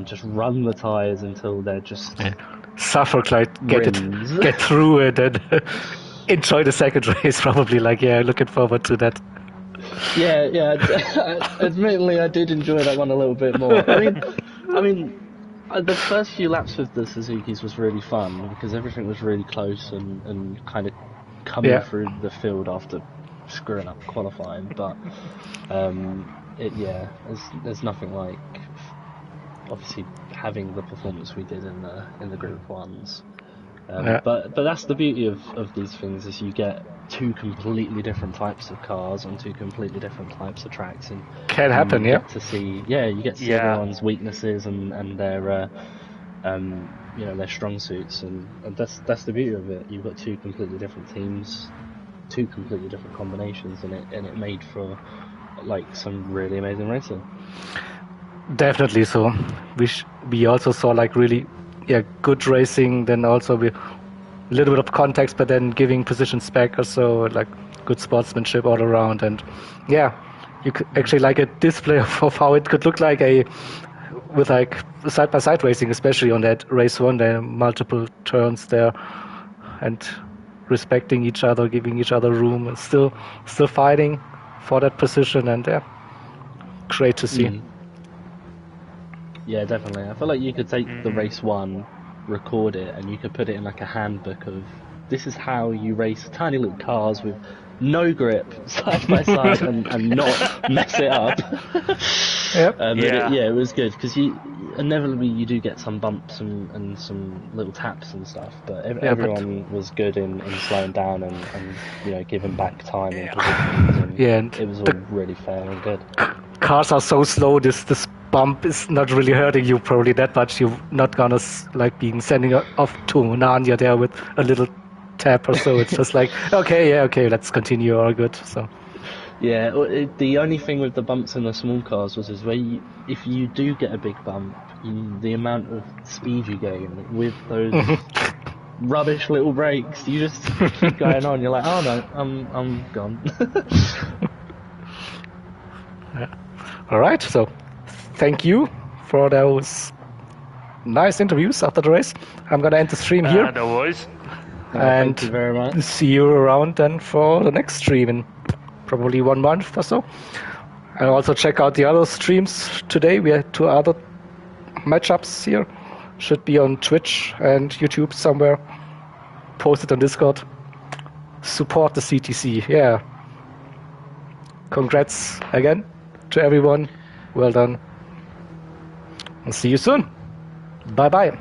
just run the tyres until they're just suffer, like get through it, and enjoy the second race. Probably looking forward to that. Yeah. Admittedly, I did enjoy that one a little bit more. I mean, the first few laps with the Suzuki's was really fun because everything was really close and kind of coming through the field after screwing up qualifying. But there's nothing like obviously having the performance we did in the Group 1s. But that's the beauty of these things, is you get two completely different types of cars on two completely different types of tracks, and can happen. You get to see everyone's weaknesses and their their strong suits, and that's the beauty of it. You've got two completely different teams, two completely different combinations, and it made for like some really amazing racing. Definitely. So we also saw like really good racing, then also with a little bit of context, but then giving positions back also, like good sportsmanship all around. And you could actually like a display of how it could look like with like side-by-side racing, especially on that race 1. There are multiple turns there and respecting each other, giving each other room, and still fighting for that position. And great to see. Yeah, definitely. I feel like you could take the race 1, record it, and you could put it in like a handbook of this is how you race tiny little cars with no grip side by side and not mess it up. Yep. It was good because inevitably you do get some bumps and some little taps and stuff, but everyone was good in slowing down and giving back time and positions, and it was all really fair and good. Cars are so slow, this bump is not really hurting you probably that much. You're not gonna like being sending off to Narnia there with a little tap or so. It's just like okay, let's continue, all good. So yeah, the only thing with the bumps in the small cars was if you do get a big bump, the amount of speed you gain with those rubbish little brakes, you just keep going on. You're like, oh no, I'm gone. All right, so thank you for those nice interviews after the race. I'm gonna end the stream here. No worries. And thank you very much. see you around then for the next stream in probably 1 month or so. And also check out the other streams today. We had 2 other matchups here. Should be on Twitch and YouTube somewhere. Posted on Discord. Support the CTC. Yeah. Congrats again to everyone. Well done. And see you soon. Bye bye.